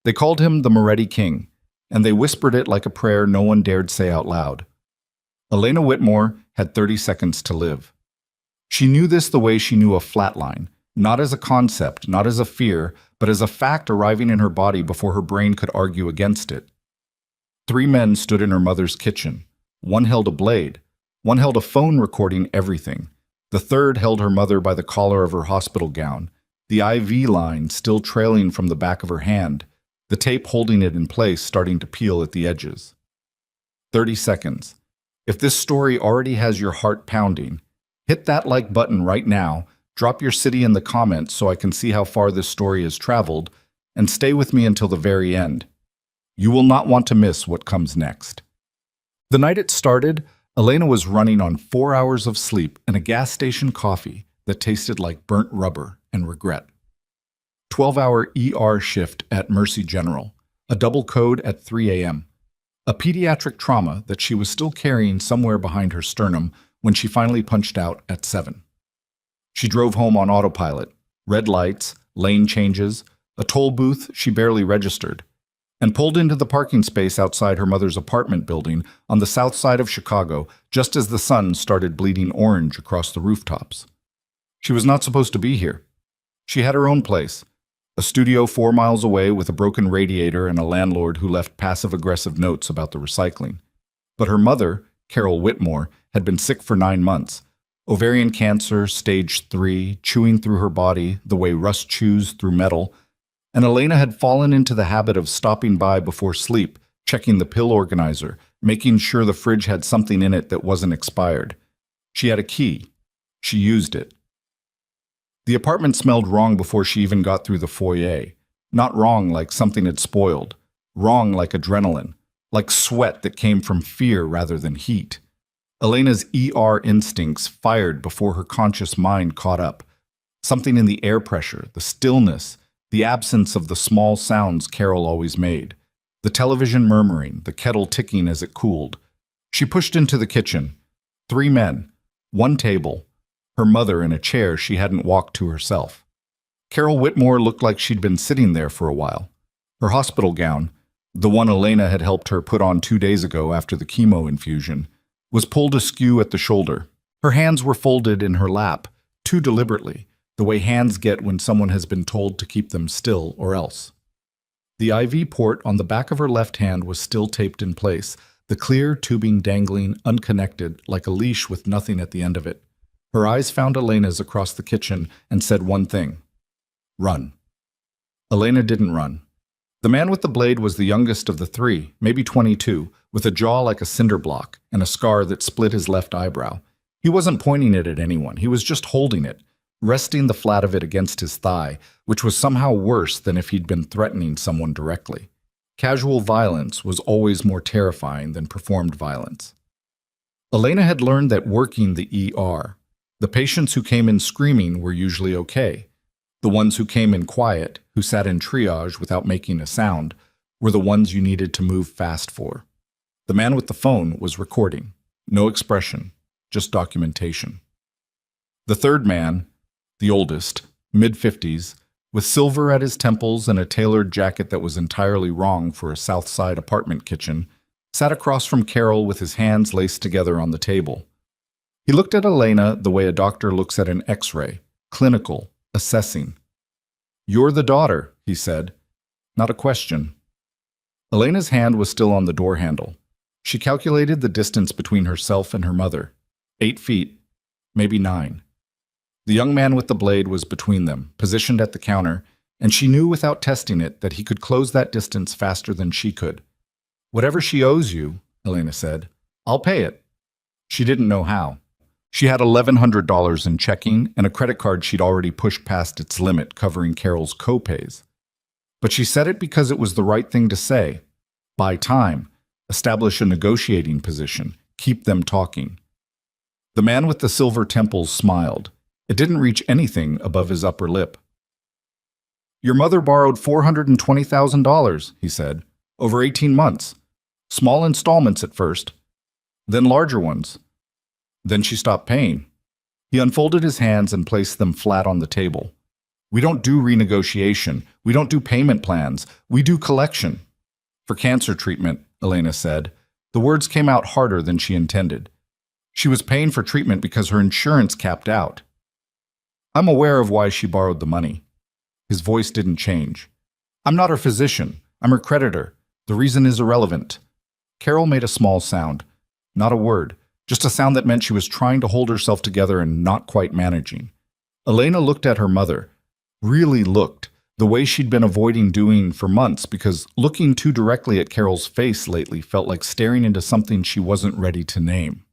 They called him the Moretti King, and they whispered it like a prayer no one dared say out loud. Elena Whitmore had 30 seconds to live. She knew this the way she knew a flatline, not as a concept, not as a fear, but as a fact arriving in her body before her brain could argue against it. 3 men stood in her mother's kitchen. One held a blade. One held a phone recording everything. The third held her mother by the collar of her hospital gown, the IV line still trailing from the back of her hand, the tape holding it in place starting to peel at the edges. 30 seconds. If this story already has your heart pounding, hit that like button right now, drop your city in the comments so I can see how far this story has traveled, and stay with me until the very end. You will not want to miss what comes next. The night it started, Elena was running on 4 hours of sleep and a gas station coffee that tasted like burnt rubber and regret. 12-hour ER shift at Mercy General, a double code at 3 a.m., a pediatric trauma that she was still carrying somewhere behind her sternum when she finally punched out at 7. She drove home on autopilot, red lights, lane changes, a toll booth she barely registered, and pulled into the parking space outside her mother's apartment building on the south side of Chicago just as the sun started bleeding orange across the rooftops. She was not supposed to be here. She had her own place, a studio 4 miles away with a broken radiator and a landlord who left passive-aggressive notes about the recycling. But her mother, Carol Whitmore, had been sick for 9 months. Ovarian cancer, stage 3, chewing through her body the way rust chews through metal, and Elena had fallen into the habit of stopping by before sleep, checking the pill organizer, making sure the fridge had something in it that wasn't expired. She had a key. She used it. The apartment smelled wrong before she even got through the foyer. Not wrong like something had spoiled. Wrong like adrenaline. Like sweat that came from fear rather than heat. Elena's ER instincts fired before her conscious mind caught up. Something in the air pressure, the stillness, the absence of the small sounds Carol always made. The television murmuring, the kettle ticking as it cooled. She pushed into the kitchen. 3 men, 1 table, her mother in a chair she hadn't walked to herself. Carol Whitmore looked like she'd been sitting there for a while. Her hospital gown, the one Elena had helped her put on 2 days ago after the chemo infusion, was pulled askew at the shoulder. Her hands were folded in her lap, too deliberately, the way hands get when someone has been told to keep them still or else. The IV port on the back of her left hand was still taped in place, the clear tubing dangling, unconnected, like a leash with nothing at the end of it. Her eyes found Elena's across the kitchen and said one thing: run. Elena didn't run. The man with the blade was the youngest of the 3, maybe 22, with a jaw like a cinder block and a scar that split his left eyebrow. He wasn't pointing it at anyone, he was just holding it, resting the flat of it against his thigh, which was somehow worse than if he'd been threatening someone directly. Casual violence was always more terrifying than performed violence. Elena had learned that working the ER, the patients who came in screaming were usually okay. The ones who came in quiet, who sat in triage without making a sound, were the ones you needed to move fast for. The man with the phone was recording. No expression, just documentation. The third man, the oldest, mid-50s, with silver at his temples and a tailored jacket that was entirely wrong for a South Side apartment kitchen, sat across from Carol with his hands laced together on the table. He looked at Elena the way a doctor looks at an X-ray, clinical, assessing. "You're the daughter," he said. Not a question. Elena's hand was still on the door handle. She calculated the distance between herself and her mother. 8 feet, maybe 9. The young man with the blade was between them, positioned at the counter, and she knew without testing it that he could close that distance faster than she could. "Whatever she owes you," Elena said, "I'll pay it." She didn't know how. She had $1,100 in checking and a credit card she'd already pushed past its limit covering Carol's co-pays. But she said it because it was the right thing to say. Buy time. Establish a negotiating position. Keep them talking. The man with the silver temples smiled. It didn't reach anything above his upper lip. "Your mother borrowed $420,000, he said, "over 18 months. Small installments at first, then larger ones. Then she stopped paying." He unfolded his hands and placed them flat on the table. We don't do renegotiation. We don't do payment plans. We do collection. For cancer treatment, Elena said. The words came out harder than she intended. She was paying for treatment because her insurance capped out. I'm aware of why she borrowed the money. His voice didn't change. I'm not her physician. I'm her creditor. The reason is irrelevant. Carol made a small sound. Not a word. Just a sound that meant she was trying to hold herself together and not quite managing. Elena looked at her mother. Really looked. The way she'd been avoiding doing for months, because looking too directly at Carol's face lately felt like staring into something she wasn't ready to name.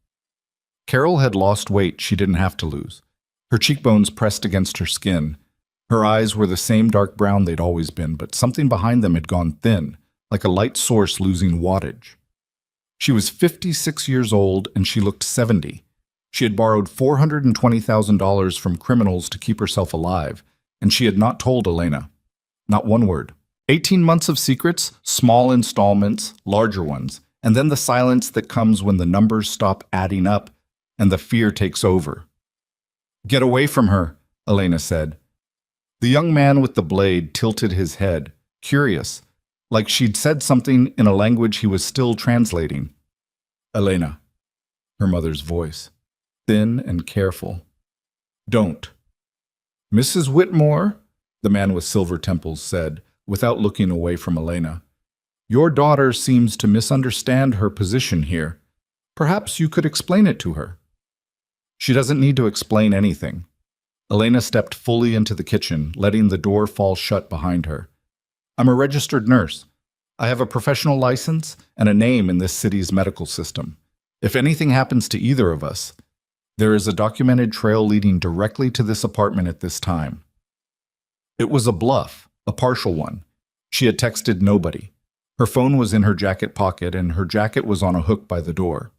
Carol had lost weight she didn't have to lose. Her cheekbones pressed against her skin. Her eyes were the same dark brown they'd always been, but something behind them had gone thin, like a light source losing wattage. She was 56 years old and she looked 70. She had borrowed $420,000 from criminals to keep herself alive, and she had not told Elena. Not one word. 18 months of secrets, small installments, larger ones, and then the silence that comes when the numbers stop adding up and the fear takes over. Get away from her, Elena said. The young man with the blade tilted his head, curious, like she'd said something in a language he was still translating. Elena, her mother's voice, thin and careful. Don't. Mrs. Whitmore, the man with silver temples said, without looking away from Elena. Your daughter seems to misunderstand her position here. Perhaps you could explain it to her. She doesn't need to explain anything. Elena stepped fully into the kitchen, letting the door fall shut behind her. I'm a registered nurse. I have a professional license and a name in this city's medical system. If anything happens to either of us, there is a documented trail leading directly to this apartment at this time. It was a bluff, a partial one. She had texted nobody. Her phone was in her jacket pocket, and her jacket was on a hook by the door.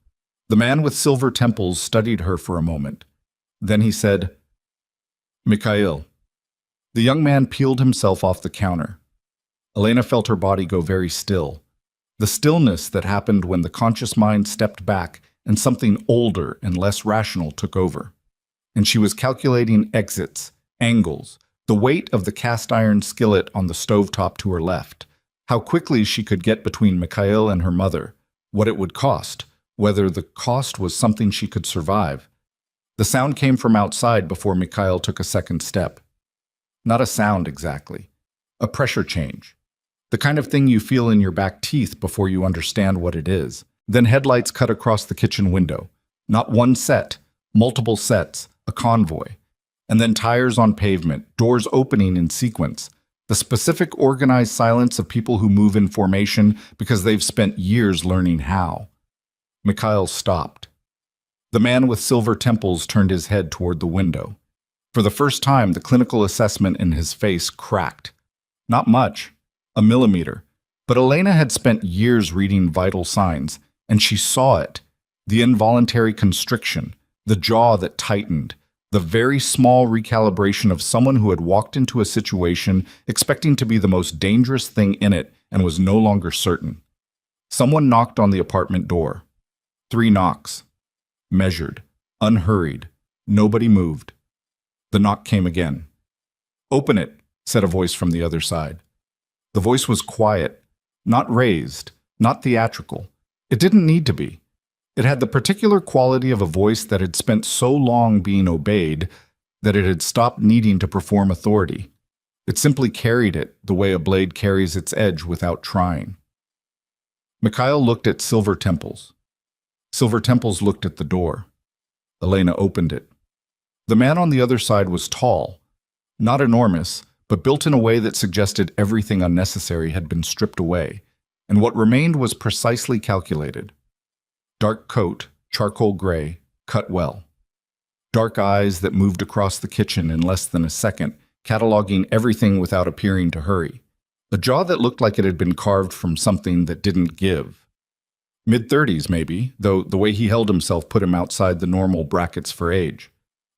The man with silver temples studied her for a moment. Then he said, Mikhail. The young man peeled himself off the counter. Elena felt her body go very still. The stillness that happened when the conscious mind stepped back and something older and less rational took over. And she was calculating exits, angles, the weight of the cast iron skillet on the stovetop to her left, how quickly she could get between Mikhail and her mother, what it would cost, whether the cost was something she could survive. The sound came from outside before Mikhail took a second step. Not a sound exactly, a pressure change. The kind of thing you feel in your back teeth before you understand what it is. Then headlights cut across the kitchen window. Not one set, multiple sets, a convoy. And then tires on pavement, doors opening in sequence. The specific organized silence of people who move in formation because they've spent years learning how. Mikhail stopped. The man with silver temples turned his head toward the window. For the first time, the clinical assessment in his face cracked. Not much, a millimeter. But Elena had spent years reading vital signs, and she saw it. The involuntary constriction, the jaw that tightened, the very small recalibration of someone who had walked into a situation expecting to be the most dangerous thing in it and was no longer certain. Someone knocked on the apartment door. 3 knocks. Measured, unhurried. Nobody moved. The knock came again. Open it, said a voice from the other side. The voice was quiet, not raised, not theatrical. It didn't need to be. It had the particular quality of a voice that had spent so long being obeyed that it had stopped needing to perform authority. It simply carried it the way a blade carries its edge without trying. Mikhail looked at Silver Temples. Silver Temples looked at the door. Elena opened it. The man on the other side was tall, not enormous, but built in a way that suggested everything unnecessary had been stripped away, and what remained was precisely calculated. Dark coat, charcoal gray, cut well. Dark eyes that moved across the kitchen in less than a second, cataloging everything without appearing to hurry. A jaw that looked like it had been carved from something that didn't give. Mid-30s, maybe, though the way he held himself put him outside the normal brackets for age.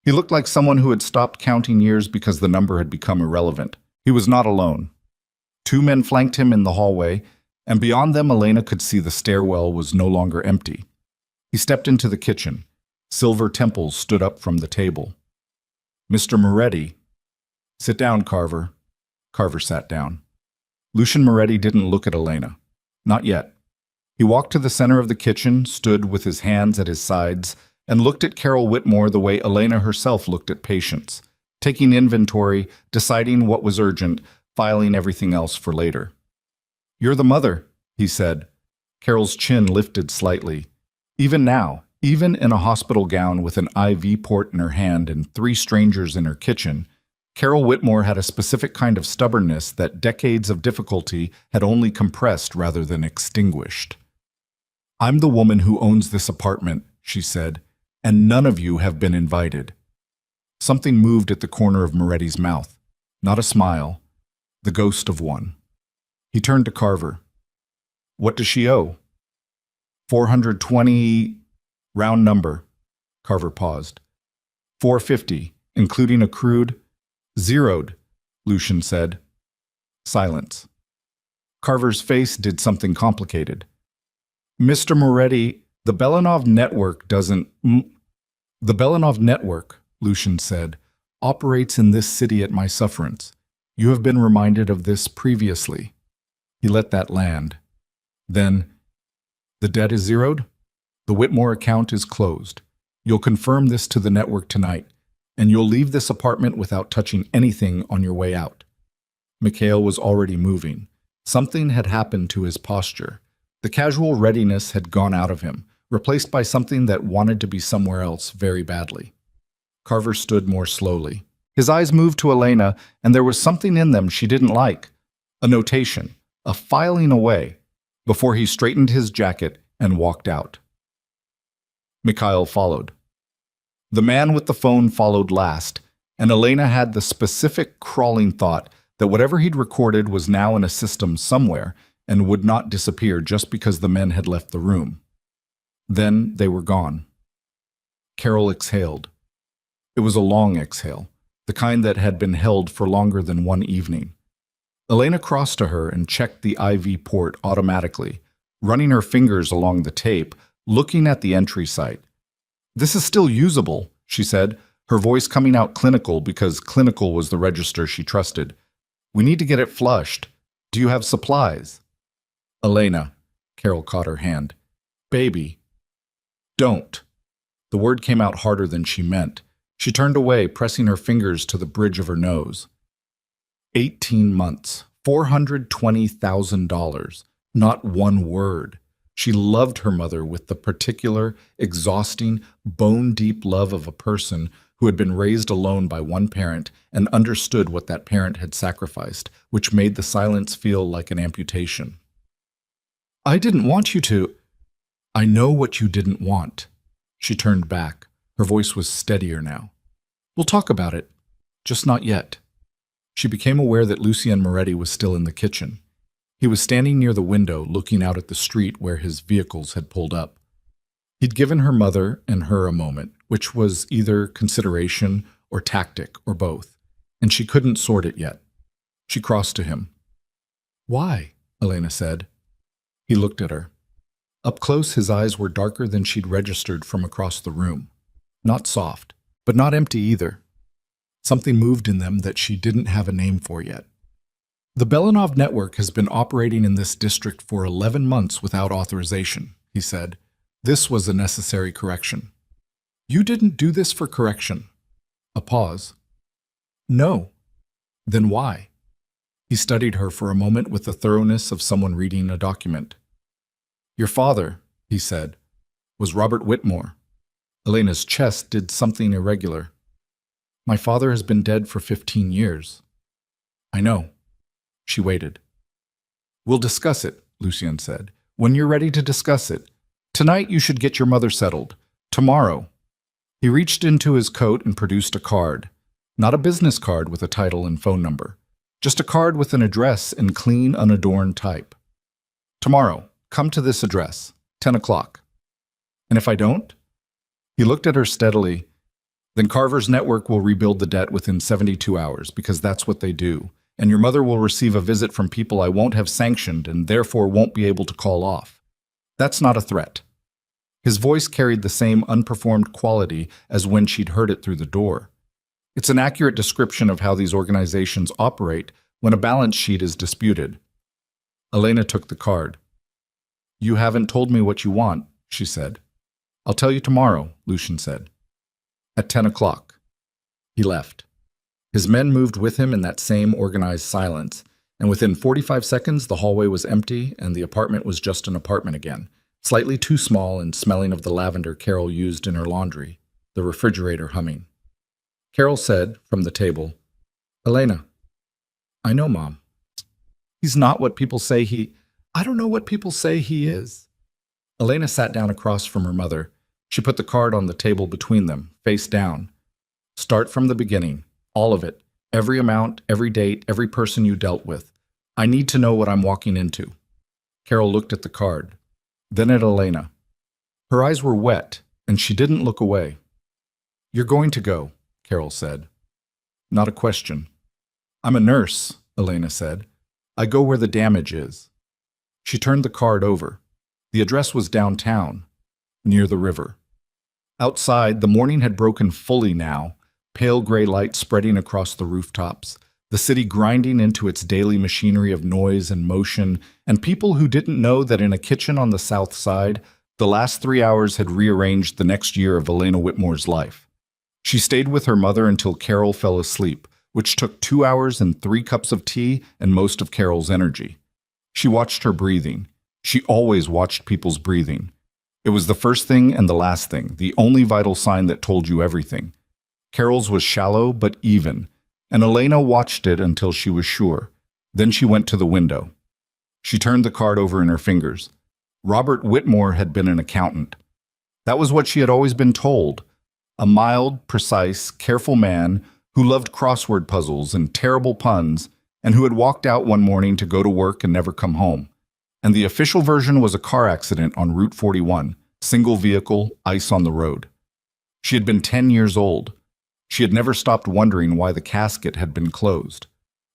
He looked like someone who had stopped counting years because the number had become irrelevant. He was not alone. 2 men flanked him in the hallway, and beyond them Elena could see the stairwell was no longer empty. He stepped into the kitchen. Silver Temples stood up from the table. Mr. Moretti. Sit down, Carver. Carver sat down. Lucian Moretti didn't look at Elena. Not yet. He walked to the center of the kitchen, stood with his hands at his sides, and looked at Carol Whitmore the way Elena herself looked at patients, taking inventory, deciding what was urgent, filing everything else for later. "You're the mother," he said. Carol's chin lifted slightly. Even now, even in a hospital gown with an IV port in her hand and 3 strangers in her kitchen, Carol Whitmore had a specific kind of stubbornness that decades of difficulty had only compressed rather than extinguished. "I'm the woman who owns this apartment," she said, "and none of you have been invited." Something moved at the corner of Moretti's mouth. Not a smile, the ghost of one. He turned to Carver. "What does she owe?" 420, round number. Carver paused. 450, including accrued. Zeroed, Lucian said. Silence. Carver's face did something complicated. "Mr. Moretti, the Belanov network doesn't... The Belanov network," Lucian said, "operates in this city at my sufferance. You have been reminded of this previously." He let that land. Then, "The debt is zeroed? The Whitmore account is closed. You'll confirm this to the network tonight, and you'll leave this apartment without touching anything on your way out." Mikhail was already moving. Something had happened to his posture. The casual readiness had gone out of him, replaced by something that wanted to be somewhere else very badly. Carver stood more slowly. His eyes moved to Elena, and there was something in them she didn't like. A notation, a filing away, before he straightened his jacket and walked out. Mikhail followed. The man with the phone followed last, and Elena had the specific crawling thought that whatever he'd recorded was now in a system somewhere and would not disappear just because the men had left the room. Then they were gone. Carol exhaled. It was a long exhale, the kind that had been held for longer than one evening. Elena crossed to her and checked the IV port automatically, running her fingers along the tape, looking at the entry site. "This is still usable," she said, her voice coming out clinical because clinical was the register she trusted. "We need to get it flushed. Do you have supplies?" "Elena," Carol caught her hand. "Baby. Don't." The word came out harder than she meant. She turned away, pressing her fingers to the bridge of her nose. 18 months, $420,000, not one word. She loved her mother with the particular, exhausting, bone-deep love of a person who had been raised alone by one parent and understood what that parent had sacrificed, which made the silence feel like an amputation. "I didn't want you to." "I know what you didn't want." She turned back. Her voice was steadier now. "We'll talk about it, just not yet." She became aware that Lucien Moretti was still in the kitchen. He was standing near the window, looking out at the street where his vehicles had pulled up. He'd given her mother and her a moment, which was either consideration or tactic or both, and she couldn't sort it yet. She crossed to him. "Why?" Elena said. He looked at her. Up close, his eyes were darker than she'd registered from across the room. Not soft, but not empty either. Something moved in them that she didn't have a name for yet. "The Belanov network has been operating in this district for 11 months without authorization," he said. "This was a necessary correction." "You didn't do this for correction." A pause. "No." "Then why?" He studied her for a moment with the thoroughness of someone reading a document. "Your father," he said, "was Robert Whitmore." Elena's chest did something irregular. "My father has been dead for 15 years. "I know." She waited. "We'll discuss it," Lucien said. "When you're ready to discuss it. Tonight you should get your mother settled. Tomorrow." He reached into his coat and produced a card. Not a business card with a title and phone number. Just a card with an address in clean, unadorned type. "Tomorrow, come to this address, 10 o'clock. "And if I don't?" He looked at her steadily. "Then Carver's network will rebuild the debt within 72 hours, because that's what they do. And your mother will receive a visit from people I won't have sanctioned and therefore won't be able to call off. That's not a threat." His voice carried the same unperformed quality as when she'd heard it through the door. It's an accurate description of how these organizations operate when a balance sheet is disputed. Elena took the card. You haven't told me what you want, she said. I'll tell you tomorrow, Lucian said. At 10 o'clock. He left. His men moved with him in that same organized silence, and within 45 seconds the hallway was empty and the apartment was just an apartment again, slightly too small and smelling of the lavender Carol used in her laundry, the refrigerator humming. Carol said, from the table, Elena. I know, Mom. He's not what people say I don't know what people say he is. Elena sat down across from her mother. She put the card on the table between them, face down. Start from the beginning, all of it, every amount, every date, every person you dealt with. I need to know what I'm walking into. Carol looked at the card, then at Elena. Her eyes were wet, and she didn't look away. You're going to go, Carol said. Not a question. I'm a nurse, Elena said. I go where the damage is. She turned the card over. The address was downtown, near the river. Outside, the morning had broken fully now, pale gray light spreading across the rooftops, the city grinding into its daily machinery of noise and motion, and people who didn't know that in a kitchen on the south side, the last 3 hours had rearranged the next year of Elena Whitmore's life. She stayed with her mother until Carol fell asleep, which took 2 hours and 3 cups of tea and most of Carol's energy. She watched her breathing. She always watched people's breathing. It was the first thing and the last thing, the only vital sign that told you everything. Carol's was shallow but even, and Elena watched it until she was sure. Then she went to the window. She turned the card over in her fingers. Robert Whitmore had been an accountant. That was what she had always been told. A mild, precise, careful man who loved crossword puzzles and terrible puns, and who had walked out one morning to go to work and never come home. And the official version was a car accident on Route 41, single vehicle, ice on the road. She had been 10 years old. She had never stopped wondering why the casket had been closed.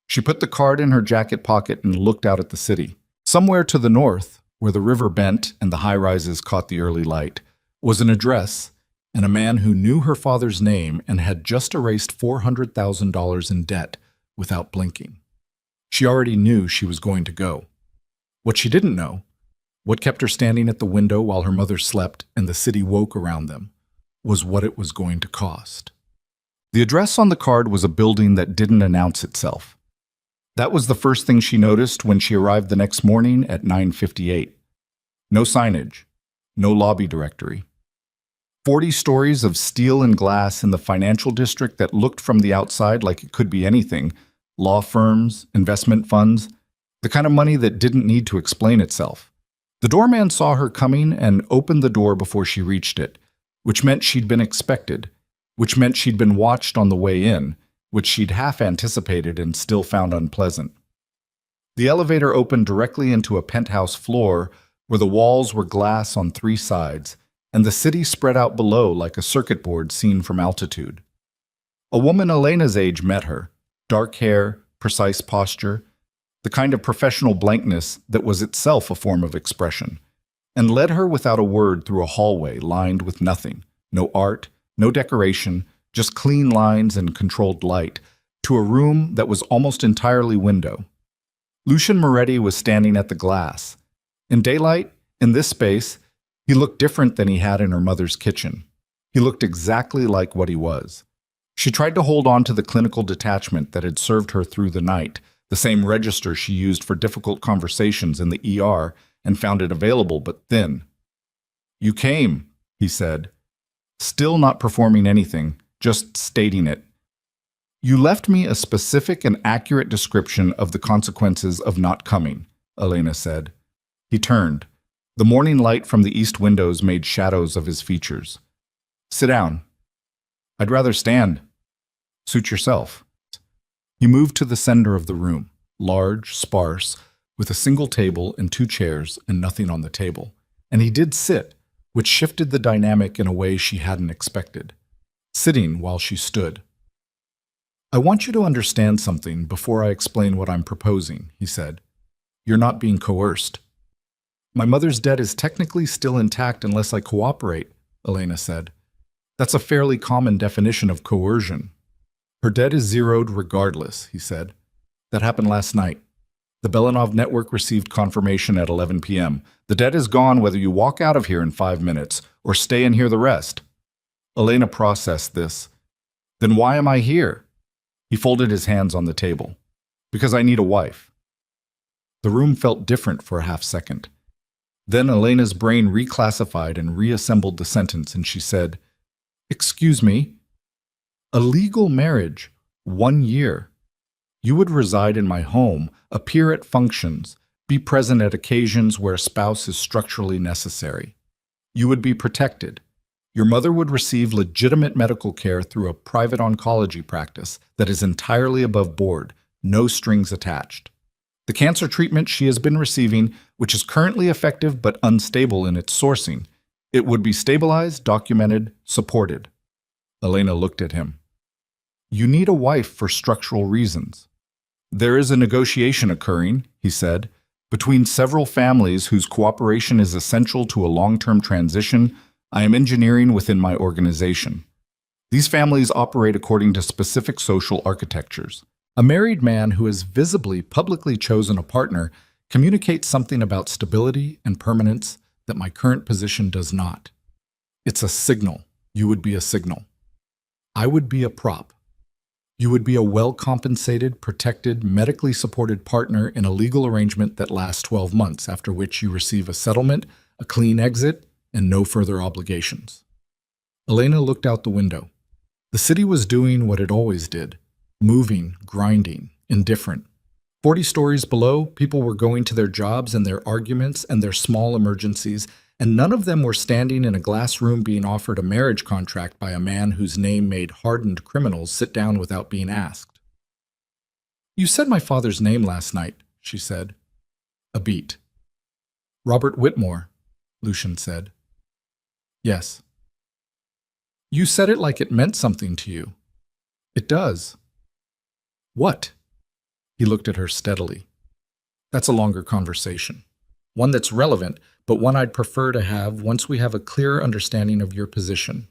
She put the card in her jacket pocket and looked out at the city. Somewhere to the north, where the river bent and the high-rises caught the early light, was an address and a man who knew her father's name and had just erased $400,000 in debt without blinking. She already knew she was going to go. What she didn't know, what kept her standing at the window while her mother slept and the city woke around them, was what it was going to cost. The address on the card was a building that didn't announce itself. That was the first thing she noticed when she arrived the next morning at 9:58. No signage, no lobby directory. 40 stories of steel and glass in the financial district that looked from the outside like it could be anything, law firms, investment funds, the kind of money that didn't need to explain itself. The doorman saw her coming and opened the door before she reached it, which meant she'd been expected, which meant she'd been watched on the way in, which she'd half anticipated and still found unpleasant. The elevator opened directly into a penthouse floor where the walls were glass on 3 sides, and the city spread out below like a circuit board seen from altitude. A woman Elena's age met her, dark hair, precise posture, the kind of professional blankness that was itself a form of expression, and led her without a word through a hallway lined with nothing, no art, no decoration, just clean lines and controlled light, to a room that was almost entirely window. Lucian Moretti was standing at the glass. In daylight, in this space, he looked different than he had in her mother's kitchen. He looked exactly like what he was. She tried to hold on to the clinical detachment that had served her through the night, the same register she used for difficult conversations in the ER, and found it available but thin. "You came," he said, still not performing anything, just stating it. "You left me a specific and accurate description of the consequences of not coming," Elena said. He turned. The morning light from the east windows made shadows of his features. "Sit down." "I'd rather stand." "Suit yourself." He moved to the center of the room, large, sparse, with a single table and 2 chairs and nothing on the table. And he did sit, which shifted the dynamic in a way she hadn't expected. Sitting while she stood. "I want you to understand something before I explain what I'm proposing," he said. "You're not being coerced." "My mother's debt is technically still intact unless I cooperate," Elena said. "That's a fairly common definition of coercion." Her debt is zeroed regardless, he said. That happened last night. The Belanov network received confirmation at 11 p.m. The debt is gone whether you walk out of here in 5 minutes or stay and hear the rest. Elena processed this. Then why am I here? He folded his hands on the table. Because I need a wife. The room felt different for a half-second. Then Elena's brain reclassified and reassembled the sentence, and she said, Excuse me? A legal marriage, 1 year. You would reside in my home, appear at functions, be present at occasions where a spouse is structurally necessary. You would be protected. Your mother would receive legitimate medical care through a private oncology practice that is entirely above board, no strings attached. The cancer treatment she has been receiving, which is currently effective but unstable in its sourcing, it would be stabilized, documented, supported. Elena looked at him. You need a wife for structural reasons. There is a negotiation occurring, he said, between several families whose cooperation is essential to a long-term transition I am engineering within my organization. These families operate according to specific social architectures. A married man who has visibly, publicly chosen a partner communicates something about stability and permanence that my current position does not. It's a signal. You would be a signal. I would be a prop. You would be a well-compensated, protected, medically supported partner in a legal arrangement that lasts 12 months, after which you receive a settlement, a clean exit, and no further obligations. Elena looked out the window. The city was doing what it always did. Moving, grinding, indifferent. 40 stories below, people were going to their jobs and their arguments and their small emergencies, and none of them were standing in a glass room being offered a marriage contract by a man whose name made hardened criminals sit down without being asked. You said my father's name last night, she said. A beat. Robert Whitmore, Lucian said. Yes. You said it like it meant something to you. It does. What? He looked at her steadily. That's a longer conversation. One that's relevant, but one I'd prefer to have once we have a clearer understanding of your position.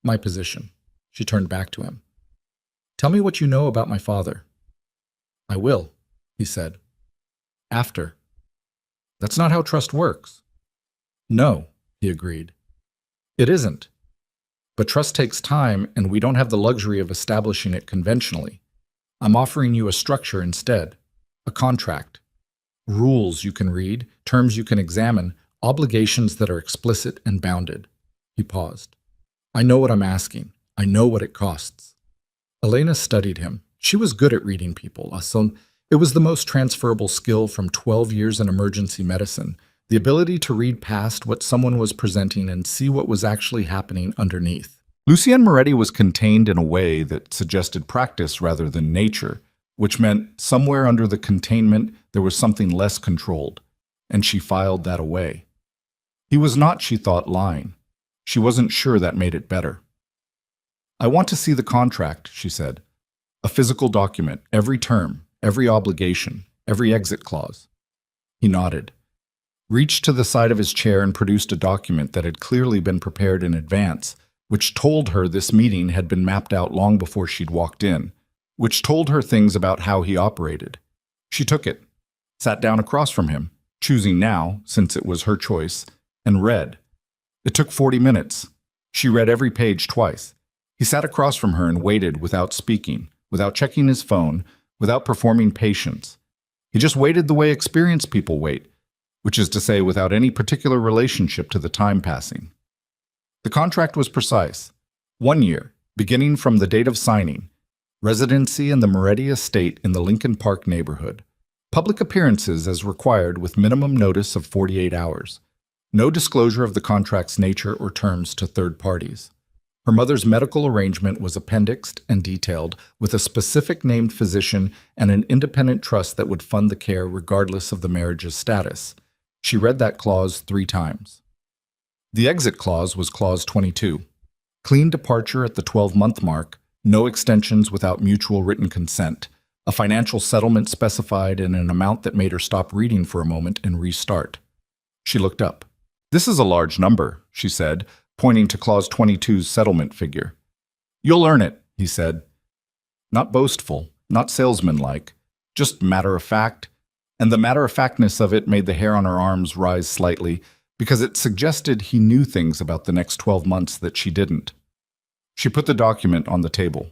My position. She turned back to him. Tell me what you know about my father. I will, he said. After. That's not how trust works. No, he agreed. It isn't. But trust takes time, and we don't have the luxury of establishing it conventionally. I'm offering you a structure instead, a contract. Rules you can read, terms you can examine, obligations that are explicit and bounded. He paused. I know what I'm asking. I know what it costs. Elena studied him. She was good at reading people. So it was the most transferable skill from 12 years in emergency medicine, the ability to read past what someone was presenting and see what was actually happening underneath. Lucienne Moretti was contained in a way that suggested practice rather than nature, which meant somewhere under the containment there was something less controlled, and she filed that away. He was not, she thought, lying. She wasn't sure that made it better. I want to see the contract, she said. A physical document, every term, every obligation, every exit clause. He nodded, reached to the side of his chair and produced a document that had clearly been prepared in advance, which told her this meeting had been mapped out long before she'd walked in, which told her things about how he operated. She took it, sat down across from him, choosing now, since it was her choice, and read. It took 40 minutes. She read every page twice. He sat across from her and waited without speaking, without checking his phone, without performing patience. He just waited the way experienced people wait, which is to say without any particular relationship to the time passing. The contract was precise. 1 year, beginning from the date of signing. Residency in the Moretti estate in the Lincoln Park neighborhood. Public appearances as required with minimum notice of 48 hours. No disclosure of the contract's nature or terms to third parties. Her mother's medical arrangement was appendixed and detailed with a specific named physician and an independent trust that would fund the care regardless of the marriage's status. She read that clause 3 times. The exit clause was clause 22. Clean departure at the 12-month mark, no extensions without mutual written consent, a financial settlement specified in an amount that made her stop reading for a moment and restart. She looked up. This is a large number, she said, pointing to clause 22's settlement figure. You'll earn it, he said. Not boastful, not salesman-like, just matter-of-fact, and the matter-of-factness of it made the hair on her arms rise slightly because it suggested he knew things about the next 12 months that she didn't. She put the document on the table.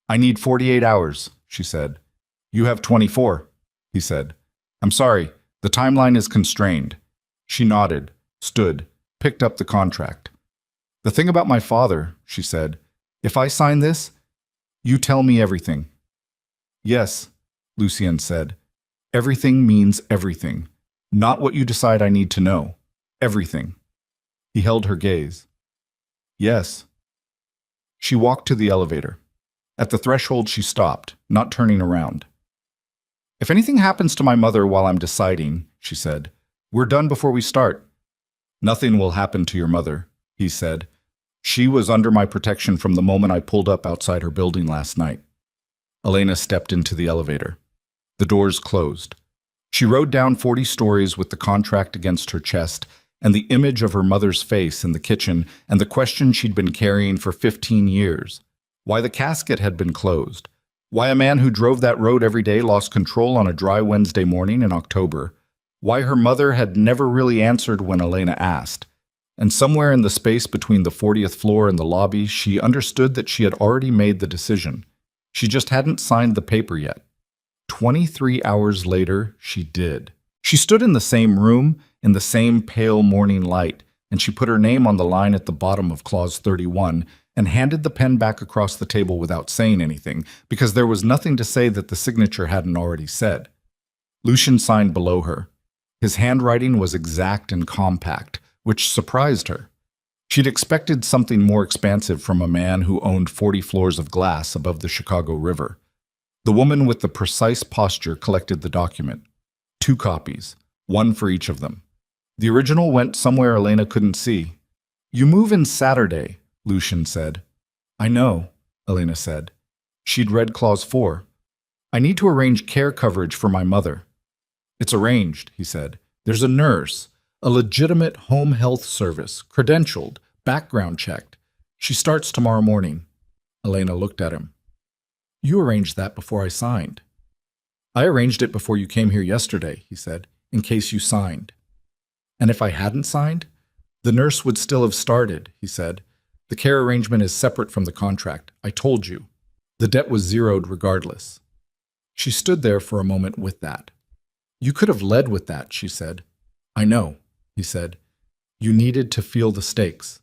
"I need 48 hours, she said. "You have 24, he said. "I'm sorry, the timeline is constrained." She nodded, stood, picked up the contract. "The thing about my father," she said, "if I sign this, you tell me everything." "Yes," Lucien said. "Everything means everything. Not what you decide I need to know. Everything." He held her gaze. "Yes." She walked to the elevator. At the threshold, she stopped, not turning around. "If anything happens to my mother while I'm deciding," she said, "we're done before we start." "Nothing will happen to your mother," he said. "She was under my protection from the moment I pulled up outside her building last night." Elena stepped into the elevator. The doors closed. She rode down 40 stories with the contract against her chest and the image of her mother's face in the kitchen and the question she'd been carrying for 15 years. Why the casket had been closed. Why a man who drove that road every day lost control on a dry Wednesday morning in October. Why her mother had never really answered when Elena asked. And somewhere in the space between the 40th floor and the lobby, she understood that she had already made the decision. She just hadn't signed the paper yet. 23 hours later, she did. She stood in the same room, in the same pale morning light, and she put her name on the line at the bottom of Clause 31 and handed the pen back across the table without saying anything, because there was nothing to say that the signature hadn't already said. Lucien signed below her. His handwriting was exact and compact, which surprised her. She'd expected something more expansive from a man who owned 40 floors of glass above the Chicago River. The woman with the precise posture collected the document. 2 copies, one for each of them. The original went somewhere Elena couldn't see. "You move in Saturday," Lucien said. "I know," Elena said. She'd read Clause 4. "I need to arrange care coverage for my mother." "It's arranged," he said. "There's a nurse, a legitimate home health service, credentialed, background checked. She starts tomorrow morning." Elena looked at him. "You arranged that before I signed." "I arranged it before you came here yesterday," he said, "in case you signed." "And if I hadn't signed?" "The nurse would still have started," he said. "The care arrangement is separate from the contract. I told you. The debt was zeroed regardless." She stood there for a moment with that. "You could have led with that," she said. "I know," he said. "You needed to feel the stakes."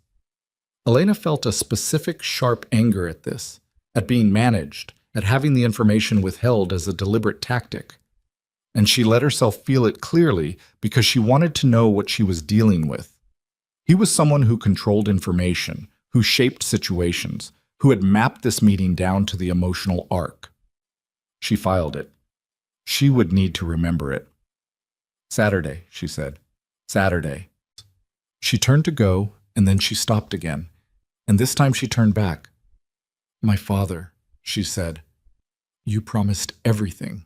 Elena felt a specific sharp anger at this, at being managed, at having the information withheld as a deliberate tactic. And she let herself feel it clearly because she wanted to know what she was dealing with. He was someone who controlled information, who shaped situations, who had mapped this meeting down to the emotional arc. She filed it. She would need to remember it. "Saturday," she said. "Saturday." She turned to go, and then she stopped again. And this time she turned back. "My father," she said. "You promised everything."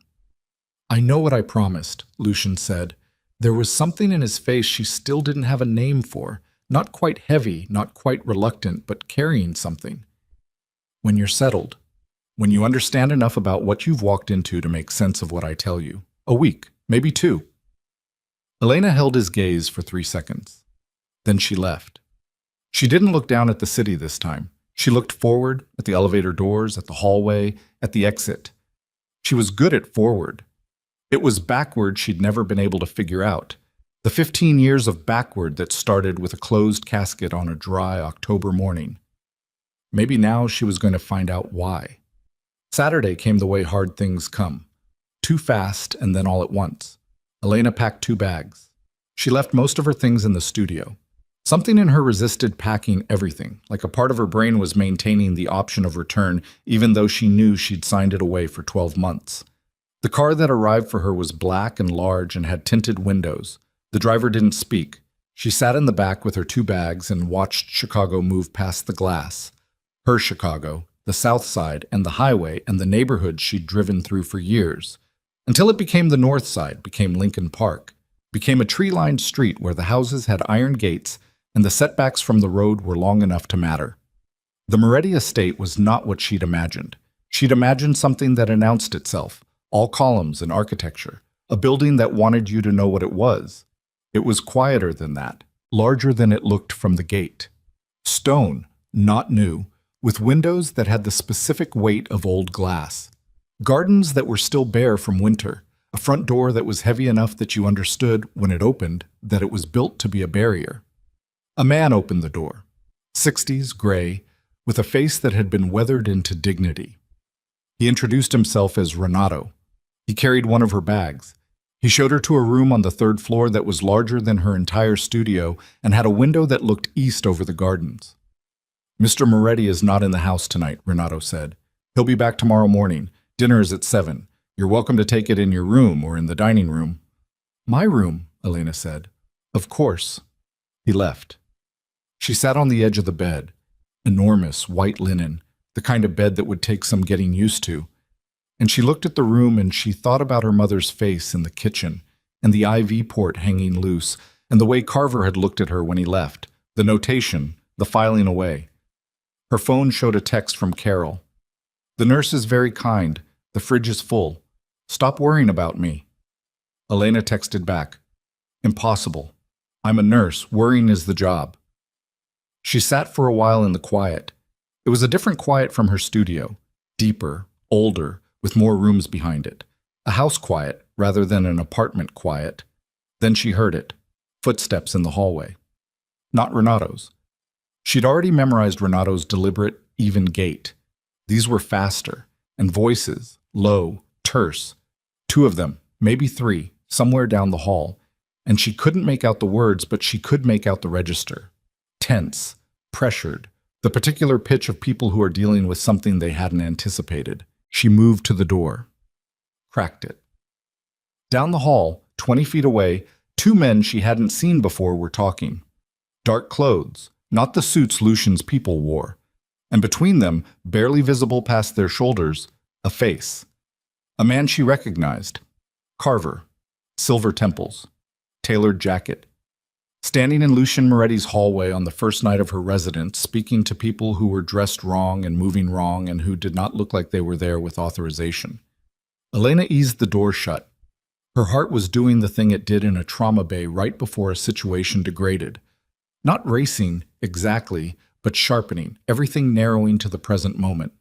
"I know what I promised," Lucien said. There was something in his face she still didn't have a name for, not quite heavy, not quite reluctant, but carrying something. "When you're settled, when you understand enough about what you've walked into to make sense of what I tell you. A week, maybe 2. Elena held his gaze for 3 seconds. Then she left. She didn't look down at the city this time. She looked forward, at the elevator doors, at the hallway, at the exit. She was good at forward. It was backward she'd never been able to figure out. The 15 years of backward that started with a closed casket on a dry October morning. Maybe now she was going to find out why. Saturday came the way hard things come. Too fast and then all at once. Elena packed 2 bags. She left most of her things in the studio. Something in her resisted packing everything, like a part of her brain was maintaining the option of return even though she knew she'd signed it away for 12 months. The car that arrived for her was black and large and had tinted windows. The driver didn't speak. She sat in the back with her 2 bags and watched Chicago move past the glass. Her Chicago, the South Side and the highway and the neighborhood she'd driven through for years. Until it became the North Side, became Lincoln Park, became a tree-lined street where the houses had iron gates and the setbacks from the road were long enough to matter. The Moretti estate was not what she'd imagined. She'd imagined something that announced itself, all columns and architecture, a building that wanted you to know what it was. It was quieter than that, larger than it looked from the gate. Stone, not new, with windows that had the specific weight of old glass. Gardens that were still bare from winter, a front door that was heavy enough that you understood, when it opened, that it was built to be a barrier. A man opened the door, 60s, gray, with a face that had been weathered into dignity. He introduced himself as Renato. He carried one of her bags. He showed her to a room on the third floor that was larger than her entire studio and had a window that looked east over the gardens. "Mr. Moretti is not in the house tonight," Renato said. "He'll be back tomorrow morning. Dinner is at 7. You're welcome to take it in your room or in the dining room." "My room," Elena said. "Of course." He left. She sat on the edge of the bed. Enormous white linen, the kind of bed that would take some getting used to. And she looked at the room and she thought about her mother's face in the kitchen, and the IV port hanging loose, and the way Carver had looked at her when he left, the notation, the filing away. Her phone showed a text from Carol. "The nurse is very kind. The fridge is full. Stop worrying about me." Elena texted back, "Impossible. I'm a nurse. Worrying is the job." She sat for a while in the quiet. It was a different quiet from her studio, deeper, older, with more rooms behind it. A house quiet rather than an apartment quiet. Then she heard it, footsteps in the hallway. Not Renato's. She'd already memorized Renato's deliberate, even gait. These were faster, and voices, low, terse. 2 of them, maybe 3, somewhere down the hall. And she couldn't make out the words, but she could make out the register. Tense, pressured, the particular pitch of people who are dealing with something they hadn't anticipated. She moved to the door. Cracked it. Down the hall, 20 feet away, 2 men she hadn't seen before were talking. Dark clothes, not the suits Lucian's people wore. And between them, barely visible past their shoulders, a face. A man she recognized. Carver. Silver temples. Tailored jacket. Standing in Lucian Moretti's hallway on the first night of her residence, speaking to people who were dressed wrong and moving wrong and who did not look like they were there with authorization. Elena eased the door shut. Her heart was doing the thing it did in a trauma bay right before a situation degraded. Not racing, exactly, but sharpening, everything narrowing to the present moment.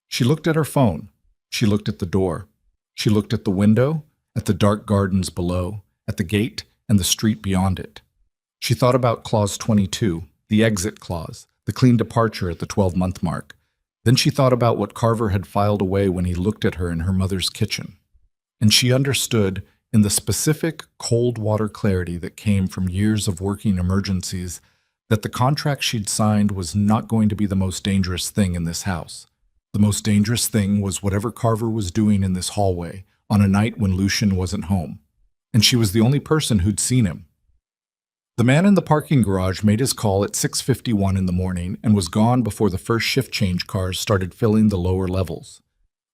She looked at her phone. She looked at the door. She looked at the window, at the dark gardens below, at the gate and the street beyond it. She thought about Clause 22, the exit clause, the clean departure at the 12-month mark. Then she thought about what Carver had filed away when he looked at her in her mother's kitchen. And she understood, in the specific, cold water clarity that came from years of working emergencies, that the contract she'd signed was not going to be the most dangerous thing in this house. The most dangerous thing was whatever Carver was doing in this hallway on a night when Lucian wasn't home. And she was the only person who'd seen him. The man in the parking garage made his call at 6:51 in the morning and was gone before the first shift change cars started filling the lower levels.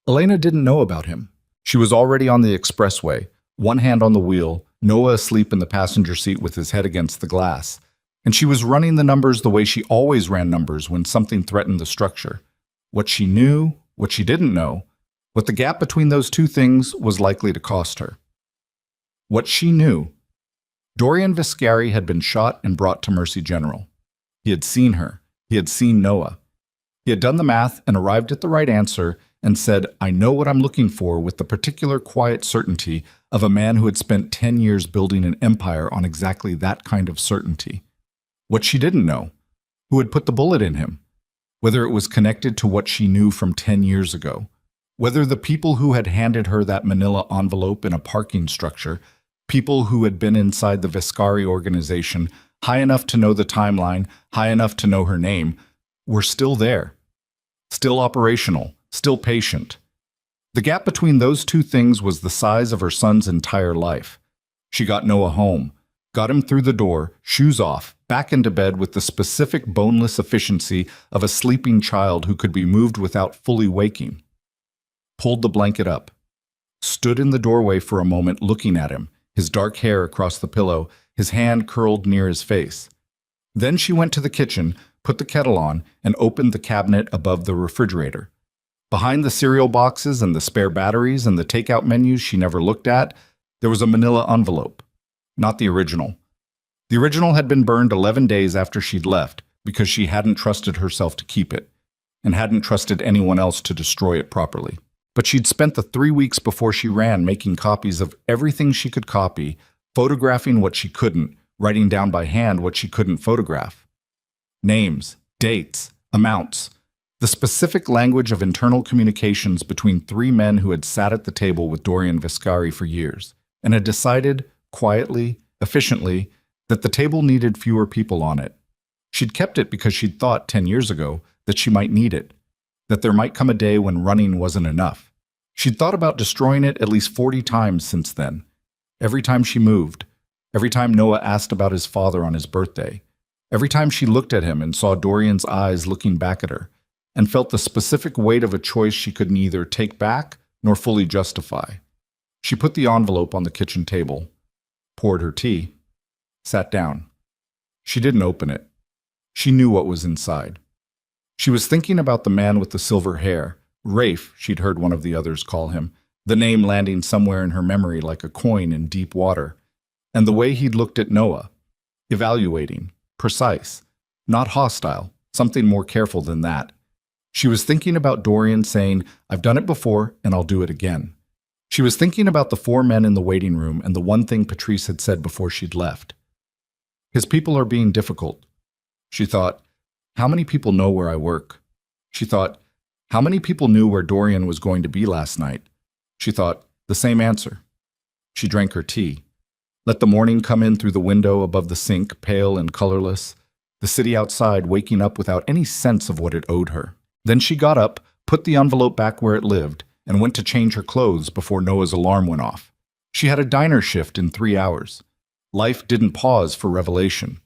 Elena didn't know about him. She was already on the expressway, one hand on the wheel, Noah asleep in the passenger seat with his head against the glass. And she was running the numbers the way she always ran numbers when something threatened the structure. What she knew, what she didn't know, what the gap between those 2 things was likely to cost her. What she knew. Dorian Viscari had been shot and brought to Mercy General. He had seen her. He had seen Noah. He had done the math and arrived at the right answer and said, "I know what I'm looking for," with the particular quiet certainty of a man who had spent 10 years building an empire on exactly that kind of certainty. What she didn't know, who had put the bullet in him, whether it was connected to what she knew from 10 years ago, whether the people who had handed her that manila envelope in a parking structure, people who had been inside the Viscari organization, high enough to know the timeline, high enough to know her name, were still there, still operational, still patient. The gap between those 2 things was the size of her son's entire life. She got Noah home, got him through the door, shoes off, back into bed with the specific boneless efficiency of a sleeping child who could be moved without fully waking. Pulled the blanket up. Stood in the doorway for a moment looking at him, his dark hair across the pillow, his hand curled near his face. Then she went to the kitchen, put the kettle on, and opened the cabinet above the refrigerator. Behind the cereal boxes and the spare batteries and the takeout menus she never looked at, there was a manila envelope. Not the original. The original had been burned 11 days after she'd left because she hadn't trusted herself to keep it and hadn't trusted anyone else to destroy it properly. But she'd spent the 3 weeks before she ran making copies of everything she could copy, photographing what she couldn't, writing down by hand what she couldn't photograph. Names, dates, amounts, the specific language of internal communications between 3 men who had sat at the table with Dorian Viscari for years and had decided, quietly, efficiently, that the table needed fewer people on it. She'd kept it because she'd thought 10 years ago that she might need it, that there might come a day when running wasn't enough. She'd thought about destroying it at least 40 times since then. Every time she moved, every time Noah asked about his father on his birthday, every time she looked at him and saw Dorian's eyes looking back at her, and felt the specific weight of a choice she could neither take back nor fully justify. She put the envelope on the kitchen table, poured her tea, sat down. She didn't open it. She knew what was inside. She was thinking about the man with the silver hair, Rafe, she'd heard one of the others call him, the name landing somewhere in her memory like a coin in deep water, and the way he'd looked at Noah, evaluating, precise, not hostile, something more careful than that. She was thinking about Dorian saying, "I've done it before, and I'll do it again." She was thinking about the 4 men in the waiting room and the one thing Patrice had said before she'd left. His people are being difficult. She thought, how many people know where I work? She thought, how many people knew where Dorian was going to be last night? She thought, the same answer. She drank her tea. Let the morning come in through the window above the sink, pale and colorless, the city outside waking up without any sense of what it owed her. Then she got up, put the envelope back where it lived, and went to change her clothes before Noah's alarm went off. She had a diner shift in 3 hours. Life didn't pause for revelation.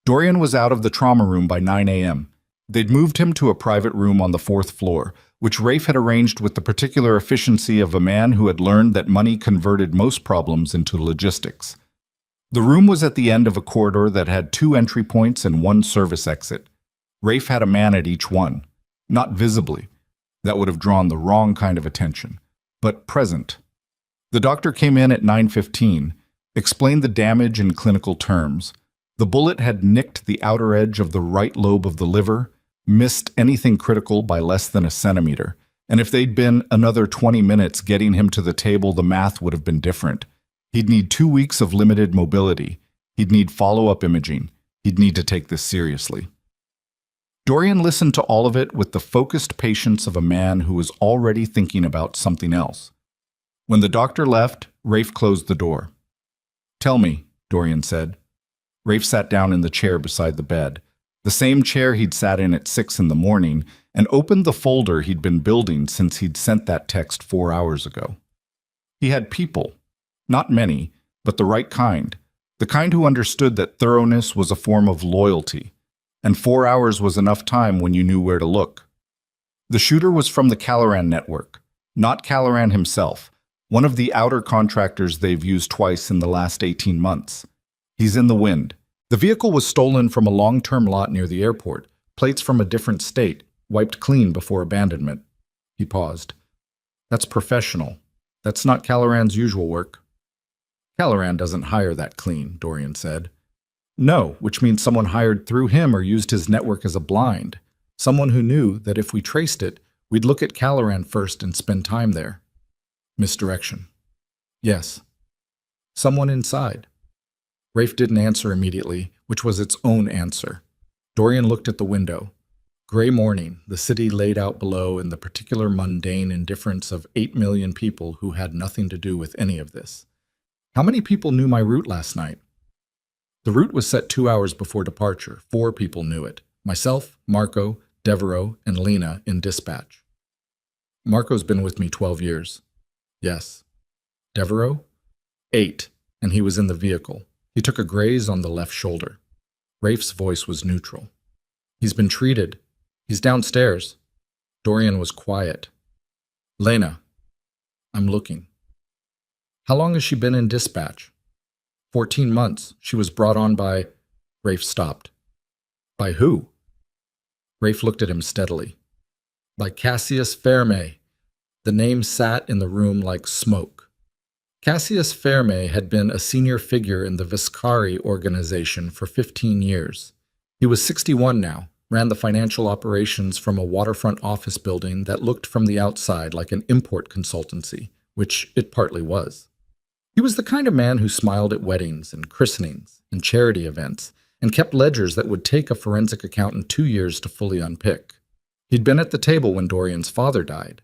Dorian was out of the trauma room by 9 a.m. They'd moved him to a private room on the 4th floor, which Rafe had arranged with the particular efficiency of a man who had learned that money converted most problems into logistics. The room was at the end of a corridor that had 2 entry points and 1 service exit. Rafe had a man at each one, not visibly. That would have drawn the wrong kind of attention, but present. The doctor came in at 9:15, explained the damage in clinical terms. The bullet had nicked the outer edge of the right lobe of the liver, missed anything critical by less than a centimeter, and if they'd been another 20 minutes getting him to the table, the math would have been different. He'd need 2 weeks of limited mobility. He'd need follow-up imaging. He'd need to take this seriously. Dorian listened to all of it with the focused patience of a man who was already thinking about something else. When the doctor left, Rafe closed the door. "Tell me," Dorian said. Rafe sat down in the chair beside the bed, the same chair he'd sat in at 6 in the morning, and opened the folder he'd been building since he'd sent that text 4 hours ago. He had people, not many, but the right kind, the kind who understood that thoroughness was a form of loyalty, and 4 hours was enough time when you knew where to look. The shooter was from the Caloran network, not Caloran himself, one of the outer contractors they've used twice in the last 18 months. He's in the wind. The vehicle was stolen from a long-term lot near the airport, plates from a different state, wiped clean before abandonment. He paused. That's professional. That's not Caloran's usual work. Caloran doesn't hire that clean, Dorian said. No, which means someone hired through him or used his network as a blind. Someone who knew that if we traced it, we'd look at Caloran first and spend time there. Misdirection. Yes. Someone inside. Rafe didn't answer immediately, which was its own answer. Dorian looked at the window. Gray morning, the city laid out below in the particular mundane indifference of 8 million people who had nothing to do with any of this. How many people knew my route last night? The route was set 2 hours before departure. 4 people knew it. Myself, Marco, Devereaux, and Lena in dispatch. Marco's been with me 12 years. Yes. Devereaux? 8, and he was in the vehicle. He took a graze on the left shoulder. Rafe's voice was neutral. He's been treated. He's downstairs. Dorian was quiet. Lena. I'm looking. How long has she been in dispatch? 14 months. She was brought on by... Rafe stopped. By who? Rafe looked at him steadily. by Cassius Ferme. The name sat in the room like smoke. Cassius Ferme had been a senior figure in the Viscari organization for 15 years. He was 61 now, ran the financial operations from a waterfront office building that looked from the outside like an import consultancy, which it partly was. He was the kind of man who smiled at weddings and christenings and charity events and kept ledgers that would take a forensic accountant 2 years to fully unpick. He'd been at the table when Dorian's father died.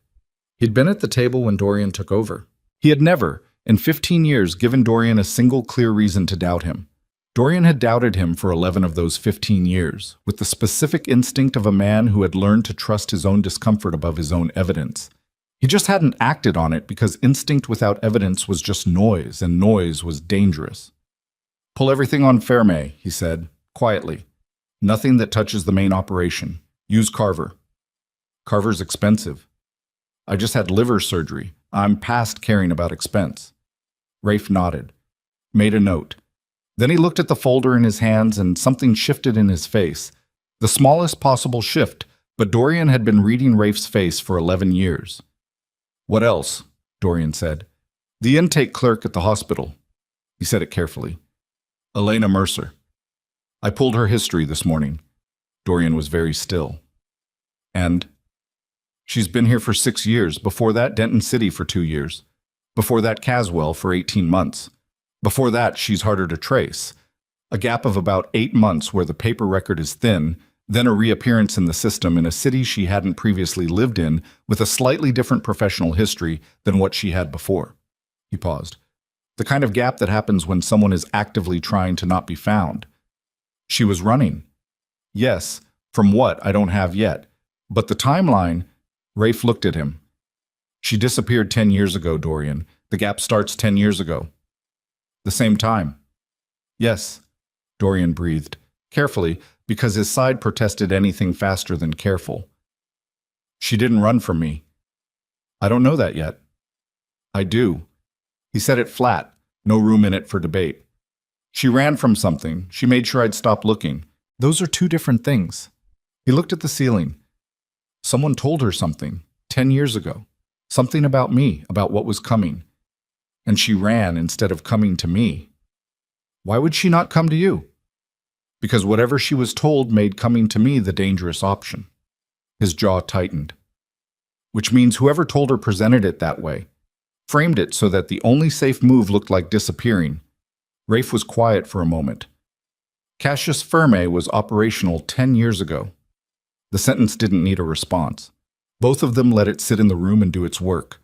He'd been at the table when Dorian took over. He had never, in 15 years, given Dorian a single clear reason to doubt him. Dorian had doubted him for 11 of those 15 years, with the specific instinct of a man who had learned to trust his own discomfort above his own evidence. He just hadn't acted on it because instinct without evidence was just noise, and noise was dangerous. "Pull everything on Ferme," he said, quietly. "Nothing that touches the main operation. Use Carver." "Carver's expensive." "I just had liver surgery. I'm past caring about expense." Rafe nodded, made a note. Then he looked at the folder in his hands and something shifted in his face. The smallest possible shift, but Dorian had been reading Rafe's face for 11 years. "What else?" Dorian said. "The intake clerk at the hospital." He said it carefully. "Elena Mercer. I pulled her history this morning." Dorian was very still. "And?" "She's been here for 6 years. Before that, Denton City for 2 years. Before that, Caswell for 18 months. Before that, she's harder to trace. A gap of about 8 months where the paper record is thin, then a reappearance in the system in a city she hadn't previously lived in with a slightly different professional history than what she had before." He paused. "The kind of gap that happens when someone is actively trying to not be found." "She was running." "Yes, from what I don't have yet. But the timeline—" Rafe looked at him. "She disappeared 10 years ago, Dorian. The gap starts 10 years ago." "The same time?" "Yes," Dorian breathed, carefully, because his side protested anything faster than careful. "She didn't run from me." "I don't know that yet." "I do." He said it flat, no room in it for debate. "She ran from something. She made sure I'd stop looking. Those are 2 different things." He looked at the ceiling. "Someone told her something, 10 years ago. Something about me, about what was coming. And she ran instead of coming to me." "Why would she not come to you?" "Because whatever she was told made coming to me the dangerous option." His jaw tightened. "Which means whoever told her presented it that way. Framed it so that the only safe move looked like disappearing." Rafe was quiet for a moment. "Cassius Ferme was operational 10 years ago." The sentence didn't need a response. Both of them let it sit in the room and do its work.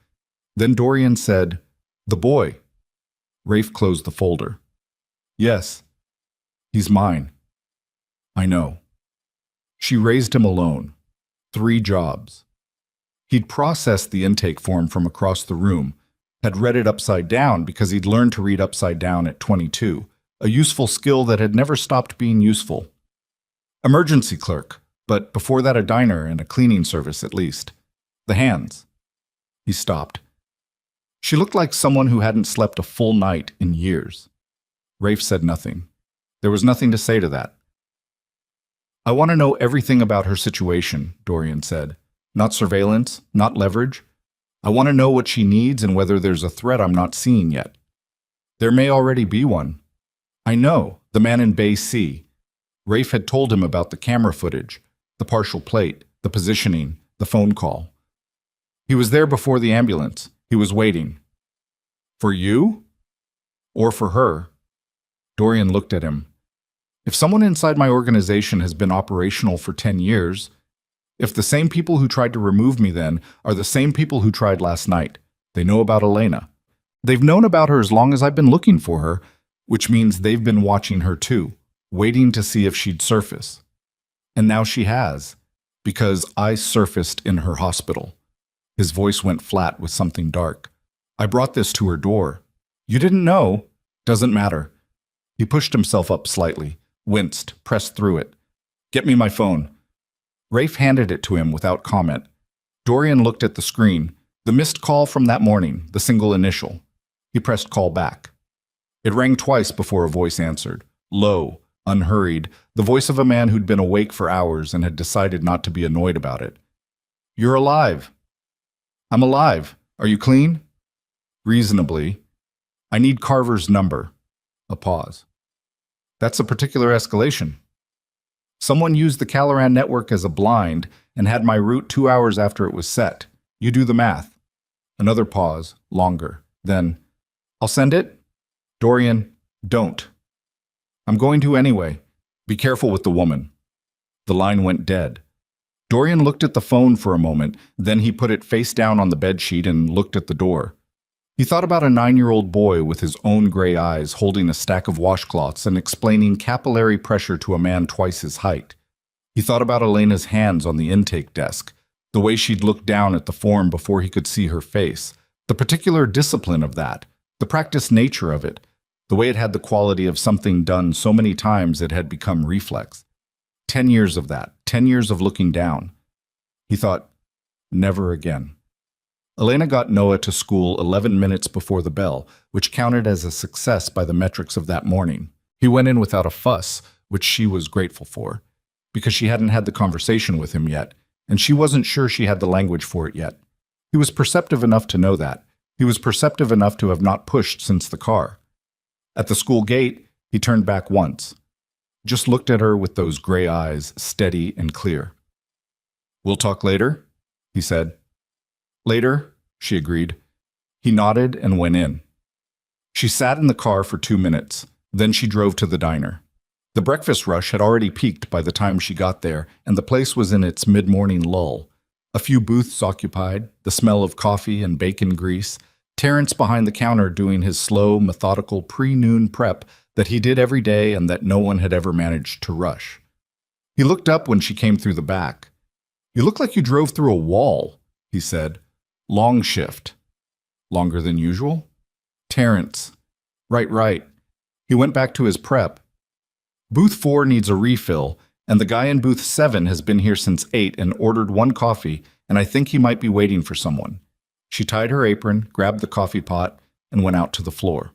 Then Dorian said, "The boy." Rafe closed the folder. "Yes. He's mine." "I know." She raised him alone. 3 jobs. He'd processed the intake form from across the room, had read it upside down because he'd learned to read upside down at 22, a useful skill that had never stopped being useful. Emergency clerk, but before that a diner and a cleaning service at least. The hands. He stopped. She looked like someone who hadn't slept a full night in years. Rafe said nothing. There was nothing to say to that. "I want to know everything about her situation," Dorian said. "Not surveillance, not leverage. I want to know what she needs and whether there's a threat I'm not seeing yet. There may already be one. I know, the man in Bay C. Rafe had told him about the camera footage, the partial plate, the positioning, the phone call. He was there before the ambulance. He was waiting. For you? Or for her?" Dorian looked at him. "If someone inside my organization has been operational for 10 years, if the same people who tried to remove me then are the same people who tried last night, they know about Elena. They've known about her as long as I've been looking for her, which means they've been watching her too, waiting to see if she'd surface. And now she has, because I surfaced in her hospital." His voice went flat with something dark. "I brought this to her door. You didn't know? Doesn't matter." He pushed himself up slightly, winced, pressed through it. "Get me my phone." Rafe handed it to him without comment. Dorian looked at the screen, the missed call from that morning, the single initial. He pressed call back. It rang twice before a voice answered, low, unhurried, the voice of a man who'd been awake for hours and had decided not to be annoyed about it. You're alive. I'm alive. Are you clean? Reasonably. I need Carver's number. A pause. That's a particular escalation. Someone used the Caloran network as a blind and had my route 2 hours after it was set. You do the math. Another pause, longer. Then, I'll send it? Dorian, don't. I'm going to anyway. Be careful with the woman. The line went dead. Dorian looked at the phone for a moment, then he put it face down on the bedsheet and looked at the door. He thought about a 9-year-old boy with his own gray eyes holding a stack of washcloths and explaining capillary pressure to a man twice his height. He thought about Elena's hands on the intake desk, the way she'd looked down at the form before he could see her face, the particular discipline of that, the practiced nature of it, the way it had the quality of something done so many times it had become reflex. 10 years of that, 10 years of looking down. He thought, never again. Elena got Noah to school 11 minutes before the bell, which counted as a success by the metrics of that morning. He went in without a fuss, which she was grateful for, because she hadn't had the conversation with him yet, and she wasn't sure she had the language for it yet. He was perceptive enough to know that. He was perceptive enough to have not pushed since the car. At the school gate, he turned back once, just looked at her with those gray eyes, steady and clear. "We'll talk later," he said. "Later," she agreed. He nodded and went in. She sat in the car for 2 minutes. Then she drove to the diner. The breakfast rush had already peaked by the time she got there, and the place was in its mid-morning lull. A few booths occupied, the smell of coffee and bacon grease, Terrence behind the counter doing his slow, methodical pre-noon prep that he did every day and that no one had ever managed to rush. He looked up when she came through the back. "You look like you drove through a wall," he said. "Long shift." "Longer than usual?" "Terrence." Right. He went back to his prep. "Booth 4 needs a refill, and the guy in booth 7 has been here since 8 and ordered 1 coffee, and I think he might be waiting for someone." She tied her apron, grabbed the coffee pot, and went out to the floor.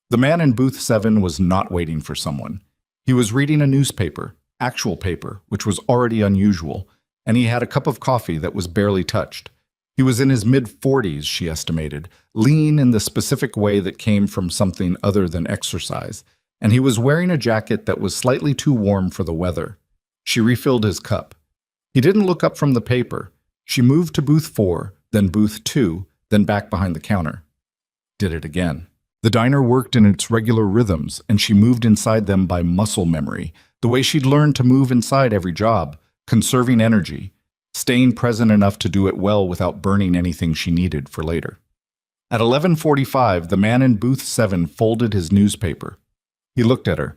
The man in booth 7 was not waiting for someone. He was reading a newspaper, actual paper, which was already unusual, and he had a cup of coffee that was barely touched. He was in his mid-40s, she estimated, lean in the specific way that came from something other than exercise, and he was wearing a jacket that was slightly too warm for the weather. She refilled his cup. He didn't look up from the paper. She moved to booth 4, then booth 2, then back behind the counter. Did it again. The diner worked in its regular rhythms, and she moved inside them by muscle memory, the way she'd learned to move inside every job, conserving energy, staying present enough to do it well without burning anything she needed for later. At 11:45, the man in booth 7 folded his newspaper. He looked at her.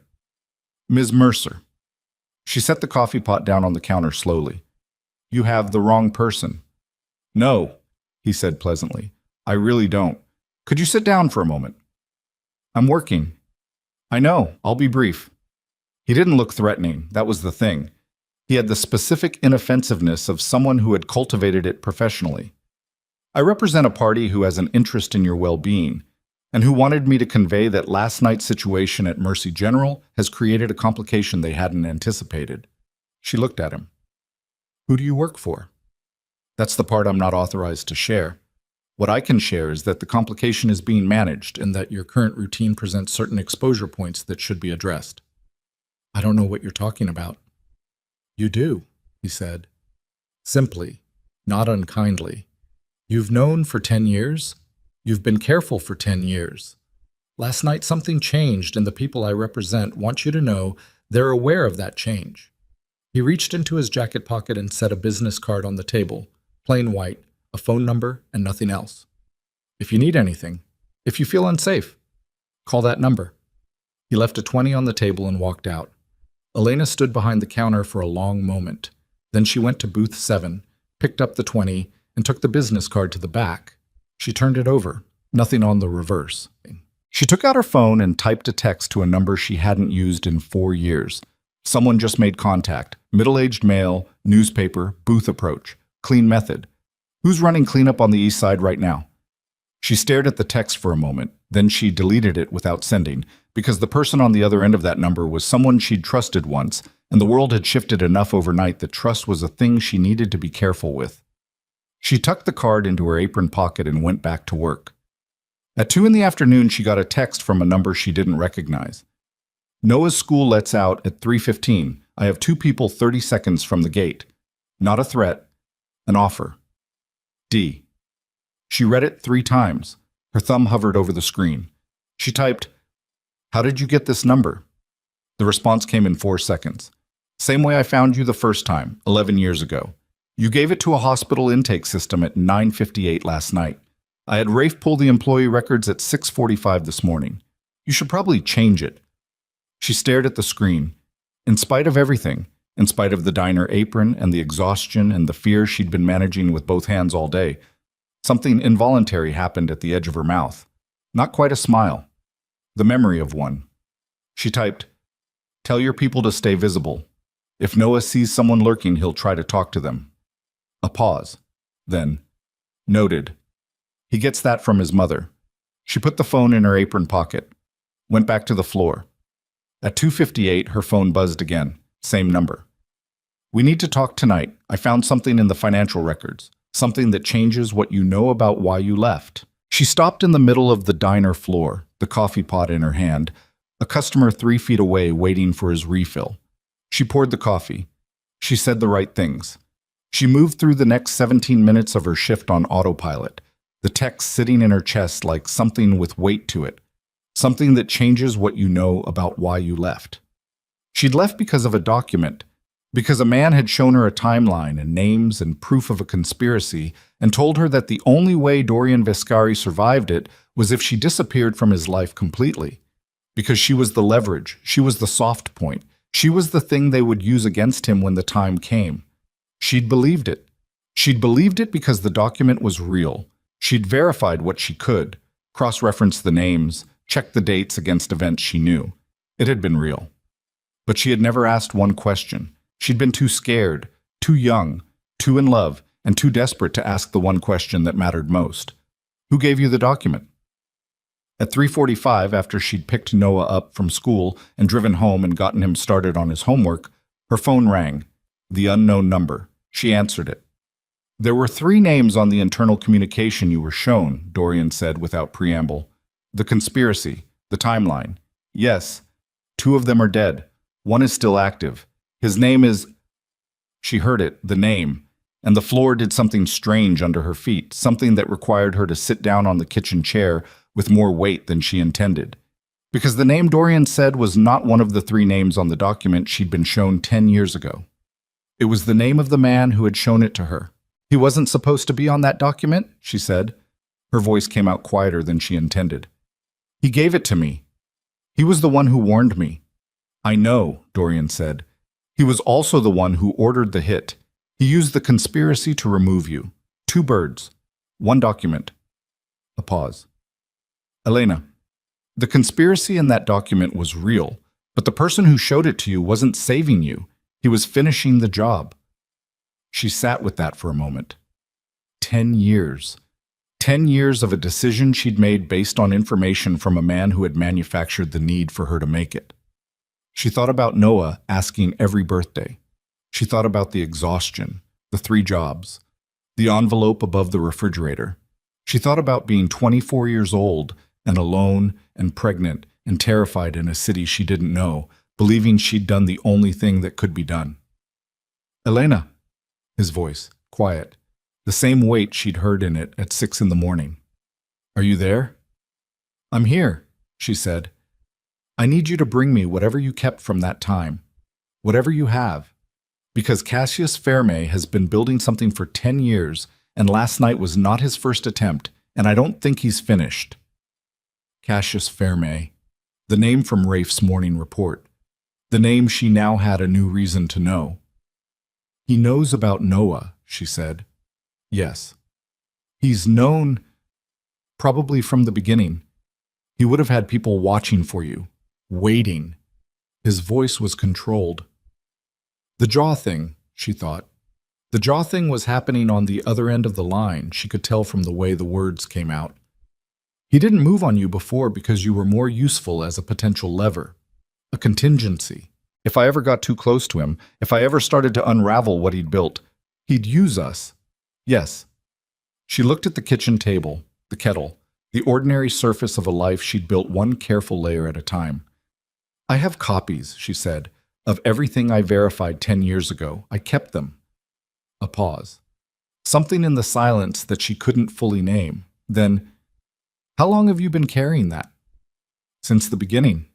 "Ms. Mercer." She set the coffee pot down on the counter slowly. "You have the wrong person." "No," he said pleasantly. "I really don't. Could you sit down for a moment?" "I'm working." "I know. I'll be brief." He didn't look threatening. That was the thing. He had the specific inoffensiveness of someone who had cultivated it professionally. "I represent a party who has an interest in your well-being, and who wanted me to convey that last night's situation at Mercy General has created a complication they hadn't anticipated." She looked at him. "Who do you work for?" "That's the part I'm not authorized to share. What I can share is that the complication is being managed and that your current routine presents certain exposure points that should be addressed." "I don't know what you're talking about." "You do," he said. Simply, not unkindly. "You've known for 10 years. You've been careful for 10 years. Last night something changed, and the people I represent want you to know they're aware of that change." He reached into his jacket pocket and set a business card on the table, plain white, a phone number, and nothing else. "If you need anything, if you feel unsafe, call that number." He left a 20 on the table and walked out. Elena stood behind the counter for a long moment. Then she went to booth 7, picked up the 20, and took the business card to the back. She turned it over, nothing on the reverse. She took out her phone and typed a text to a number she hadn't used in 4 years. Someone just made contact. Middle-aged male, newspaper, booth approach, clean method. "Who's running cleanup on the east side right now?" She stared at the text for a moment, then she deleted it without sending, because the person on the other end of that number was someone she'd trusted once, and the world had shifted enough overnight that trust was a thing she needed to be careful with. She tucked the card into her apron pocket and went back to work. At 2 in the afternoon, she got a text from a number she didn't recognize. Noah's school lets out at 3:15. I have 2 people 30 seconds from the gate. Not a threat, an offer. D. She read it 3 times. Her thumb hovered over the screen. She typed, "How did you get this number?" The response came in 4 seconds. "Same way I found you the first time, 11 years ago. You gave it to a hospital intake system at 9:58 last night. I had Rafe pull the employee records at 6:45 this morning. You should probably change it." She stared at the screen. In spite of everything, in spite of the diner apron and the exhaustion and the fear she'd been managing with both hands all day, something involuntary happened at the edge of her mouth. Not quite a smile. The memory of one. She typed, "Tell your people to stay visible. If Noah sees someone lurking, he'll try to talk to them." A pause. Then, "Noted. He gets that from his mother." She put the phone in her apron pocket. Went back to the floor. At 2:58, her phone buzzed again. Same number. "We need to talk tonight. I found something in the financial records. Something that changes what you know about why you left." She stopped in the middle of the diner floor, the coffee pot in her hand, a customer 3 feet away waiting for his refill. She poured the coffee. She said the right things. She moved through the next 17 minutes of her shift on autopilot, the text sitting in her chest like something with weight to it, something that changes what you know about why you left. She'd left because of a document, because a man had shown her a timeline and names and proof of a conspiracy and told her that the only way Dorian Viscari survived it was if she disappeared from his life completely. Because she was the leverage, she was the soft point, she was the thing they would use against him when the time came. She'd believed it. She'd believed it because the document was real. She'd verified what she could, cross-referenced the names, checked the dates against events she knew. It had been real. But she had never asked one question. She'd been too scared, too young, too in love, and too desperate to ask the one question that mattered most. Who gave you the document? At 3:45, after she'd picked Noah up from school and driven home and gotten him started on his homework, her phone rang. The unknown number. She answered it. "There were 3 names on the internal communication you were shown," Dorian said without preamble. "The conspiracy, the timeline. Yes, 2 of them are dead. 1 is still active. His name is—" She heard it, the name, and the floor did something strange under her feet, something that required her to sit down on the kitchen chair with more weight than she intended. Because the name Dorian said was not one of the 3 names on the document she'd been shown 10 years ago. It was the name of the man who had shown it to her. "He wasn't supposed to be on that document," she said. Her voice came out quieter than she intended. "He gave it to me. He was the one who warned me." "I know," Dorian said. "He was also the one who ordered the hit. He used the conspiracy to remove you. 2 birds. 1 document." A pause. "Elena, the conspiracy in that document was real, but the person who showed it to you wasn't saving you. He was finishing the job." She sat with that for a moment. 10 years. 10 years of a decision she'd made based on information from a man who had manufactured the need for her to make it. She thought about Noah asking every birthday. She thought about the exhaustion, the 3 jobs, the envelope above the refrigerator. She thought about being 24 years old and alone and pregnant and terrified in a city she didn't know, believing she'd done the only thing that could be done. "Elena," his voice, quiet, the same weight she'd heard in it at 6 in the morning. "Are you there?" "I'm here," she said. "I need you to bring me whatever you kept from that time, whatever you have, because Cassius Fairmay has been building something for 10 years, and last night was not his first attempt, and I don't think he's finished." Cassius Fairmay, the name from Rafe's morning report, the name she now had a new reason to know. "He knows about Noah," she said. "Yes. He's known, probably from the beginning. He would have had people watching for you, waiting." His voice was controlled. The jaw thing, she thought. The jaw thing was happening on the other end of the line, she could tell from the way the words came out. "He didn't move on you before because you were more useful as a potential lever, a contingency. If I ever got too close to him, if I ever started to unravel what he'd built, he'd use us. Yes. She looked at the kitchen table, the kettle, the ordinary surface of a life she'd built one careful layer at a time. I have copies, she said, of everything I verified 10 years ago. I kept them. A pause. Something in the silence that she couldn't fully name. Then, how long have you been carrying that? Since the beginning.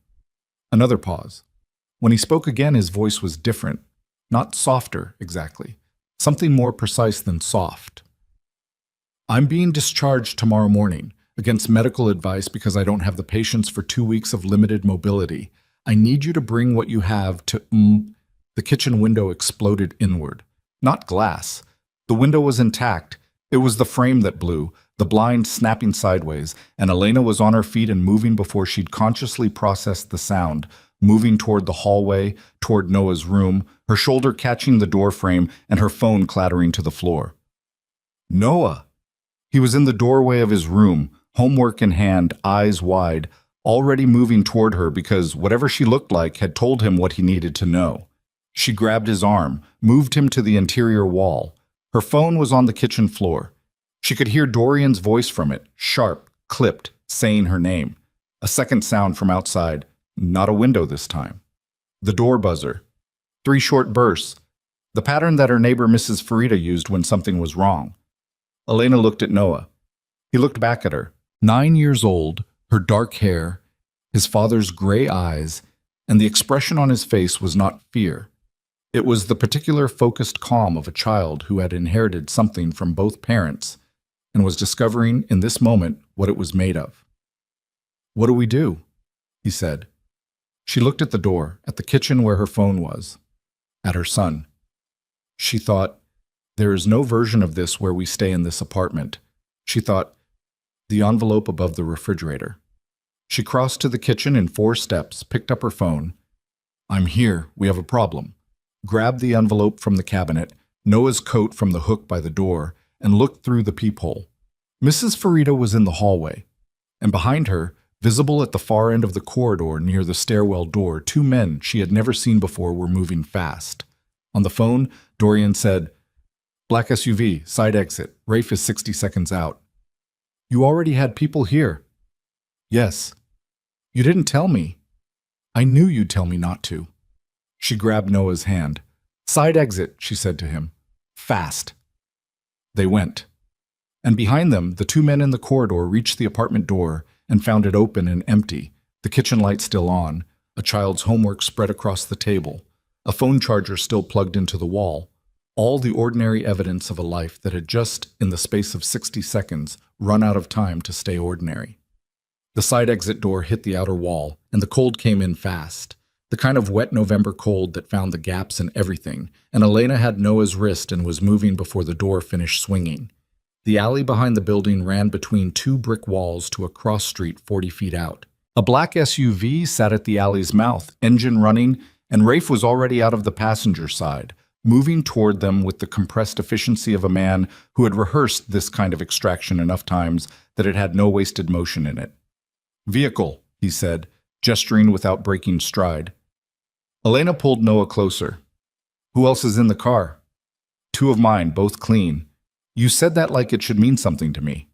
Another pause. When he spoke again, his voice was different. Not softer, exactly. Something more precise than soft. I'm being discharged tomorrow morning, against medical advice because I don't have the patience for 2 weeks of limited mobility. I need you to bring what you have to... The kitchen window exploded inward. Not glass. The window was intact. It was the frame that blew, the blind snapping sideways, and Elena was on her feet and moving before she'd consciously processed the sound, moving toward the hallway, toward Noah's room, her shoulder catching the door frame and her phone clattering to the floor. Noah! He was in the doorway of his room, homework in hand, eyes wide, already moving toward her because whatever she looked like had told him what he needed to know. She grabbed his arm, moved him to the interior wall. Her phone was on the kitchen floor. She could hear Dorian's voice from it, sharp, clipped, saying her name. A second sound from outside. Not a window this time. The door buzzer. 3 short bursts. The pattern that her neighbor Mrs. Farida used when something was wrong. Elena looked at Noah. He looked back at her. 9 years old, her dark hair, his father's gray eyes, and the expression on his face was not fear. It was the particular focused calm of a child who had inherited something from both parents and was discovering in this moment what it was made of. What do we do? He said. She looked at the door, at the kitchen where her phone was, at her son. She thought, there is no version of this where we stay in this apartment. She thought, the envelope above the refrigerator. She crossed to the kitchen in 4 steps, picked up her phone. I'm here, we have a problem. Grabbed the envelope from the cabinet, Noah's coat from the hook by the door, and looked through the peephole. Mrs. Farida was in the hallway, and behind her, visible at the far end of the corridor near the stairwell door, 2 men she had never seen before were moving fast. On the phone, Dorian said, Black SUV, side exit. Rafe is 60 seconds out. You already had people here. Yes. You didn't tell me. I knew you'd tell me not to. She grabbed Noah's hand. Side exit, she said to him. Fast. They went. And behind them, the 2 men in the corridor reached the apartment door and found it open and empty, the kitchen light still on, a child's homework spread across the table, a phone charger still plugged into the wall, all the ordinary evidence of a life that had just, in the space of 60 seconds, run out of time to stay ordinary. The side exit door hit the outer wall, and the cold came in fast, the kind of wet November cold that found the gaps in everything, and Elena had Noah's wrist and was moving before the door finished swinging. The alley behind the building ran between 2 brick walls to a cross street 40 feet out. A black SUV sat at the alley's mouth, engine running, and Rafe was already out of the passenger side, moving toward them with the compressed efficiency of a man who had rehearsed this kind of extraction enough times that it had no wasted motion in it. Vehicle, he said, gesturing without breaking stride. Elena pulled Noah closer. Who else is in the car? 2 of mine, both clean. You said that like it should mean something to me.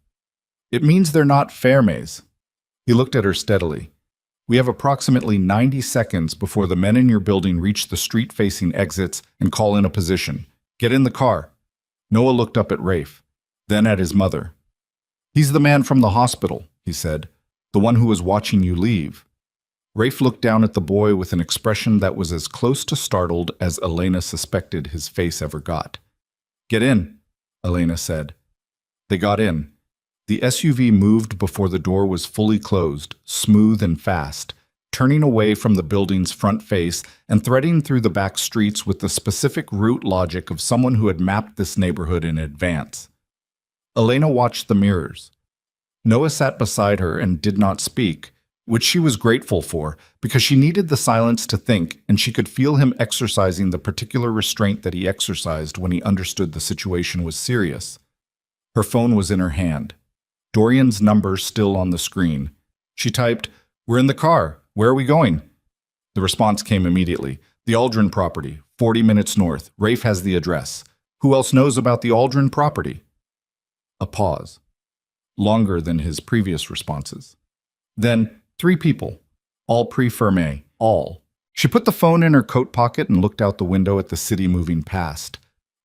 It means they're not Fermes. He looked at her steadily. We have approximately 90 seconds before the men in your building reach the street-facing exits and call in a position. Get in the car. Noah looked up at Rafe, then at his mother. He's the man from the hospital, he said, the one who was watching you leave. Rafe looked down at the boy with an expression that was as close to startled as Elena suspected his face ever got. Get in, Elena said. They got in. The SUV moved before the door was fully closed, smooth and fast, turning away from the building's front face and threading through the back streets with the specific route logic of someone who had mapped this neighborhood in advance. Elena watched the mirrors. Noah sat beside her and did not speak, which she was grateful for because she needed the silence to think, and she could feel him exercising the particular restraint that he exercised when he understood the situation was serious. Her phone was in her hand. Dorian's number still on the screen. She typed, "We're in the car. Where are we going?" The response came immediately. The Aldrin property, 40 minutes north. Rafe has the address. Who else knows about the Aldrin property? A pause, longer than his previous responses. Then, 3 people, all pre-ferme, all. She put the phone in her coat pocket and looked out the window at the city moving past.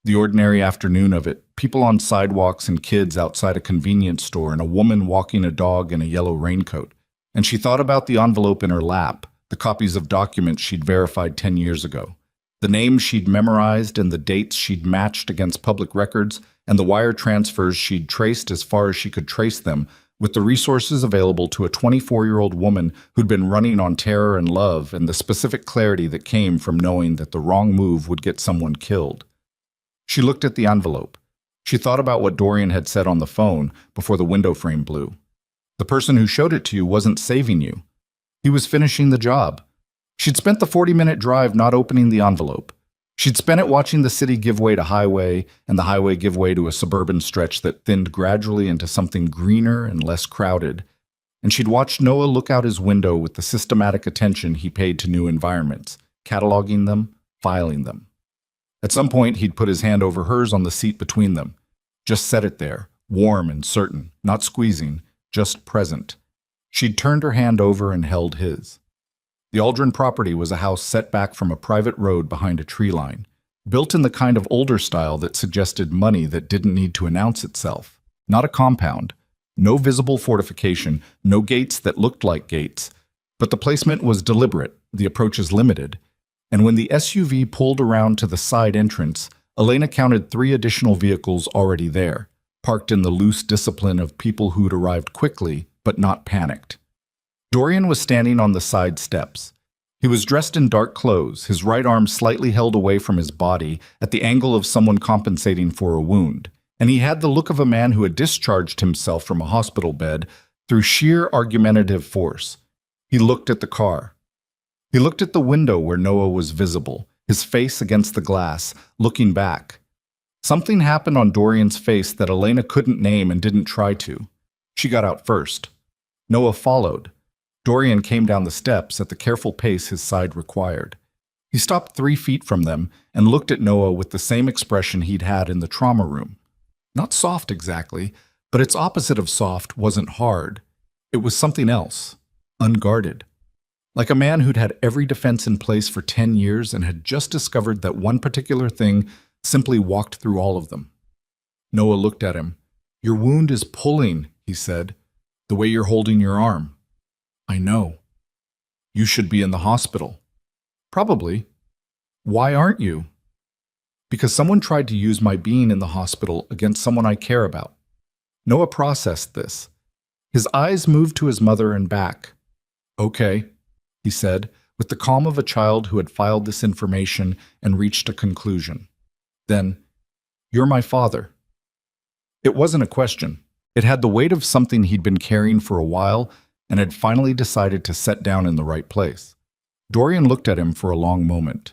The ordinary afternoon of it, people on sidewalks and kids outside a convenience store and a woman walking a dog in a yellow raincoat. And she thought about the envelope in her lap, the copies of documents she'd verified 10 years ago, the names she'd memorized and the dates she'd matched against public records, and the wire transfers she'd traced as far as she could trace them, with the resources available to a 24-year-old woman who'd been running on terror and love, and the specific clarity that came from knowing that the wrong move would get someone killed. She looked at the envelope. She thought about what Dorian had said on the phone before the window frame blew. The person who showed it to you wasn't saving you. He was finishing the job. She'd spent the 40-minute drive not opening the envelope. She'd spent it watching the city give way to highway, and the highway give way to a suburban stretch that thinned gradually into something greener and less crowded. And she'd watched Noah look out his window with the systematic attention he paid to new environments, cataloging them, filing them. At some point, he'd put his hand over hers on the seat between them. Just set it there, warm and certain, not squeezing, just present. She'd turned her hand over and held his. The Aldrin property was a house set back from a private road behind a tree line, built in the kind of older style that suggested money that didn't need to announce itself. Not a compound, no visible fortification, no gates that looked like gates, but the placement was deliberate, the approaches limited. And when the SUV pulled around to the side entrance, Elena counted 3 additional vehicles already there, parked in the loose discipline of people who'd arrived quickly but not panicked. Dorian was standing on the side steps. He was dressed in dark clothes, his right arm slightly held away from his body at the angle of someone compensating for a wound, and he had the look of a man who had discharged himself from a hospital bed through sheer argumentative force. He looked at the car. He looked at the window where Noah was visible, his face against the glass, looking back. Something happened on Dorian's face that Elena couldn't name and didn't try to. She got out first. Noah followed. Dorian came down the steps at the careful pace his side required. He stopped 3 feet from them and looked at Noah with the same expression he'd had in the trauma room. Not soft exactly, but its opposite of soft wasn't hard. It was something else, unguarded. Like a man who'd had every defense in place for 10 years and had just discovered that one particular thing simply walked through all of them. Noah looked at him. "Your wound is pulling," he said, "the way you're holding your arm." "I know." "You should be in the hospital." "Probably." "Why aren't you?" "Because someone tried to use my being in the hospital against someone I care about." Noah processed this. His eyes moved to his mother and back. "Okay," he said, with the calm of a child who had filed this information and reached a conclusion. Then, "You're my father." It wasn't a question. It had the weight of something he'd been carrying for a while and had finally decided to set down in the right place. Dorian looked at him for a long moment.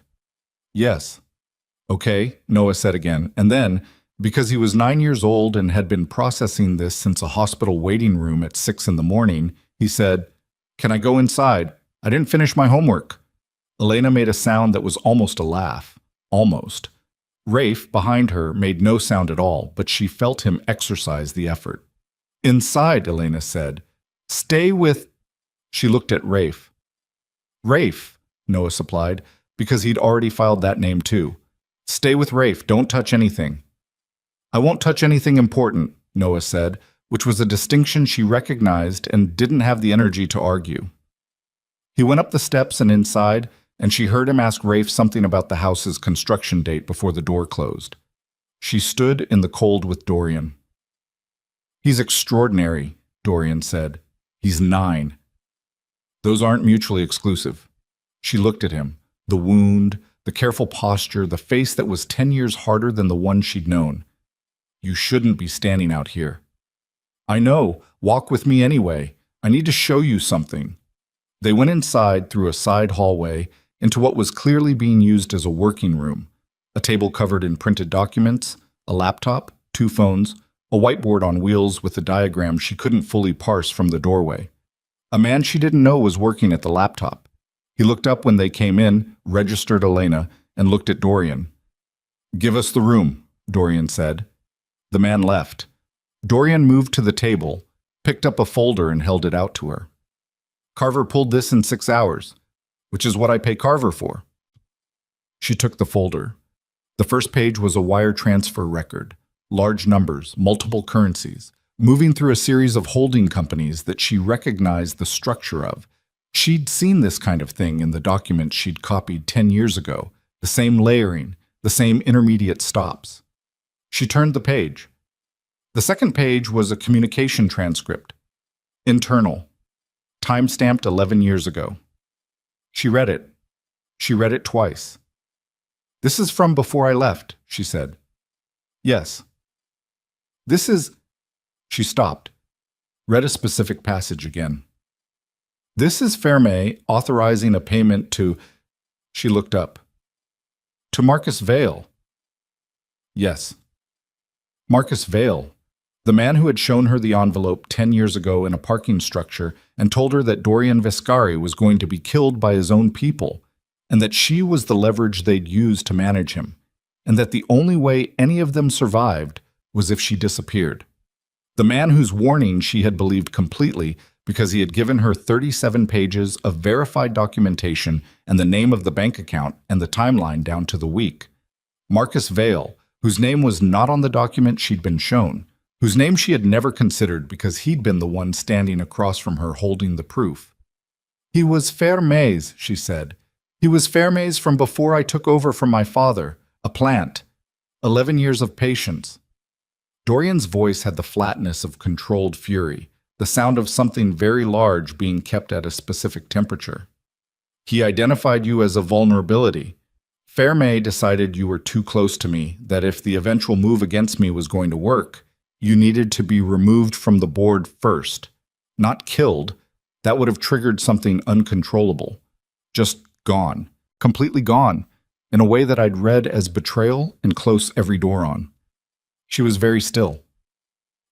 "Yes." "Okay," Noah said again, and then, because he was 9 years old and had been processing this since a hospital waiting room at 6 in the morning, he said, "Can I go inside? I didn't finish my homework." Elena made a sound that was almost a laugh. Almost. Rafe, behind her, made no sound at all, but she felt him exercise the effort. "Inside," Elena said. "Stay with—" She looked at Rafe. "Rafe," Noah supplied, because he'd already filed that name too. "Stay with Rafe, don't touch anything." "I won't touch anything important," Noah said, which was a distinction she recognized and didn't have the energy to argue. He went up the steps and inside, and she heard him ask Rafe something about the house's construction date before the door closed. She stood in the cold with Dorian. "He's extraordinary," Dorian said. "He's 9. "Those aren't mutually exclusive." She looked at him, the wound, the careful posture, the face that was 10 years harder than the one she'd known. "You shouldn't be standing out here." "I know. Walk with me anyway. I need to show you something." They went inside through a side hallway into what was clearly being used as a working room, a table covered in printed documents, a laptop, 2 phones, a whiteboard on wheels with a diagram she couldn't fully parse from the doorway. A man she didn't know was working at the laptop. He looked up when they came in, registered Elena, and looked at Dorian. "Give us the room," Dorian said. The man left. Dorian moved to the table, picked up a folder and held it out to her. "Carver pulled this in 6 hours, which is what I pay Carver for." She took the folder. The first page was a wire transfer record, large numbers, multiple currencies, moving through a series of holding companies that she recognized the structure of. She'd seen this kind of thing in the documents she'd copied 10 years ago, the same layering, the same intermediate stops. She turned the page. The second page was a communication transcript. Internal. Time-stamped 11 years ago. She read it. She read it twice. "This is from before I left," she said. "Yes." "This is—" She stopped, read a specific passage again. "This is Ferme authorizing a payment to—" She looked up. "To Marcus Vale." "Yes." Marcus Vale, the man who had shown her the envelope 10 years ago in a parking structure and told her that Dorian Viscari was going to be killed by his own people, and that she was the leverage they'd use to manage him, and that the only way any of them survived was if she disappeared. The man whose warning she had believed completely because he had given her 37 pages of verified documentation and the name of the bank account and the timeline down to the week. Marcus Vale, whose name was not on the document she'd been shown, whose name she had never considered because he'd been the one standing across from her holding the proof. "He was Ferme's," she said. "He was Ferme's from before I took over from my father, a plant. 11 years of patience." Dorian's voice had the flatness of controlled fury, the sound of something very large being kept at a specific temperature. "He identified you as a vulnerability. Ferme decided you were too close to me, that if the eventual move against me was going to work, you needed to be removed from the board first. Not killed. That would have triggered something uncontrollable. Just gone. Completely gone. In a way that I'd read as betrayal and close every door on." She was very still.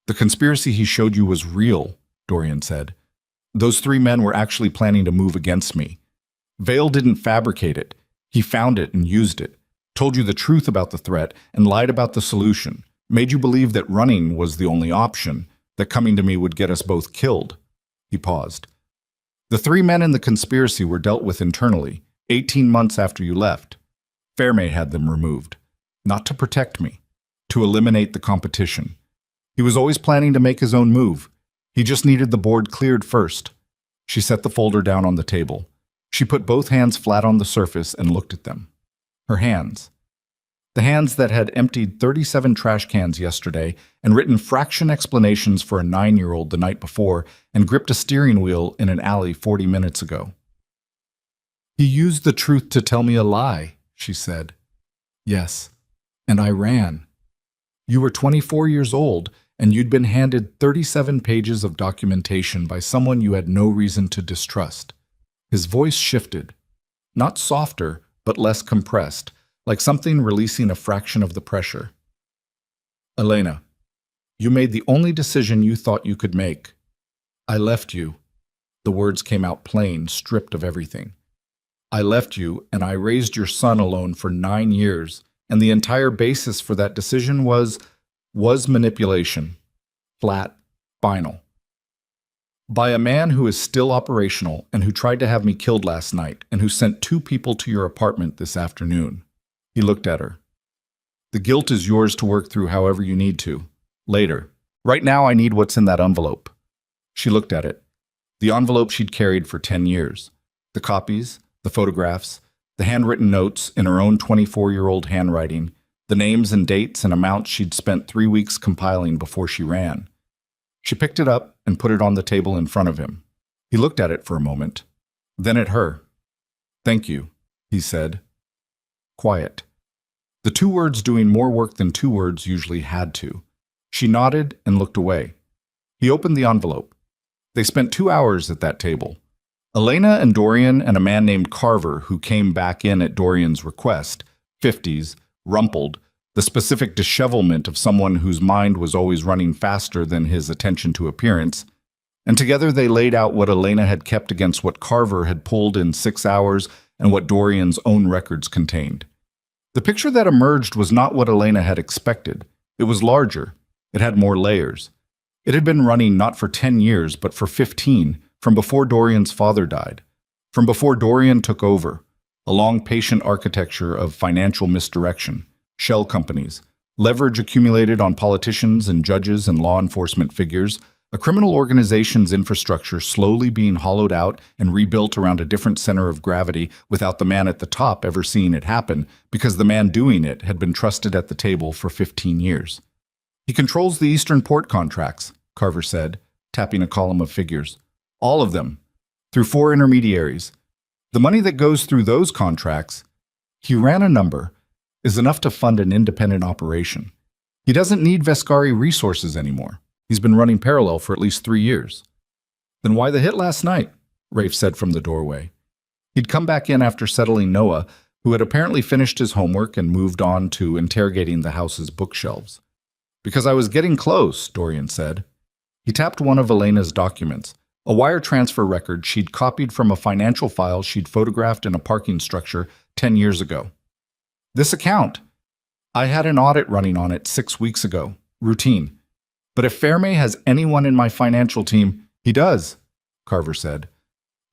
"The conspiracy he showed you was real," Dorian said. "Those 3 men were actually planning to move against me. Vale didn't fabricate it. He found it and used it, told you the truth about the threat and lied about the solution, made you believe that running was the only option, that coming to me would get us both killed." He paused. "The 3 men in the conspiracy were dealt with internally, 18 months after you left. Ferme had them removed. Not to protect me, to eliminate the competition. He was always planning to make his own move. He just needed the board cleared first." She set the folder down on the table. She put both hands flat on the surface and looked at them. Her hands. The hands that had emptied 37 trash cans yesterday and written fraction explanations for a 9-year-old the night before and gripped a steering wheel in an alley 40 minutes ago. "He used the truth to tell me a lie," she said. "Yes, and I ran. You were 24 years old, and you'd been handed 37 pages of documentation by someone you had no reason to distrust." His voice shifted, not softer, but less compressed, like something releasing a fraction of the pressure. "Elena, you made the only decision you thought you could make. I left you." The words came out plain, stripped of everything. "I left you, and I raised your son alone for 9 years, and the entire basis for that decision was manipulation. Flat, final. By a man who is still operational and who tried to have me killed last night and who sent 2 people to your apartment this afternoon." He looked at her. "The guilt is yours to work through however you need to. Later. Right now I need what's in that envelope." She looked at it. The envelope she'd carried for 10 years. The copies, the photographs, the handwritten notes in her own 24-year-old handwriting, the names and dates and amounts she'd spent 3 weeks compiling before she ran. She picked it up and put it on the table in front of him. He looked at it for a moment, then at her. "Thank you," he said. Quiet. The 2 words doing more work than 2 words usually had to. She nodded and looked away. He opened the envelope. They spent 2 hours at that table. Elena and Dorian and a man named Carver, who came back in at Dorian's request, 50s, rumpled, the specific dishevelment of someone whose mind was always running faster than his attention to appearance, And together they laid out what Elena had kept against what Carver had pulled in 6 hours and what Dorian's own records contained. The picture that emerged was not what Elena had expected. It was larger. It had more layers. It had been running not for 10 years, but for 15, from before Dorian's father died, from before Dorian took over. A long, patient architecture of financial misdirection, shell companies, leverage accumulated on politicians and judges and law enforcement figures, a criminal organization's infrastructure slowly being hollowed out and rebuilt around a different center of gravity without the man at the top ever seeing it happen because the man doing it had been trusted at the table for 15 years. He controls the Eastern Port contracts, Carver said, tapping a column of figures. All of them, through 4 intermediaries. The money that goes through those contracts, he ran a number, is enough to fund an independent operation. He doesn't need Vescari resources anymore. He's been running parallel for at least 3 years. Then why the hit last night? Rafe said from the doorway. He'd come back in after settling Noah, who had apparently finished his homework and moved on to interrogating the house's bookshelves. Because I was getting close, Dorian said. He tapped one of Elena's documents, a wire transfer record she'd copied from a financial file she'd photographed in a parking structure 10 years ago. This account, I had an audit running on it 6 weeks ago, routine. But if Fairmay has anyone in my financial team, he does, Carver said.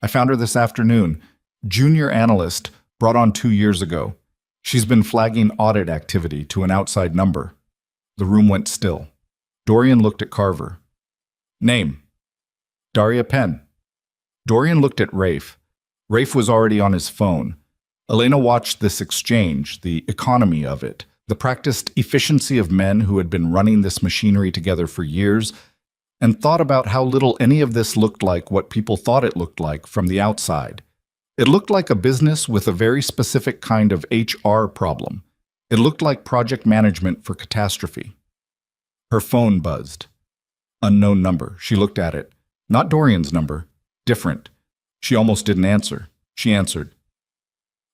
I found her this afternoon, junior analyst, brought on 2 years ago. She's been flagging audit activity to an outside number. The room went still. Dorian looked at Carver. Name? Daria Penn. Dorian looked at Rafe. Rafe was already on his phone. Elena watched this exchange, the economy of it, the practiced efficiency of men who had been running this machinery together for years, and thought about how little any of this looked like what people thought it looked like from the outside. It looked like a business with a very specific kind of HR problem. It looked like project management for catastrophe. Her phone buzzed. Unknown number. She looked at it. Not Dorian's number. Different. She almost didn't answer. She answered.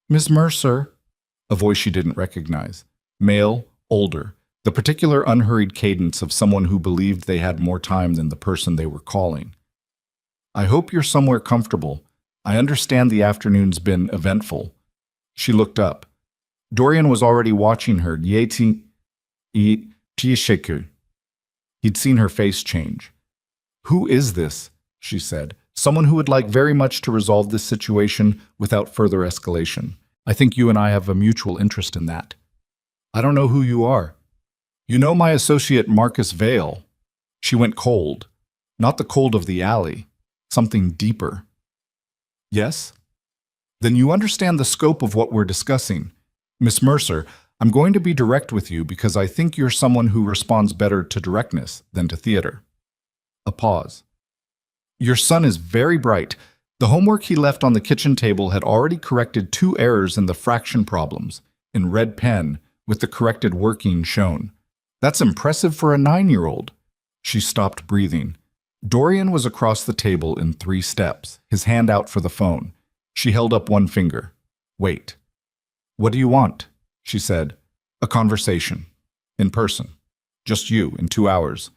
Miss Mercer. A voice she didn't recognize. Male, older, the particular unhurried cadence of someone who believed they had more time than the person they were calling. I hope you're somewhere comfortable. I understand the afternoon's been eventful. She looked up. Dorian was already watching her. He'd seen her face change. Who is this? She said. Someone who would like very much to resolve this situation without further escalation. I think you and I have a mutual interest in that. I don't know who you are. You know my associate Marcus Vale. She went cold. Not the cold of the alley. Something deeper. Yes? Then you understand the scope of what we're discussing. Miss Mercer, I'm going to be direct with you because I think you're someone who responds better to directness than to theater. A pause. Your son is very bright. The homework he left on the kitchen table had already corrected 2 errors in the fraction problems, in red pen, with the corrected working shown. That's impressive for a 9-year-old. She stopped breathing. Dorian was across the table in 3 steps, his hand out for the phone. She held up one finger. Wait. What do you want? She said. A conversation. In person. Just you, in 2 hours.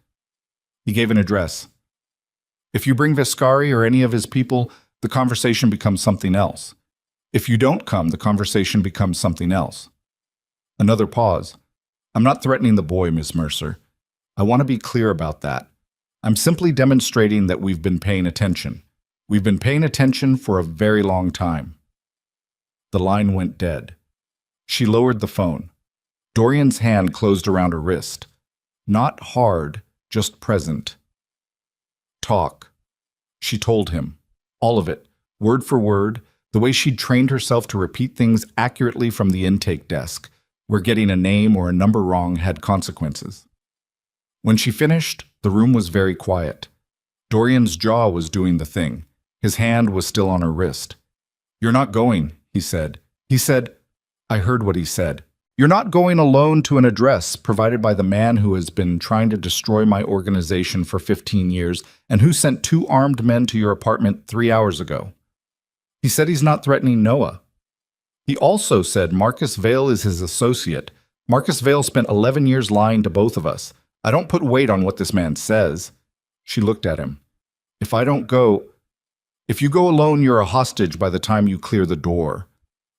He gave an address. If you bring Vescari or any of his people, the conversation becomes something else. If you don't come, the conversation becomes something else. Another pause. I'm not threatening the boy, Miss Mercer. I want to be clear about that. I'm simply demonstrating that we've been paying attention. We've been paying attention for a very long time. The line went dead. She lowered the phone. Dorian's hand closed around her wrist. Not hard, just present. Talk. She told him. All of it, word for word, the way she'd trained herself to repeat things accurately from the intake desk, where getting a name or a number wrong had consequences. When she finished, the room was very quiet. Dorian's jaw was doing the thing. His hand was still on her wrist. You're not going, he said. He said, I heard what he said. You're not going alone to an address provided by the man who has been trying to destroy my organization for 15 years and who sent 2 armed men to your apartment 3 hours ago. He said he's not threatening Noah. He also said Marcus Vale is his associate. Marcus Vale spent 11 years lying to both of us. I don't put weight on what this man says. She looked at him. If I don't go, if you go alone, you're a hostage by the time you clear the door.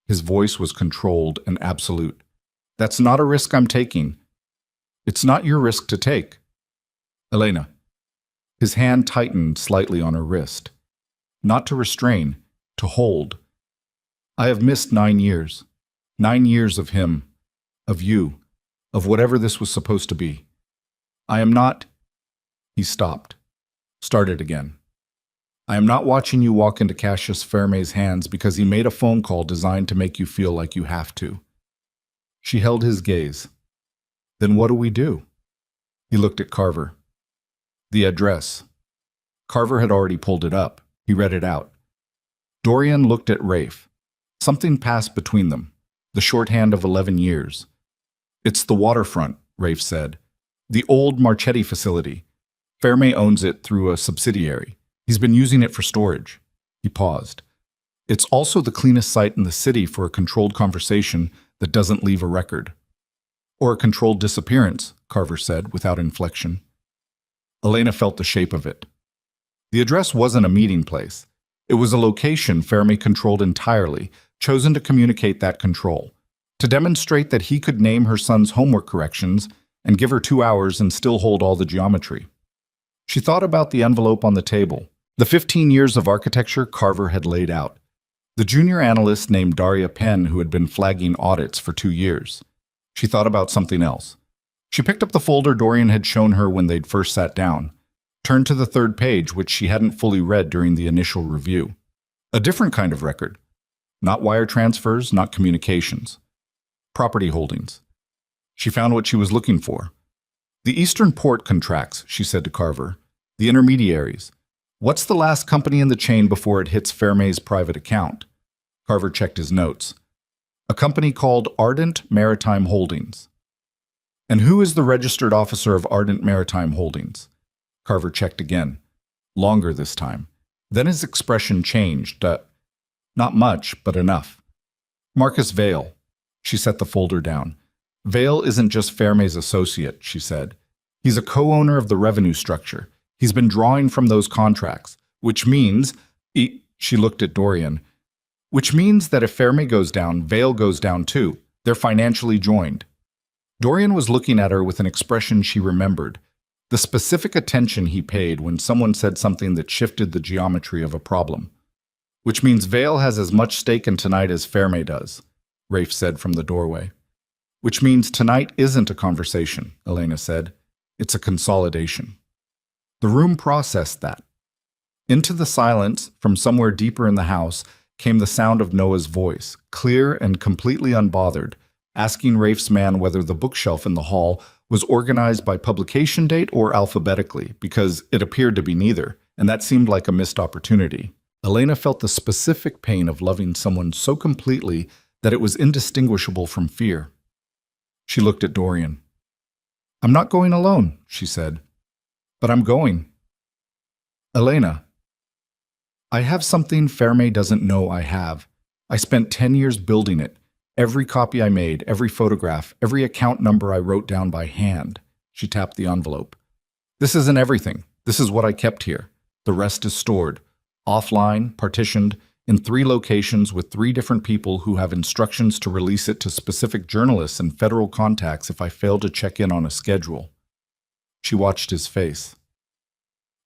His voice was controlled and absolute. That's not a risk I'm taking. It's not your risk to take. Elena. His hand tightened slightly on her wrist. Not to restrain, to hold. I have missed 9 years. 9 years of him, of you, of whatever this was supposed to be. I am not... He stopped. Started again. I am not watching you walk into Cassius Ferme's hands because he made a phone call designed to make you feel like you have to. She held his gaze. Then what do we do? He looked at Carver. The address. Carver had already pulled it up. He read it out. Dorian looked at Rafe. Something passed between them, the shorthand of 11 years. It's the waterfront, Rafe said. The old Marchetti facility. Ferme owns it through a subsidiary. He's been using it for storage. He paused. It's also the cleanest site in the city for a controlled conversation that doesn't leave a record. Or a controlled disappearance, Carver said without inflection. Elena felt the shape of it. The address wasn't a meeting place. It was a location Ferme controlled entirely, chosen to communicate that control, to demonstrate that he could name her son's homework corrections and give her 2 hours and still hold all the geometry. She thought about the envelope on the table, the 15 years of architecture Carver had laid out, the junior analyst named Daria Penn who had been flagging audits for 2 years. She thought about something else. She picked up the folder Dorian had shown her when they'd first sat down, turned to the 3rd page, which she hadn't fully read during the initial review. A different kind of record. Not wire transfers, not communications. Property holdings. She found what she was looking for. The Eastern Port contracts, she said to Carver. The intermediaries. What's the last company in the chain before it hits Ferme's private account? Carver checked his notes. A company called Ardent Maritime Holdings. And who is the registered officer of Ardent Maritime Holdings? Carver checked again. Longer this time. Then his expression changed. Not much, but enough. Marcus Vale. She set the folder down. Vale isn't just Ferme's associate, she said. He's a co-owner of the revenue structure. He's been drawing from those contracts, which means... She looked at Dorian. Which means that if Ferme goes down, Vale goes down too. They're financially joined. Dorian was looking at her with an expression she remembered. The specific attention he paid when someone said something that shifted the geometry of a problem. Which means Vale has as much stake in tonight as Ferme does, Rafe said from the doorway. Which means tonight isn't a conversation, Elena said. It's a consolidation. The room processed that. Into the silence, from somewhere deeper in the house, came the sound of Noah's voice, clear and completely unbothered, asking Rafe's man whether the bookshelf in the hall was organized by publication date or alphabetically, because it appeared to be neither, and that seemed like a missed opportunity. Elena felt the specific pain of loving someone so completely that it was indistinguishable from fear. She looked at Dorian. I'm not going alone, she said. But I'm going. Elena. I have something Ferme doesn't know I have. I spent 10 years building it. Every copy I made, every photograph, every account number I wrote down by hand. She tapped the envelope. This isn't everything. This is what I kept here. The rest is stored, offline, partitioned, in 3 locations with 3 different people who have instructions to release it to specific journalists and federal contacts if I fail to check in on a schedule. She watched his face.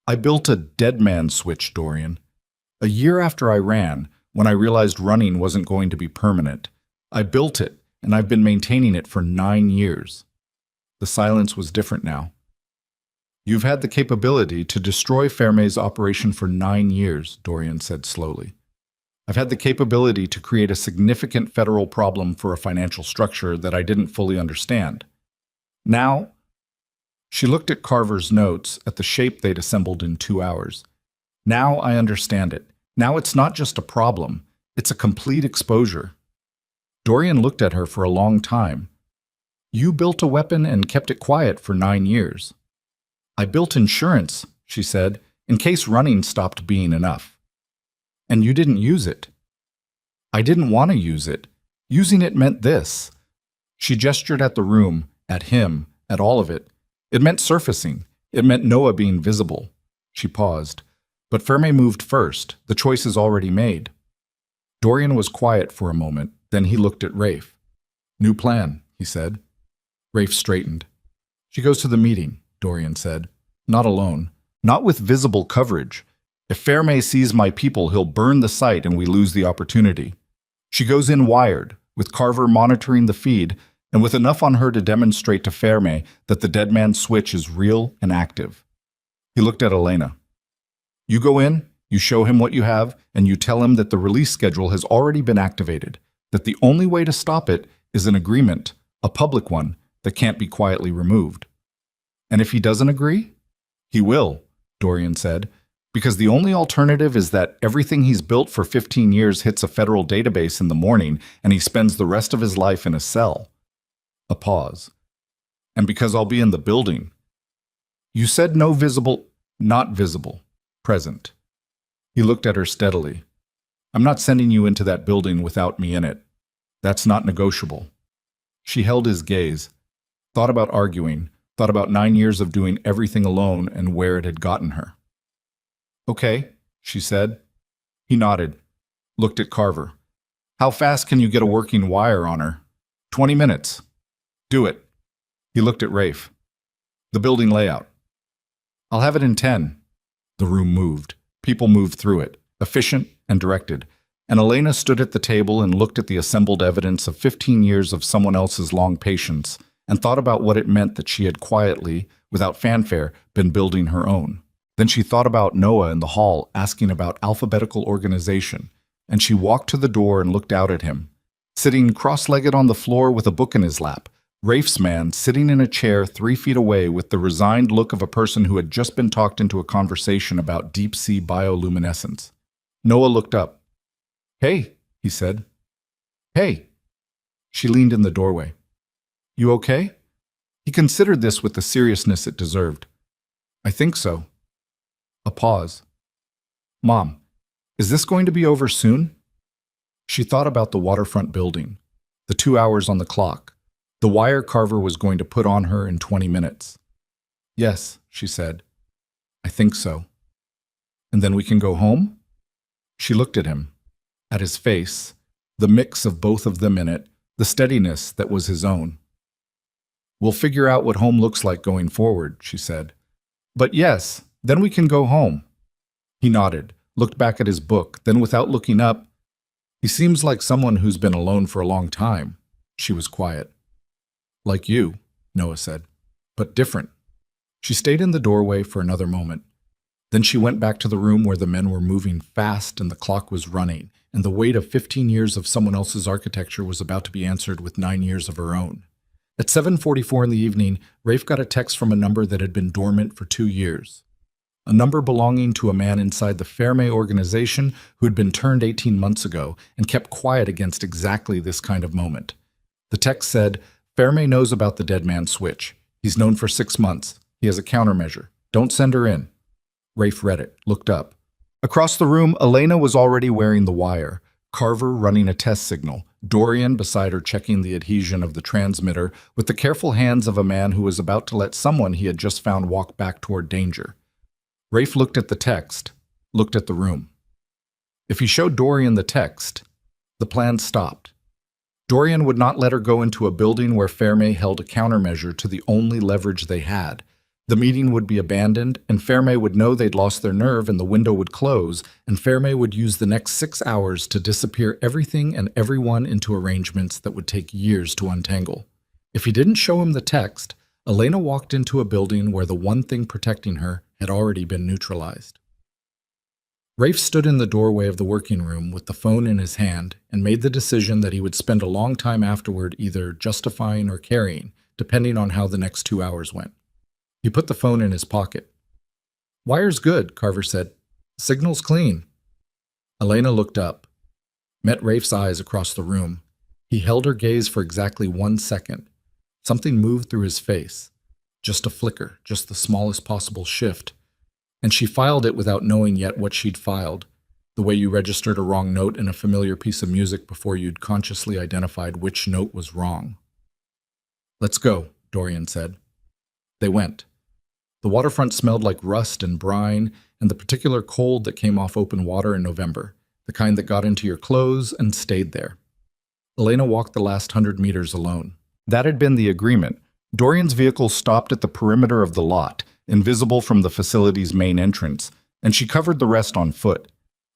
I built a dead man switch, Dorian. A year after I ran, when I realized running wasn't going to be permanent, I built it, and I've been maintaining it for 9 years. The silence was different now. You've had the capability to destroy Ferme's operation for 9 years, Dorian said slowly. I've had the capability to create a significant federal problem for a financial structure that I didn't fully understand. Now, she looked at Carver's notes at the shape they'd assembled in 2 hours. Now I understand it. Now it's not just a problem. It's a complete exposure. Dorian looked at her for a long time. You built a weapon and kept it quiet for 9 years. I built insurance, she said, in case running stopped being enough. And you didn't use it. I didn't want to use it. Using it meant this. She gestured at the room, at him, at all of it. It meant surfacing. It meant Noah being visible. She paused. But Ferme moved first. The choice is already made. Dorian was quiet for a moment, then he looked at Rafe. New plan, he said. Rafe straightened. She goes to the meeting, Dorian said. Not alone. Not with visible coverage. If Ferme sees my people, he'll burn the site and we lose the opportunity. She goes in wired, with Carver monitoring the feed, and with enough on her to demonstrate to Ferme that the dead man's switch is real and active. He looked at Elena. You go in, you show him what you have, and you tell him that the release schedule has already been activated, that the only way to stop it is an agreement, a public one, that can't be quietly removed. And if he doesn't agree? He will, Dorian said, because the only alternative is that everything he's built for 15 years hits a federal database in the morning and he spends the rest of his life in a cell. A pause. And because I'll be in the building. You said no visible, not visible, present. He looked at her steadily. I'm not sending you into that building without me in it. That's not negotiable. She held his gaze, thought about arguing, thought about 9 years of doing everything alone and where it had gotten her. Okay, she said. He nodded, looked at Carver. How fast can you get a working wire on her? 20 minutes. Do it. He looked at Rafe. The building layout. I'll have it in 10. The room moved. People moved through it, efficient and directed. And Elena stood at the table and looked at the assembled evidence of 15 years of someone else's long patience and thought about what it meant that she had quietly, without fanfare, been building her own. Then she thought about Noah in the hall asking about alphabetical organization, and she walked to the door and looked out at him. Sitting cross-legged on the floor with a book in his lap, Rafe's man sitting in a chair 3 feet away with the resigned look of a person who had just been talked into a conversation about deep-sea bioluminescence. Noah looked up. Hey, he said. Hey. She leaned in the doorway. You okay? He considered this with the seriousness it deserved. I think so. A pause. Mom, is this going to be over soon? She thought about the waterfront building, the 2 hours on the clock, the wire Carver was going to put on her in 20 minutes. Yes, she said. I think so. And then we can go home? She looked at him, at his face, the mix of both of them in it, the steadiness that was his own. We'll figure out what home looks like going forward, she said. But yes, then we can go home. He nodded, looked back at his book, then without looking up, he seems like someone who's been alone for a long time. She was quiet. Like you, Noah said, but different. She stayed in the doorway for another moment. Then she went back to the room where the men were moving fast and the clock was running, and the weight of 15 years of someone else's architecture was about to be answered with 9 years of her own. At 7:44 in the evening, Rafe got a text from a number that had been dormant for 2 years. A number belonging to a man inside the Ferme organization who had been turned 18 months ago and kept quiet against exactly this kind of moment. The text said, Ferme knows about the dead man's switch. He's known for 6 months. He has a countermeasure. Don't send her in. Rafe read it, looked up. Across the room, Elena was already wearing the wire, Carver running a test signal, Dorian beside her checking the adhesion of the transmitter with the careful hands of a man who was about to let someone he had just found walk back toward danger. Rafe looked at the text, looked at the room. If he showed Dorian the text, the plan stopped. Dorian would not let her go into a building where Ferme held a countermeasure to the only leverage they had. The meeting would be abandoned, and Ferme would know they'd lost their nerve and the window would close, and Ferme would use the next 6 hours to disappear everything and everyone into arrangements that would take years to untangle. If he didn't show him the text, Elena walked into a building where the one thing protecting her had already been neutralized. Rafe stood in the doorway of the working room with the phone in his hand and made the decision that he would spend a long time afterward either justifying or carrying, depending on how the next 2 hours went. He put the phone in his pocket. Wire's good, Carver said. Signal's clean. Elena looked up, met Rafe's eyes across the room. He held her gaze for exactly 1 second. Something moved through his face. Just a flicker, just the smallest possible shift. And she filed it without knowing yet what she'd filed, the way you registered a wrong note in a familiar piece of music before you'd consciously identified which note was wrong. Let's go, Dorian said. They went. The waterfront smelled like rust and brine, and the particular cold that came off open water in November, the kind that got into your clothes and stayed there. Elena walked the last 100 meters alone. That had been the agreement. Dorian's vehicle stopped at the perimeter of the lot, invisible from the facility's main entrance, and she covered the rest on foot.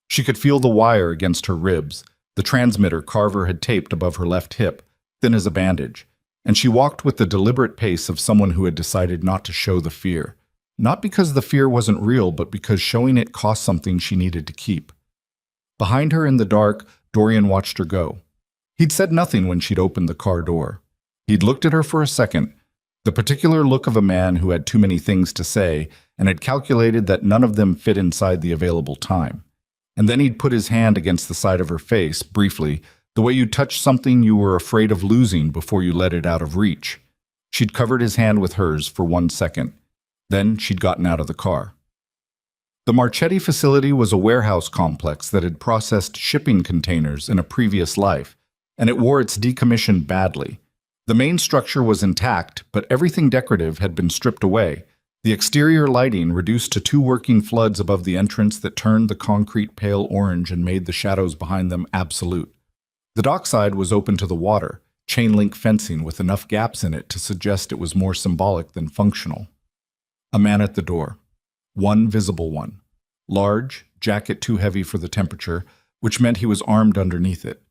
She could feel the wire against her ribs, the transmitter Carver had taped above her left hip, thin as a bandage, and she walked with the deliberate pace of someone who had decided not to show the fear. Not because the fear wasn't real, but because showing it cost something she needed to keep. Behind her in the dark, Dorian watched her go. He'd said nothing when she'd opened the car door. He'd looked at her for a second, the particular look of a man who had too many things to say and had calculated that none of them fit inside the available time. And then he'd put his hand against the side of her face, briefly, the way you touch something you were afraid of losing before you let it out of reach. She'd covered his hand with hers for 1 second. Then she'd gotten out of the car. The Marchetti facility was a warehouse complex that had processed shipping containers in a previous life, and it wore its decommission badly. The main structure was intact, but everything decorative had been stripped away, the exterior lighting reduced to 2 working floods above the entrance that turned the concrete pale orange and made the shadows behind them absolute. The dockside was open to the water, chain-link fencing with enough gaps in it to suggest it was more symbolic than functional. A man at the door. One visible one. Large, jacket too heavy for the temperature, which meant he was armed underneath it.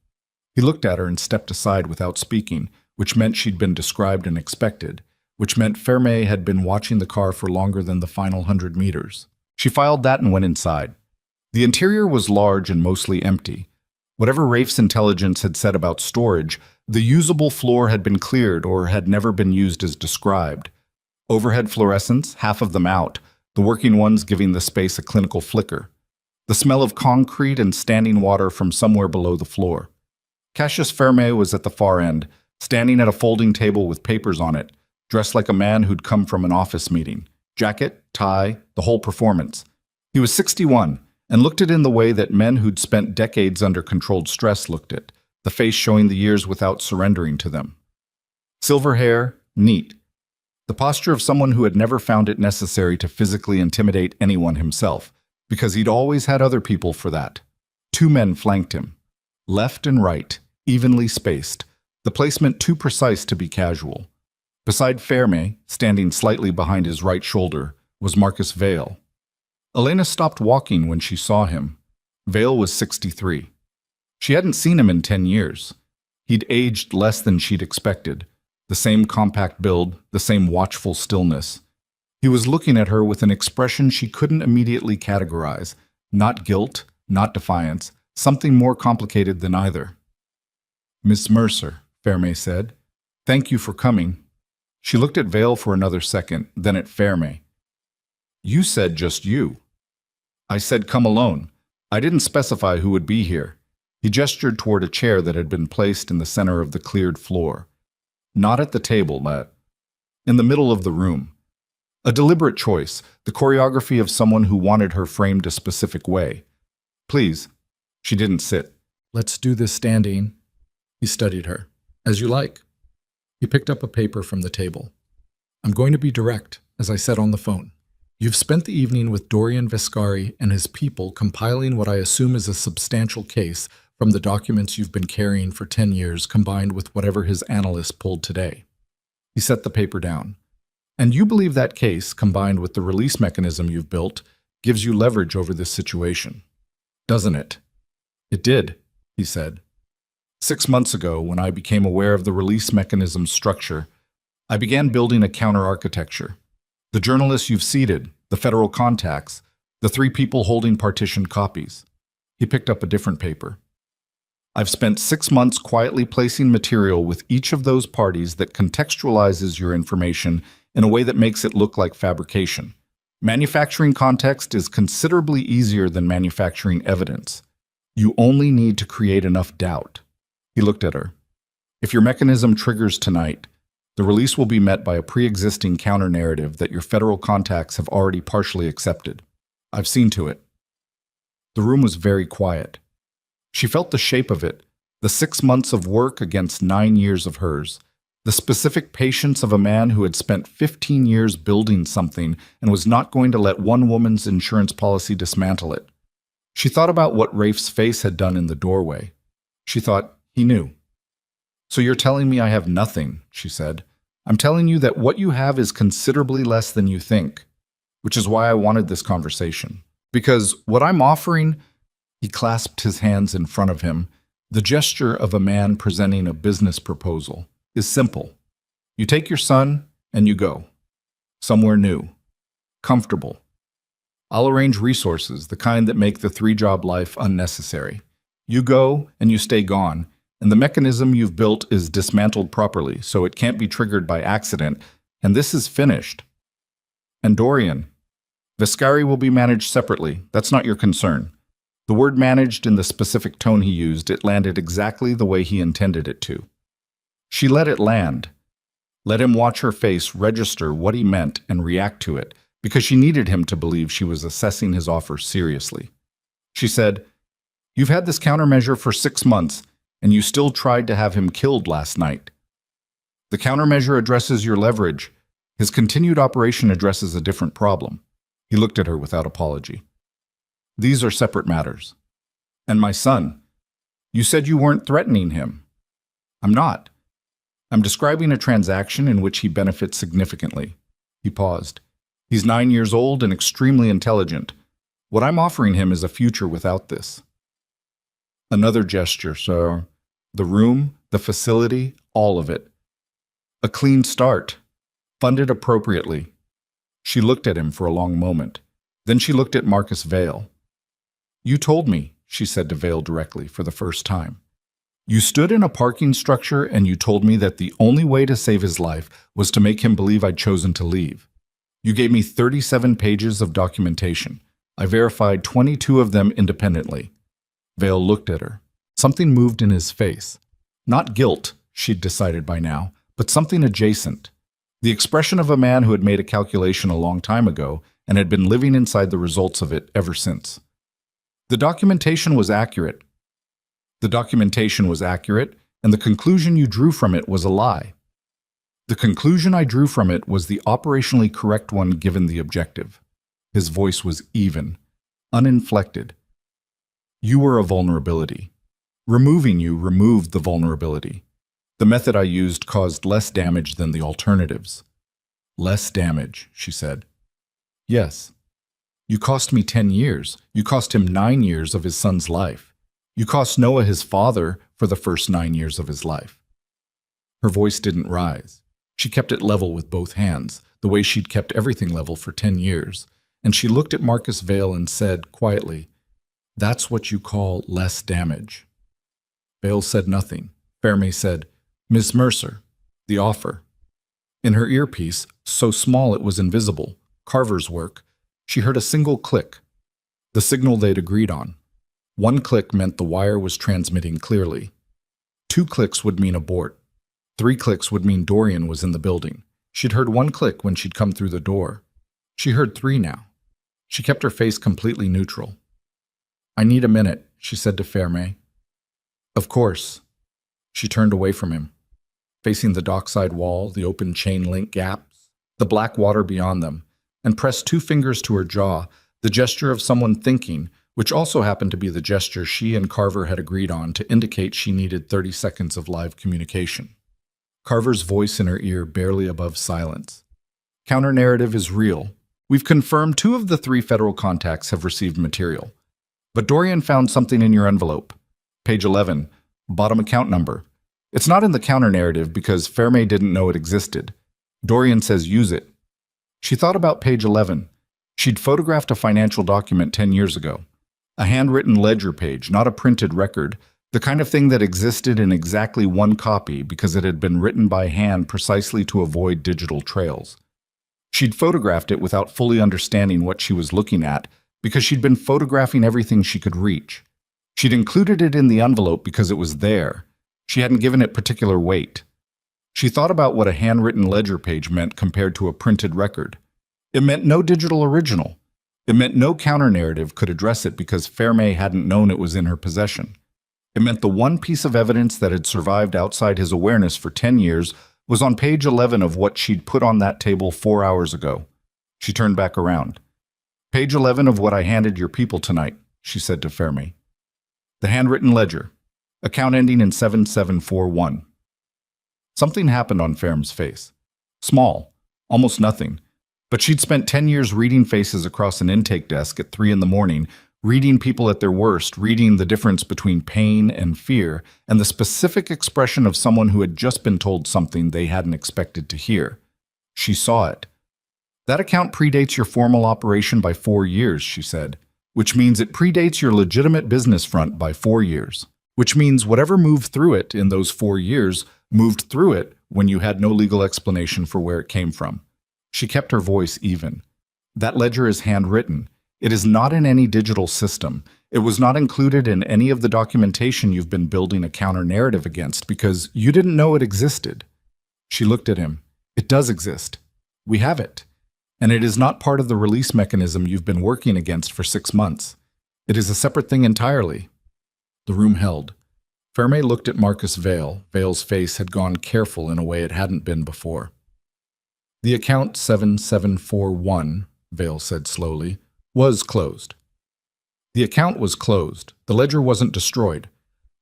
He looked at her and stepped aside without speaking, which meant she'd been described and expected, which meant Ferme had been watching the car for longer than the final 100 meters. She filed that and went inside. The interior was large and mostly empty. Whatever Rafe's intelligence had said about storage, the usable floor had been cleared or had never been used as described. Overhead fluorescents, half of them out, the working ones giving the space a clinical flicker. The smell of concrete and standing water from somewhere below the floor. Cassius Ferme was at the far end, standing at a folding table with papers on it, dressed like a man who'd come from an office meeting. Jacket, tie, the whole performance. He was 61, and looked it in the way that men who'd spent decades under controlled stress looked it, the face showing the years without surrendering to them. Silver hair, neat. The posture of someone who had never found it necessary to physically intimidate anyone himself, because he'd always had other people for that. 2 men flanked him. Left and right, evenly spaced, the placement too precise to be casual. Beside Ferme, standing slightly behind his right shoulder, was Marcus Vale. Elena stopped walking when she saw him. Vale was 63. She hadn't seen him in 10 years. He'd aged less than she'd expected. The same compact build, the same watchful stillness. He was looking at her with an expression she couldn't immediately categorize. Not guilt, not defiance, something more complicated than either. "Miss Mercer," Ferme said. "Thank you for coming." She looked at Vale for another second, then at Ferme. "You said just you." "I said come alone. I didn't specify who would be here." He gestured toward a chair that had been placed in the center of the cleared floor. Not at the table, Matt. In the middle of the room. A deliberate choice, the choreography of someone who wanted her framed a specific way. "Please." She didn't sit. "Let's do this standing." He studied her. "As you like." He picked up a paper from the table. "I'm going to be direct, as I said on the phone. You've spent the evening with Dorian Viscari and his people compiling what I assume is a substantial case from the documents you've been carrying for 10 years combined with whatever his analysts pulled today." He set the paper down. "And you believe that case, combined with the release mechanism you've built, gives you leverage over this situation, doesn't it?" "It did," he said. 6 months ago, when I became aware of the release mechanism's structure, I began building a counter-architecture. The journalists you've seated, the federal contacts, the 3 people holding partitioned copies." He picked up a different paper. "I've spent 6 months quietly placing material with each of those parties that contextualizes your information in a way that makes it look like fabrication. Manufacturing context is considerably easier than manufacturing evidence. You only need to create enough doubt." He looked at her. "If your mechanism triggers tonight, the release will be met by a pre-existing counter-narrative that your federal contacts have already partially accepted. I've seen to it." The room was very quiet. She felt the shape of it, the 6 months of work against 9 years of hers. The specific patience of a man who had spent 15 years building something and was not going to let one woman's insurance policy dismantle it. She thought about what Rafe's face had done in the doorway. She thought, he knew. "So you're telling me I have nothing," she said. "I'm telling you that what you have is considerably less than you think, which is why I wanted this conversation. Because what I'm offering," he clasped his hands in front of him, the gesture of a man presenting a business proposal, "is simple. You take your son and you go. Somewhere new. Comfortable. I'll arrange resources, the kind that make the three-job life unnecessary. You go and you stay gone, and the mechanism you've built is dismantled properly, so it can't be triggered by accident, and this is finished. And Dorian, Viscari will be managed separately. That's not your concern." The word managed in the specific tone he used, it landed exactly the way he intended it to. She let it land. Let him watch her face register what he meant and react to it, because she needed him to believe she was assessing his offer seriously. She said, "You've had this countermeasure for 6 months, and you still tried to have him killed last night. The countermeasure addresses your leverage. His continued operation addresses a different problem." He looked at her without apology. "These are separate matters. And my son, you said you weren't threatening him." "I'm not. I'm describing a transaction in which he benefits significantly." He paused. "He's 9 years old and extremely intelligent. What I'm offering him is a future without this." Another gesture, sir. The room, the facility, all of it. A clean start, funded appropriately. She looked at him for a long moment. Then she looked at Marcus Vale. "You told me," she said to Vale directly for the first time. "You stood in a parking structure and you told me that the only way to save his life was to make him believe I'd chosen to leave. You gave me 37 pages of documentation. I verified 22 of them independently." Vale looked at her. Something moved in his face. Not guilt, she'd decided by now, but something adjacent. The expression of a man who had made a calculation a long time ago and had been living inside the results of it ever since. The documentation was accurate. The documentation was accurate, and the conclusion you drew from it was a lie. The conclusion I drew from it was the operationally correct one given the objective. His voice was even, uninflected. You were a vulnerability. Removing you removed the vulnerability. The method I used caused less damage than the alternatives. "Less damage," she said. "Yes. You cost me 10 years. You cost him 9 years of his son's life. You cost Noah his father for the first 9 years of his life." Her voice didn't rise. She kept it level with both hands, the way she'd kept everything level for 10 years, and she looked at Marcus Vale and said quietly, "That's what you call less damage." Vale said nothing. Fairmay said, "Miss Mercer, the offer." In her earpiece, so small it was invisible, Carver's work, she heard a single click, the signal they'd agreed on. 1 click meant the wire was transmitting clearly. 2 clicks would mean abort. 3 clicks would mean Dorian was in the building. She'd heard 1 click when she'd come through the door. She heard 3 now. She kept her face completely neutral. "I need a minute," she said to Fairmay. "Of course." She turned away from him, facing the dockside wall, the open chain-link gaps, the black water beyond them, and pressed 2 fingers to her jaw, the gesture of someone thinking, which also happened to be the gesture she and Carver had agreed on to indicate she needed 30 seconds of live communication. Carver's voice in her ear barely above silence. "Counter-narrative is real. We've confirmed 2 of the 3 federal contacts have received material. But Dorian found something in your envelope. Page 11, bottom account number. It's not in the counter-narrative because Fairmay didn't know it existed. Dorian says use it." She thought about page 11. She'd photographed a financial document 10 years ago. A handwritten ledger page, not a printed record, the kind of thing that existed in exactly 1 copy because it had been written by hand precisely to avoid digital trails. She'd photographed it without fully understanding what she was looking at because she'd been photographing everything she could reach. She'd included it in the envelope because it was there. She hadn't given it particular weight. She thought about what a handwritten ledger page meant compared to a printed record. It meant no digital original. It meant no counter-narrative could address it because Fairmay hadn't known it was in her possession. It meant the one piece of evidence that had survived outside his awareness for 10 years was on page 11 of what she'd put on that table 4 hours ago. She turned back around. Page 11 of what I handed your people tonight, she said to Ferme. The handwritten ledger. Account ending in 7741. Something happened on Ferme's face. Small, almost nothing. But she'd spent 10 years reading faces across an intake desk at 3 in the morning, reading people at their worst, reading the difference between pain and fear, and the specific expression of someone who had just been told something they hadn't expected to hear. She saw it. That account predates your formal operation by 4 years, she said, which means it predates your legitimate business front by 4 years, which means whatever moved through it in those 4 years moved through it when you had no legal explanation for where it came from. She kept her voice even. That ledger is handwritten. It is not in any digital system. It was not included in any of the documentation you've been building a counter-narrative against because you didn't know it existed. She looked at him. It does exist. We have it. And it is not part of the release mechanism you've been working against for 6 months. It is a separate thing entirely. The room held. Ferme looked at Marcus Vale. Vale's face had gone careful in a way it hadn't been before. The account 7741, Vale said slowly, was closed. The account was closed. The ledger wasn't destroyed.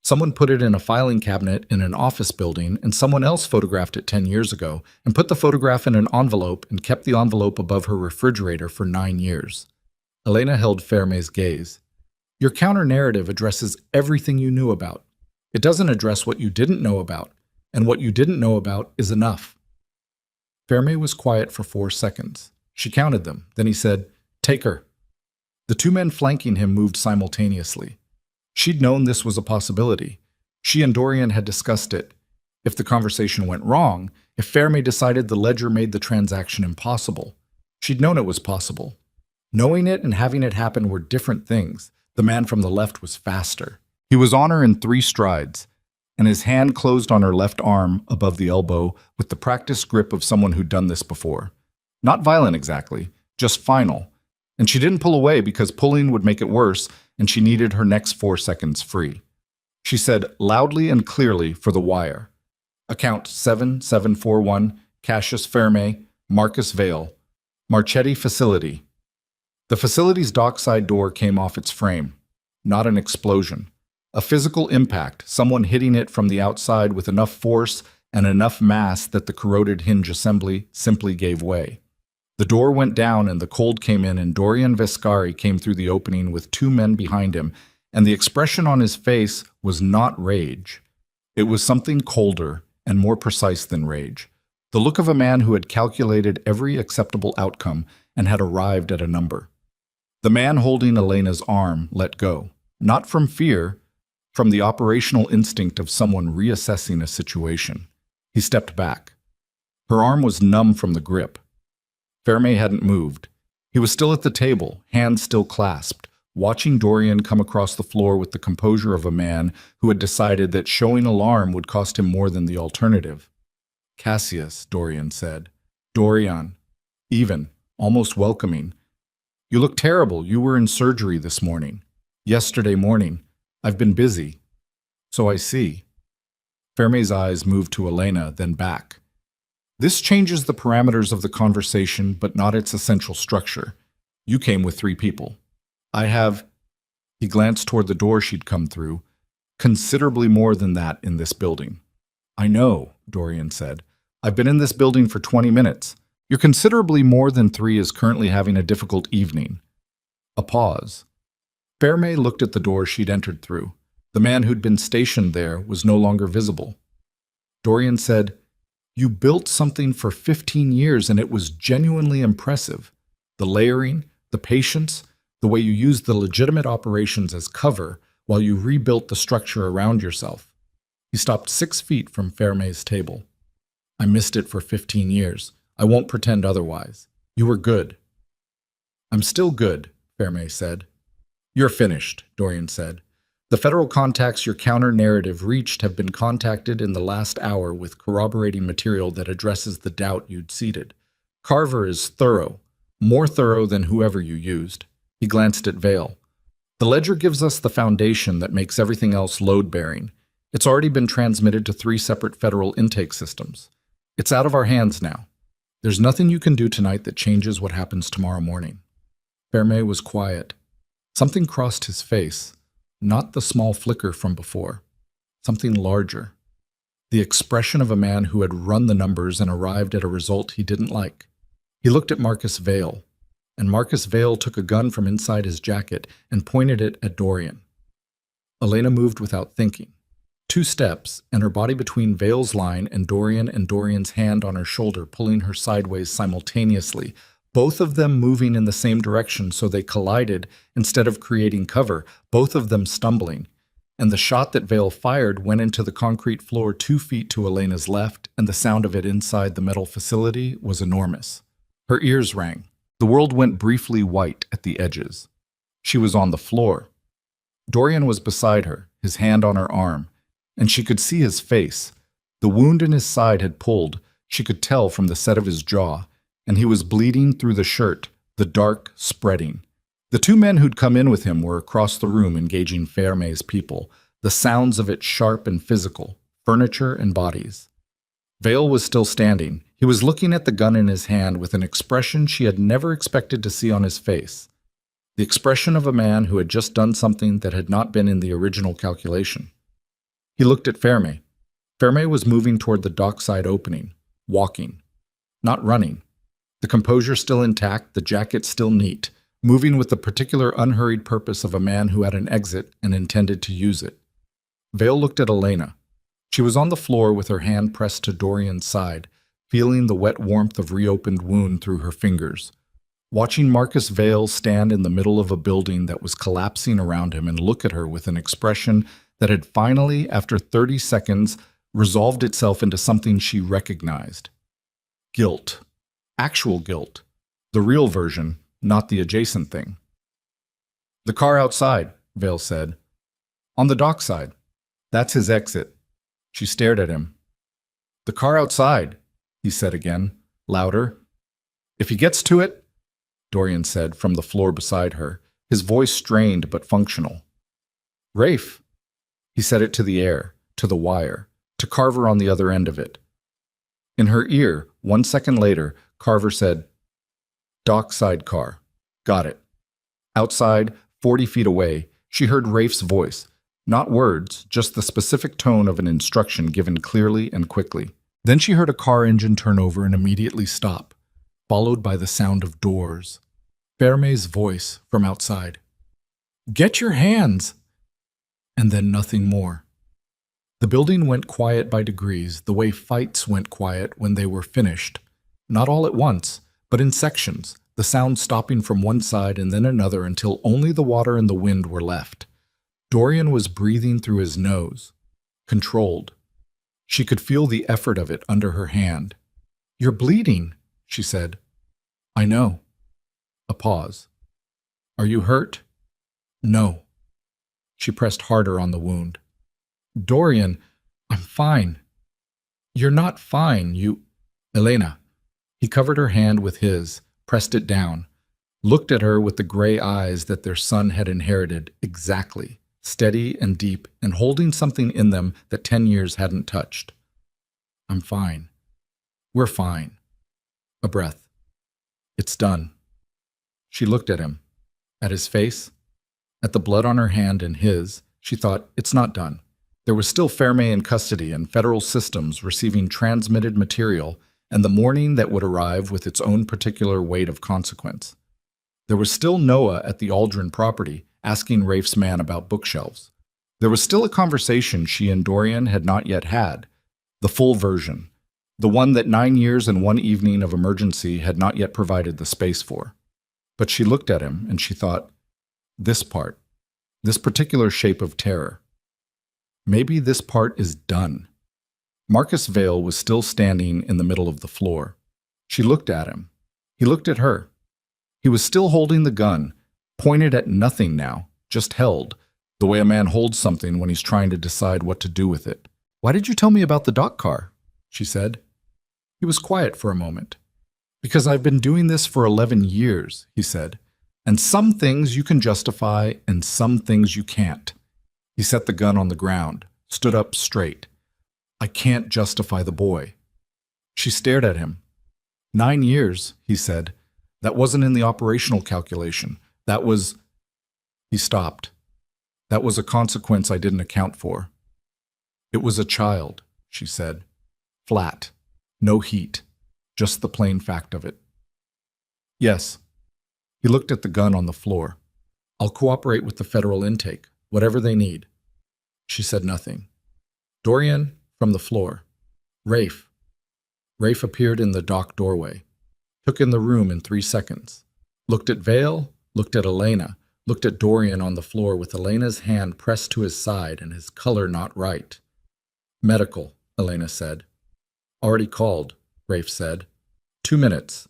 Someone put it in a filing cabinet in an office building, and someone else photographed it 10 years ago and put the photograph in an envelope and kept the envelope above her refrigerator for 9 years. Elena held Ferme's gaze. Your counter-narrative addresses everything you knew about. It doesn't address what you didn't know about, and what you didn't know about is enough. Ferme was quiet for 4 seconds. She counted them. Then he said, Take her. The 2 men flanking him moved simultaneously. She'd known this was a possibility. She and Dorian had discussed it. If the conversation went wrong, if Ferme decided the ledger made the transaction impossible, she'd known it was possible. Knowing it and having it happen were different things. The man from the left was faster. He was on her in 3 strides, and his hand closed on her left arm above the elbow with the practiced grip of someone who'd done this before. Not violent exactly, just final. And she didn't pull away because pulling would make it worse, and she needed her next 4 seconds free. She said loudly and clearly for the wire, Account 7741, Cassius Ferme, Marcus Vale, Marchetti Facility. The facility's dockside door came off its frame. Not an explosion. A physical impact, someone hitting it from the outside with enough force and enough mass that the corroded hinge assembly simply gave way. The door went down and the cold came in, and Dorian Vescari came through the opening with 2 men behind him, and the expression on his face was not rage. It was something colder and more precise than rage. The look of a man who had calculated every acceptable outcome and had arrived at a number. The man holding Elena's arm let go, not from fear, from the operational instinct of someone reassessing a situation. He stepped back. Her arm was numb from the grip. Ferme hadn't moved. He was still at the table, hands still clasped, watching Dorian come across the floor with the composure of a man who had decided that showing alarm would cost him more than the alternative. Cassius, Dorian said. Dorian. Even, almost welcoming. You look terrible. You were in surgery this morning. Yesterday morning. I've been busy. So I see. Ferme's eyes moved to Elena, then back. This changes the parameters of the conversation, but not its essential structure. You came with 3 people. I have, he glanced toward the door she'd come through, considerably more than that in this building. I know, Dorian said. I've been in this building for 20 minutes. Your considerably more than 3 is currently having a difficult evening. A pause. Ferme looked at the door she'd entered through. The man who'd been stationed there was no longer visible. Dorian said, You built something for 15 years and it was genuinely impressive. The layering, the patience, the way you used the legitimate operations as cover while you rebuilt the structure around yourself. He stopped 6 feet from Ferme's table. I missed it for 15 years. I won't pretend otherwise. You were good. I'm still good, Ferme said. You're finished, Dorian said. The federal contacts your counter-narrative reached have been contacted in the last hour with corroborating material that addresses the doubt you'd seeded. Carver is thorough, more thorough than whoever you used. He glanced at Vale. The ledger gives us the foundation that makes everything else load-bearing. It's already been transmitted to 3 separate federal intake systems. It's out of our hands now. There's nothing you can do tonight that changes what happens tomorrow morning. Ferme was quiet. Something crossed his face, not the small flicker from before. Something larger. The expression of a man who had run the numbers and arrived at a result he didn't like. He looked at Marcus Vale, and Marcus Vale took a gun from inside his jacket and pointed it at Dorian. Elena moved without thinking. 2 steps, and her body between Vale's line and Dorian's hand on her shoulder, pulling her sideways simultaneously, both of them moving in the same direction so they collided instead of creating cover, both of them stumbling. And the shot that Vale fired went into the concrete floor 2 feet to Elena's left, and the sound of it inside the metal facility was enormous. Her ears rang. The world went briefly white at the edges. She was on the floor. Dorian was beside her, his hand on her arm, and she could see his face. The wound in his side had pulled, she could tell from the set of his jaw, and he was bleeding through the shirt, the dark spreading. The 2 men who'd come in with him were across the room engaging Ferme's people, the sounds of it sharp and physical, furniture and bodies. Vale was still standing. He was looking at the gun in his hand with an expression she had never expected to see on his face. The expression of a man who had just done something that had not been in the original calculation. He looked at Ferme. Ferme was moving toward the dockside opening, walking, not running. The composure still intact, the jacket still neat, moving with the particular unhurried purpose of a man who had an exit and intended to use it. Vale looked at Elena. She was on the floor with her hand pressed to Dorian's side, feeling the wet warmth of reopened wound through her fingers. Watching Marcus Vale stand in the middle of a building that was collapsing around him and look at her with an expression that had finally, after 30 seconds, resolved itself into something she recognized. Guilt. Actual guilt. The real version, not the adjacent thing. "The car outside," Vale said. "On the dockside. That's his exit." She stared at him. "The car outside," he said again, louder. "If he gets to it," Dorian said from the floor beside her, his voice strained but functional. "Rafe." He said it to the air, to the wire, to Carver on the other end of it. In her ear, 1 second later, Carver said, "Dockside car. Got it." Outside, 40 feet away, she heard Rafe's voice. Not words, just the specific tone of an instruction given clearly and quickly. Then she heard a car engine turn over and immediately stop, followed by the sound of doors. Ferme's voice from outside. "Get your hands!" And then nothing more. The building went quiet by degrees, the way fights went quiet when they were finished. Not all at once, but in sections, the sound stopping from one side and then another until only the water and the wind were left. Dorian was breathing through his nose, controlled. She could feel the effort of it under her hand. "You're bleeding," she said. "I know." A pause. "Are you hurt?" "No." She pressed harder on the wound. "Dorian, I'm fine." "You're not fine, you—" "Elena." He covered her hand with his, pressed it down, looked at her with the gray eyes that their son had inherited exactly, steady and deep and holding something in them that 10 years hadn't touched. "I'm fine. We're fine." A breath. "It's done." She looked at him, at his face, at the blood on her hand and his. She thought, it's not done. There was still Ferme in custody and federal systems receiving transmitted material, and the morning that would arrive with its own particular weight of consequence. There was still Noah at the Aldrin property, asking Rafe's man about bookshelves. There was still a conversation she and Dorian had not yet had, the full version, the one that 9 years and 1 evening of emergency had not yet provided the space for. But she looked at him and she thought, this part, this particular shape of terror. Maybe this part is done. Marcus Vale was still standing in the middle of the floor. She looked at him. He looked at her. He was still holding the gun, pointed at nothing now, just held, the way a man holds something when he's trying to decide what to do with it. "Why did you tell me about the dock car?" she said. He was quiet for a moment. "Because I've been doing this for 11 years, he said. "And some things you can justify and some things you can't." He set the gun on the ground, stood up straight. "I can't justify the boy." She stared at him. 9 years, he said. That wasn't in the operational calculation. That was... He stopped. That was a consequence I didn't account for. It was a child, she said. Flat. No heat. Just the plain fact of it. Yes. He looked at the gun on the floor. I'll cooperate with the federal intake, whatever they need. She said nothing. Dorian, from the floor. Rafe. Rafe appeared in the dock doorway. Took in the room in 3 seconds. Looked at Vale, looked at Elena, looked at Dorian on the floor with Elena's hand pressed to his side and his color not right. Medical, Elena said. Already called, Rafe said. 2 minutes.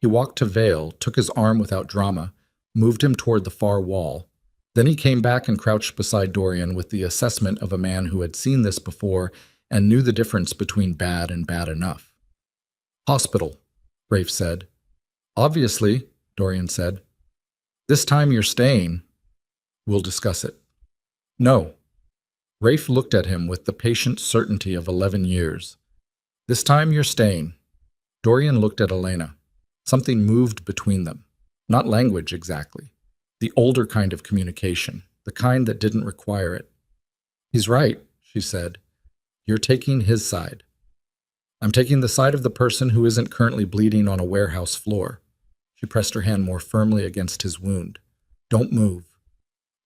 He walked to Vale, took his arm without drama, moved him toward the far wall. Then he came back and crouched beside Dorian with the assessment of a man who had seen this before and knew the difference between bad and bad enough. Hospital, Rafe said. Obviously, Dorian said. This time you're staying. We'll discuss it. No. Rafe looked at him with the patient certainty of 11 years. This time you're staying. Dorian looked at Elena. Something moved between them. Not language exactly. The older kind of communication, the kind that didn't require it. He's right, she said. You're taking his side. I'm taking the side of the person who isn't currently bleeding on a warehouse floor. She pressed her hand more firmly against his wound. Don't move.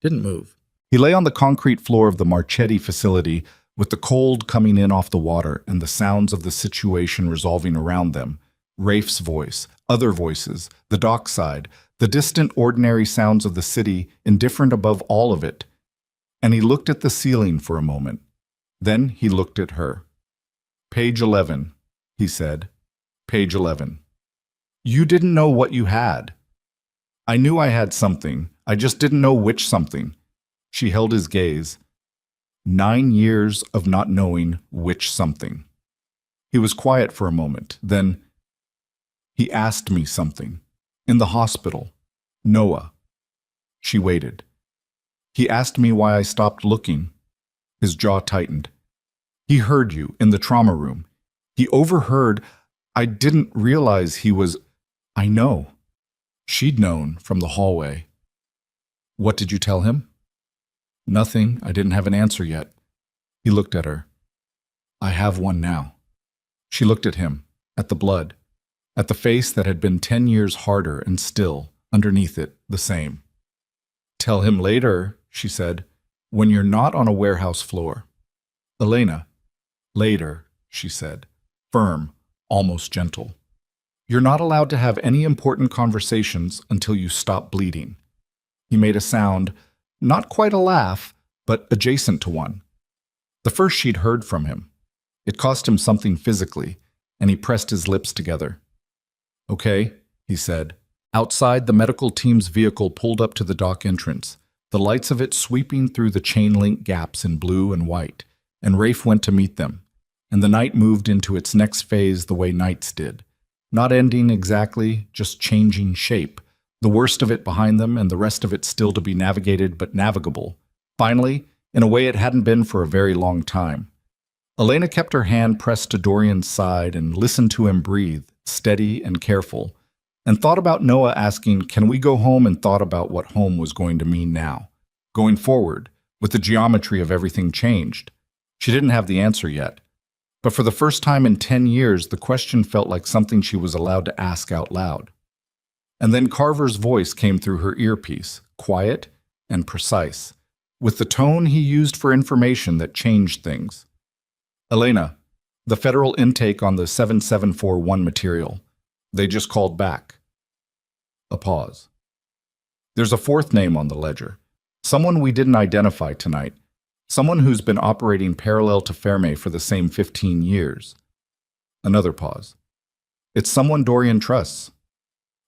Didn't move. He lay on the concrete floor of the Marchetti facility with the cold coming in off the water and the sounds of the situation resolving around them. Rafe's voice, other voices, the dockside, the distant ordinary sounds of the city, indifferent above all of it. And he looked at the ceiling for a moment. Then he looked at her. Page 11, he said. Page 11. You didn't know what you had. I knew I had something. I just didn't know which something. She held his gaze. 9 years of not knowing which something. He was quiet for a moment. Then he asked me something. In the hospital. Noah. She waited. He asked me why I stopped looking. His jaw tightened. He heard you in the trauma room. He overheard. I didn't realize he was... I know. She'd known from the hallway. What did you tell him? Nothing. I didn't have an answer yet. He looked at her. I have one now. She looked at him, at the blood, at the face that had been 10 years harder and still, underneath it, the same. Tell him later, she said, when you're not on a warehouse floor. Elena. Later, she said, firm, almost gentle. You're not allowed to have any important conversations until you stop bleeding. He made a sound, not quite a laugh, but adjacent to one. The first she'd heard from him. It cost him something physically, and he pressed his lips together. Okay, he said. Outside, the medical team's vehicle pulled up to the dock entrance, the lights of it sweeping through the chain-link gaps in blue and white, and Rafe went to meet them, and the night moved into its next phase the way nights did, not ending exactly, just changing shape, the worst of it behind them and the rest of it still to be navigated but navigable. Finally, in a way it hadn't been for a very long time. Elena kept her hand pressed to Dorian's side and listened to him breathe, steady and careful, and thought about Noah asking, can we go home, and thought about what home was going to mean now, going forward, with the geometry of everything changed. She didn't have the answer yet, but for the first time in 10 years, the question felt like something she was allowed to ask out loud. And then Carver's voice came through her earpiece, quiet and precise, with the tone he used for information that changed things. Elena, the federal intake on the 7741 material. They just called back. A pause. There's a fourth name on the ledger. Someone we didn't identify tonight. Someone who's been operating parallel to Ferme for the same 15 years. Another pause. It's someone Dorian trusts.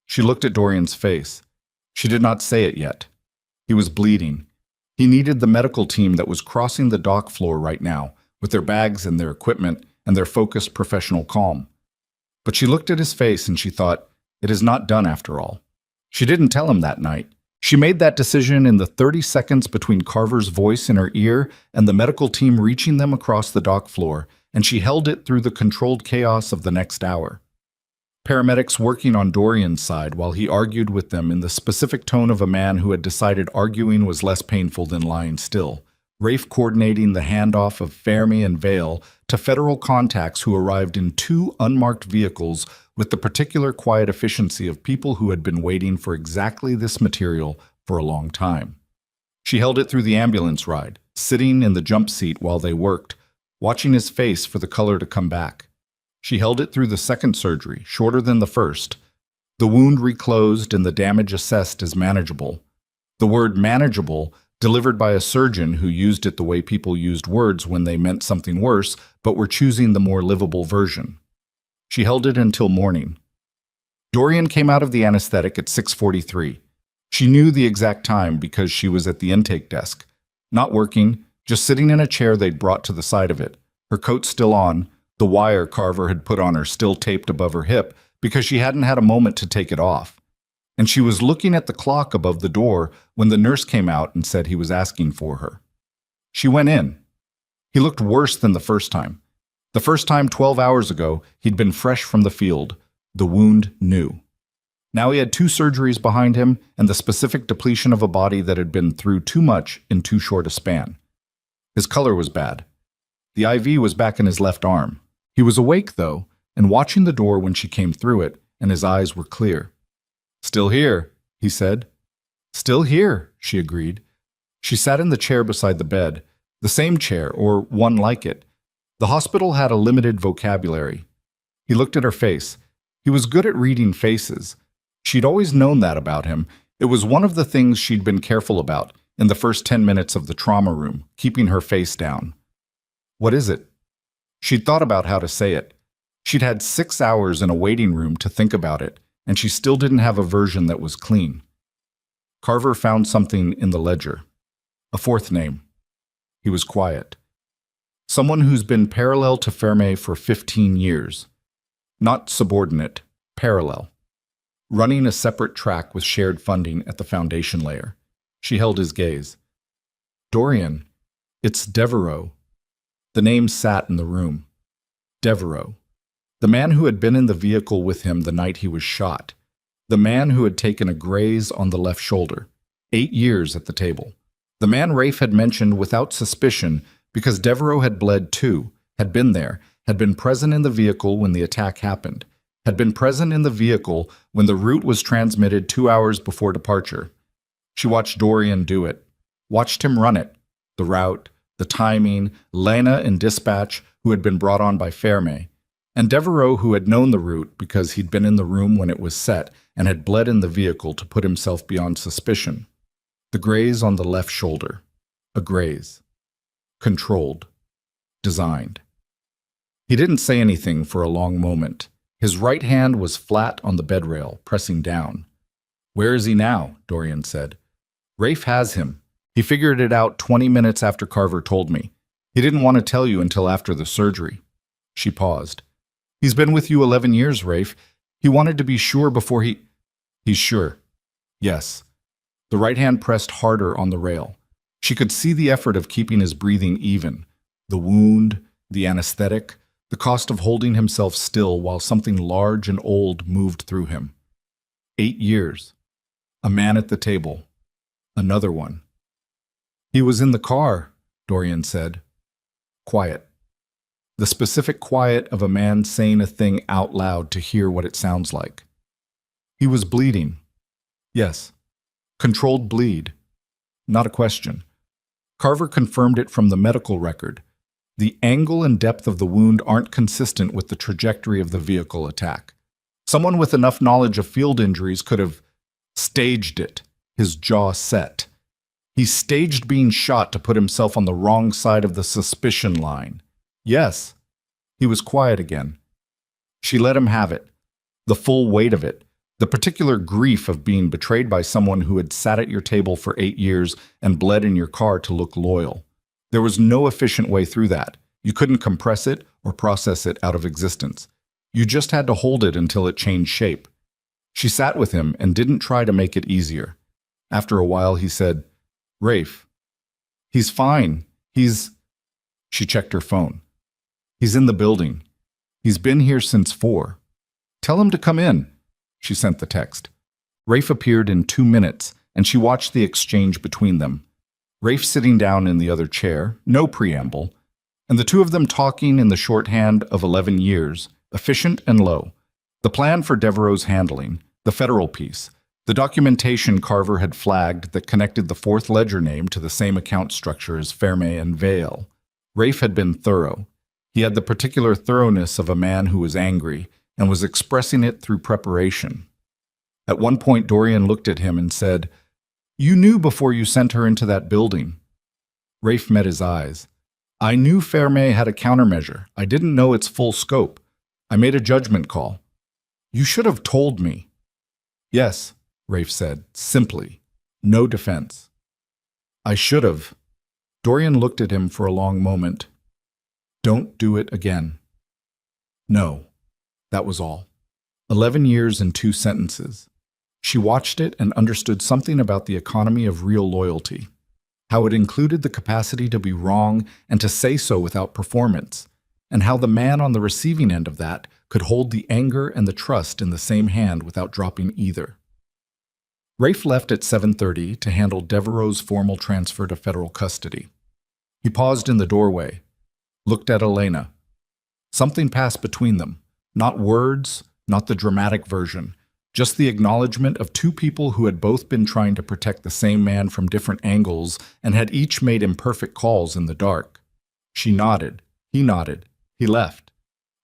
She looked at Dorian's face. She did not say it yet. He was bleeding. He needed the medical team that was crossing the dock floor right now, with their bags and their equipment and their focused professional calm. But she looked at his face and she thought, it is not done after all. She didn't tell him that night. She made that decision in the 30 seconds between Carver's voice in her ear and the medical team reaching them across the dock floor, and she held it through the controlled chaos of the next hour. Paramedics working on Dorian's side while he argued with them in the specific tone of a man who had decided arguing was less painful than lying still. Rafe coordinating the handoff of Fermi and Vale to federal contacts who arrived in 2 unmarked vehicles with the particular quiet efficiency of people who had been waiting for exactly this material for a long time. She held it through the ambulance ride, sitting in the jump seat while they worked, watching his face for the color to come back. She held it through the second surgery, shorter than the first. The wound reclosed and the damage assessed as manageable. The word manageable delivered by a surgeon who used it the way people used words when they meant something worse, but were choosing the more livable version. She held it until morning. Dorian came out of the anesthetic at 6:43. She knew the exact time because she was at the intake desk. Not working, just sitting in a chair they'd brought to the side of it, her coat still on, the wire Carver had put on her still taped above her hip because she hadn't had a moment to take it off. And she was looking at the clock above the door when the nurse came out and said he was asking for her. She went in. He looked worse than the first time. The first time 12 hours ago, he'd been fresh from the field. The wound new. Now he had 2 surgeries behind him and the specific depletion of a body that had been through too much in too short a span. His color was bad. The IV was back in his left arm. He was awake, though, and watching the door when she came through it, and his eyes were clear. "Still here," he said. "Still here," she agreed. She sat in the chair beside the bed, the same chair or one like it. The hospital had a limited vocabulary. He looked at her face. He was good at reading faces. She'd always known that about him. It was one of the things she'd been careful about in the first 10 minutes of the trauma room, keeping her face down. "What is it?" She'd thought about how to say it. She'd had 6 hours in a waiting room to think about it, and she still didn't have a version that was clean. Carver found something in the ledger. A 4th name. He was quiet. Someone who's been parallel to Fermi for 15 years. Not subordinate, parallel. Running a separate track with shared funding at the foundation layer. She held his gaze. "Dorian, it's Devereaux." The name sat in the room. Devereaux. The man who had been in the vehicle with him the night he was shot. The man who had taken a graze on the left shoulder. 8 years at the table. The man Rafe had mentioned without suspicion because Devereaux had bled too, had been there, had been present in the vehicle when the attack happened, had been present in the vehicle when the route was transmitted 2 hours before departure. She watched Dorian do it, watched him run it, the route, the timing, Lena in dispatch, who had been brought on by Fermi, and Devereaux, who had known the route because he'd been in the room when it was set and had bled in the vehicle to put himself beyond suspicion. The graze on the left shoulder. A graze. Controlled. Designed. He didn't say anything for a long moment. His right hand was flat on the bed rail, pressing down. "Where is he now?" Dorian said. "Rafe has him. He figured it out 20 minutes after Carver told me. He didn't want to tell you until after the surgery." She paused. "He's been with you 11 years, Rafe. He wanted to be sure before he—" "He's sure." "Yes." The right hand pressed harder on the rail. She could see the effort of keeping his breathing even. The wound, the anesthetic, the cost of holding himself still while something large and old moved through him. 8 years. A man at the table. Another one. "He was in the car," Dorian said. Quiet. The specific quiet of a man saying a thing out loud to hear what it sounds like. "He was bleeding." "Yes." "Controlled bleed." Not a question. Carver confirmed it from the medical record. The angle and depth of the wound aren't consistent with the trajectory of the vehicle attack. Someone with enough knowledge of field injuries could have staged it, his jaw set. He staged being shot to put himself on the wrong side of the suspicion line. Yes. He was quiet again. She let him have it. The full weight of it. The particular grief of being betrayed by someone who had sat at your table for 8 years and bled in your car to look loyal. There was no efficient way through that. You couldn't compress it or process it out of existence. You just had to hold it until it changed shape. She sat with him and didn't try to make it easier. After a while, he said, "Rafe, he's fine. He's—" She checked her phone. He's in the building. He's been here since 4. Tell him to come in, she sent the text. Rafe appeared in 2 minutes, and she watched the exchange between them. Rafe sitting down in the other chair, no preamble, and the two of them talking in the shorthand of 11 years, efficient and low. The plan for Devereaux's handling, the federal piece, the documentation Carver had flagged that connected the fourth ledger name to the same account structure as Ferme and Vale. Rafe had been thorough. He had the particular thoroughness of a man who was angry and was expressing it through preparation. At one point, Dorian looked at him and said, "You knew before you sent her into that building." Rafe met his eyes. "I knew Ferme had a countermeasure. I didn't know its full scope. I made a judgment call." "You should have told me." "Yes," Rafe said, simply. No defense. "I should have." Dorian looked at him for a long moment. "Don't do it again." "No." That was all. 11 years in 2 sentences. She watched it and understood something about the economy of real loyalty, how it included the capacity to be wrong and to say so without performance, and how the man on the receiving end of that could hold the anger and the trust in the same hand without dropping either. Rafe left at 7:30 to handle Devereaux's formal transfer to federal custody. He paused in the doorway, looked at Elena. Something passed between them, not words, not the dramatic version, just the acknowledgement of two people who had both been trying to protect the same man from different angles and had each made imperfect calls in the dark. She nodded. He nodded. He left.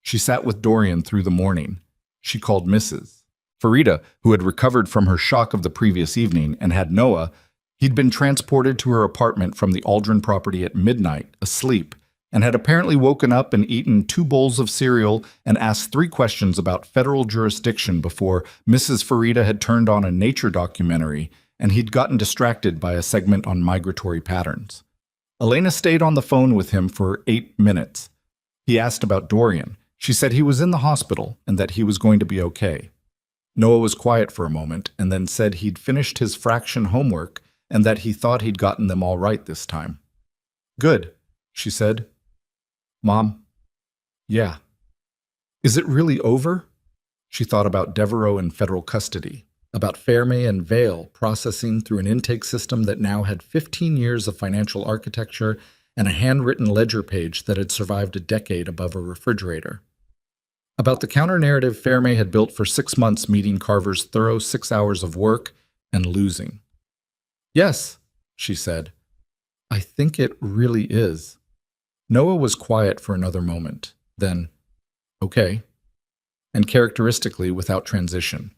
She sat with Dorian through the morning. She called Mrs. Farida, who had recovered from her shock of the previous evening and had Noah. He'd been transported to her apartment from the Aldrin property at midnight, asleep, and had apparently woken up and eaten 2 bowls of cereal and asked 3 questions about federal jurisdiction before Mrs. Farida had turned on a nature documentary and he'd gotten distracted by a segment on migratory patterns. Elena stayed on the phone with him for 8 minutes. He asked about Dorian. She said he was in the hospital and that he was going to be okay. Noah was quiet for a moment and then said he'd finished his fraction homework and that he thought he'd gotten them all right this time. "Good," she said. "Mom?" "Yeah." "Is it really over?" She thought about Devereaux in federal custody, about Ferme and Vale processing through an intake system that now had 15 years of financial architecture and a handwritten ledger page that had survived a decade above a refrigerator. About the counter-narrative Ferme had built for 6 months meeting Carver's thorough 6 hours of work and losing. "Yes," she said. "I think it really is." Noah was quiet for another moment, then, "Okay," and characteristically without transition.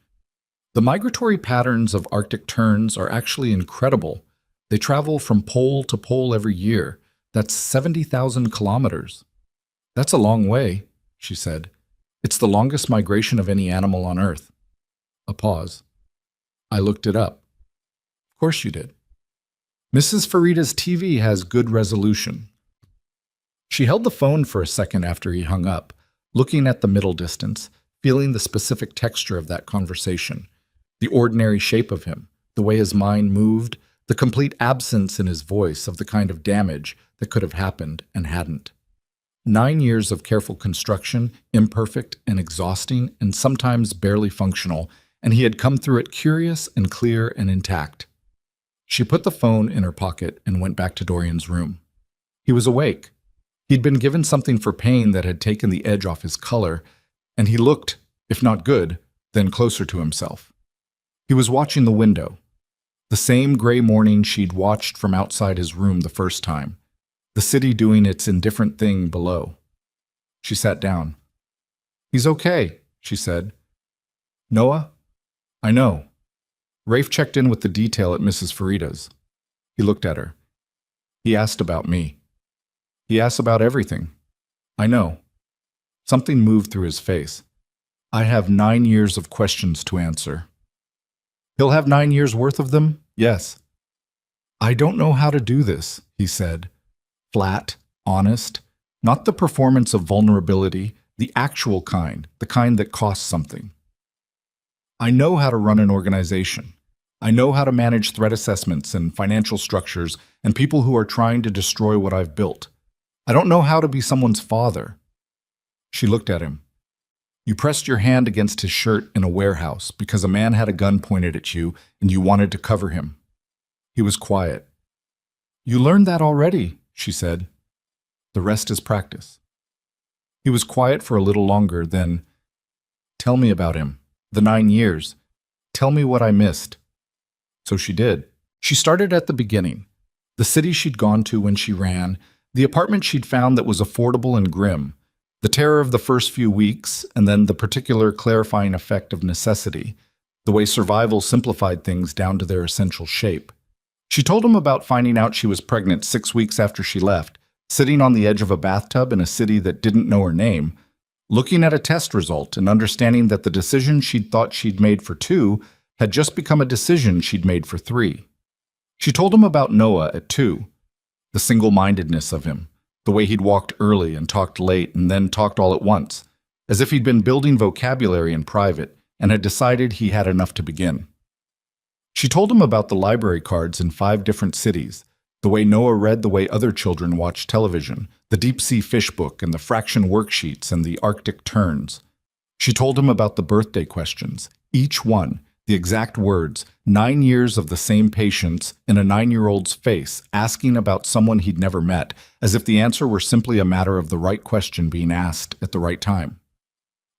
The migratory patterns of Arctic terns are actually incredible. They travel from pole to pole every year. That's 70,000 kilometers. "That's a long way," she said. "It's the longest migration of any animal on Earth." A pause. "I looked it up." "Of course you did." "Mrs. Farida's TV has good resolution." She held the phone for a second after he hung up, looking at the middle distance, feeling the specific texture of that conversation, the ordinary shape of him, the way his mind moved, the complete absence in his voice of the kind of damage that could have happened and hadn't. 9 years of careful construction, imperfect and exhausting and sometimes barely functional, and he had come through it curious and clear and intact. She put the phone in her pocket and went back to Dorian's room. He was awake. He'd been given something for pain that had taken the edge off his color, and he looked, if not good, then closer to himself. He was watching the window. The same gray morning she'd watched from outside his room the first time, the city doing its indifferent thing below. She sat down. "He's okay," she said. "Noah?" "I know." Rafe checked in with the detail at Mrs. Farida's. He looked at her. "He asked about me." "He asks about everything." "I know." Something moved through his face. "I have 9 years of questions to answer." "He'll have 9 years worth of them?" "Yes." "I don't know how to do this," he said. Flat, honest, not the performance of vulnerability, the actual kind, the kind that costs something. "I know how to run an organization. I know how to manage threat assessments and financial structures and people who are trying to destroy what I've built. I don't know how to be someone's father. She looked at him. You pressed your hand against his shirt in a warehouse because a man had a gun pointed at you and you wanted to cover him. He was quiet. You learned that already, she said. The rest is practice. He was quiet for a little longer, then, tell me about him. The 9 years. Tell me what I missed. So she did. She started at the beginning. The city she'd gone to when she ran, the apartment she'd found that was affordable and grim, the terror of the first few weeks, and then the particular clarifying effect of necessity, the way survival simplified things down to their essential shape. She told him about finding out she was pregnant 6 weeks after she left, sitting on the edge of a bathtub in a city that didn't know her name, looking at a test result and understanding that the decision she'd thought she'd made for 2 had just become a decision she'd made for 3. She told him about Noah at 2, the single-mindedness of him, the way he'd walked early and talked late and then talked all at once, as if he'd been building vocabulary in private and had decided he had enough to begin. She told him about the library cards in 5 different cities, the way Noah read the way other children watched television, the deep-sea fish book and the fraction worksheets and the Arctic terns. She told him about the birthday questions, each one, the exact words, 9 years of the same patience in a 9-year-old's face, asking about someone he'd never met, as if the answer were simply a matter of the right question being asked at the right time.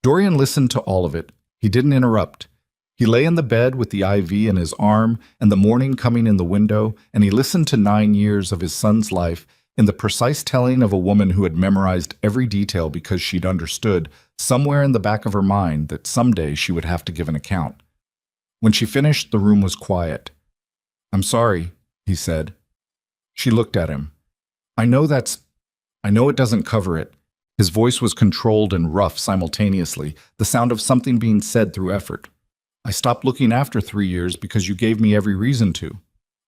Dorian listened to all of it. He didn't interrupt. He lay in the bed with the IV in his arm and the morning coming in the window, and he listened to 9 years of his son's life in the precise telling of a woman who had memorized every detail because she'd understood, somewhere in the back of her mind, that someday she would have to give an account. When she finished, the room was quiet. I'm sorry, he said. She looked at him. I know it doesn't cover it. His voice was controlled and rough simultaneously, the sound of something being said through effort. I stopped looking after 3 years because you gave me every reason to.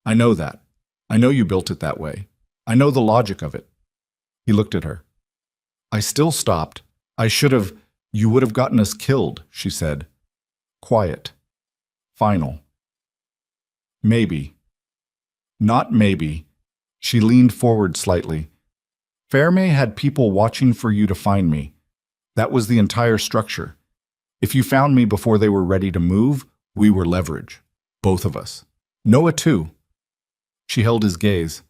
I know that. I know you built it that way. I know the logic of it. He looked at her. I still stopped. I should have. You would have gotten us killed, she said. Quiet. Final. Maybe. Not maybe. She leaned forward slightly. Fairmay had people watching for you to find me. That was the entire structure. If you found me before they were ready to move, we were leverage. Both of us. Noah too. She held his gaze.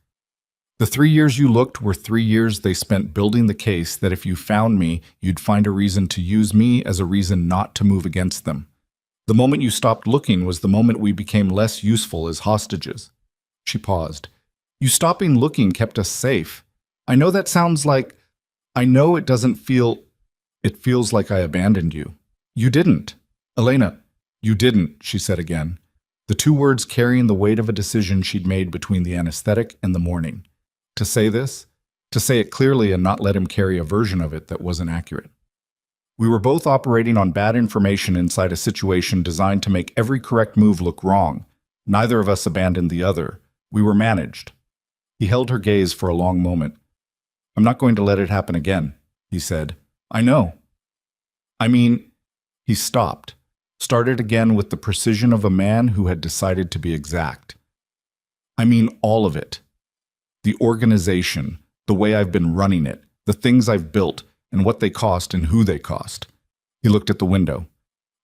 The 3 years you looked were 3 years they spent building the case that if you found me, you'd find a reason to use me as a reason not to move against them. The moment you stopped looking was the moment we became less useful as hostages. She paused. You stopping looking kept us safe. I know that sounds like... I know it doesn't feel... It feels like I abandoned you. You didn't. Elena, you didn't, she said again, the 2 words carrying the weight of a decision she'd made between the anesthetic and the morning. To say this, to say it clearly and not let him carry a version of it that wasn't accurate. We were both operating on bad information inside a situation designed to make every correct move look wrong. Neither of us abandoned the other. We were managed. He held her gaze for a long moment. I'm not going to let it happen again, he said. I know. I mean... He stopped, started again with the precision of a man who had decided to be exact. I mean all of it. The organization, the way I've been running it, the things I've built, and what they cost and who they cost. He looked at the window.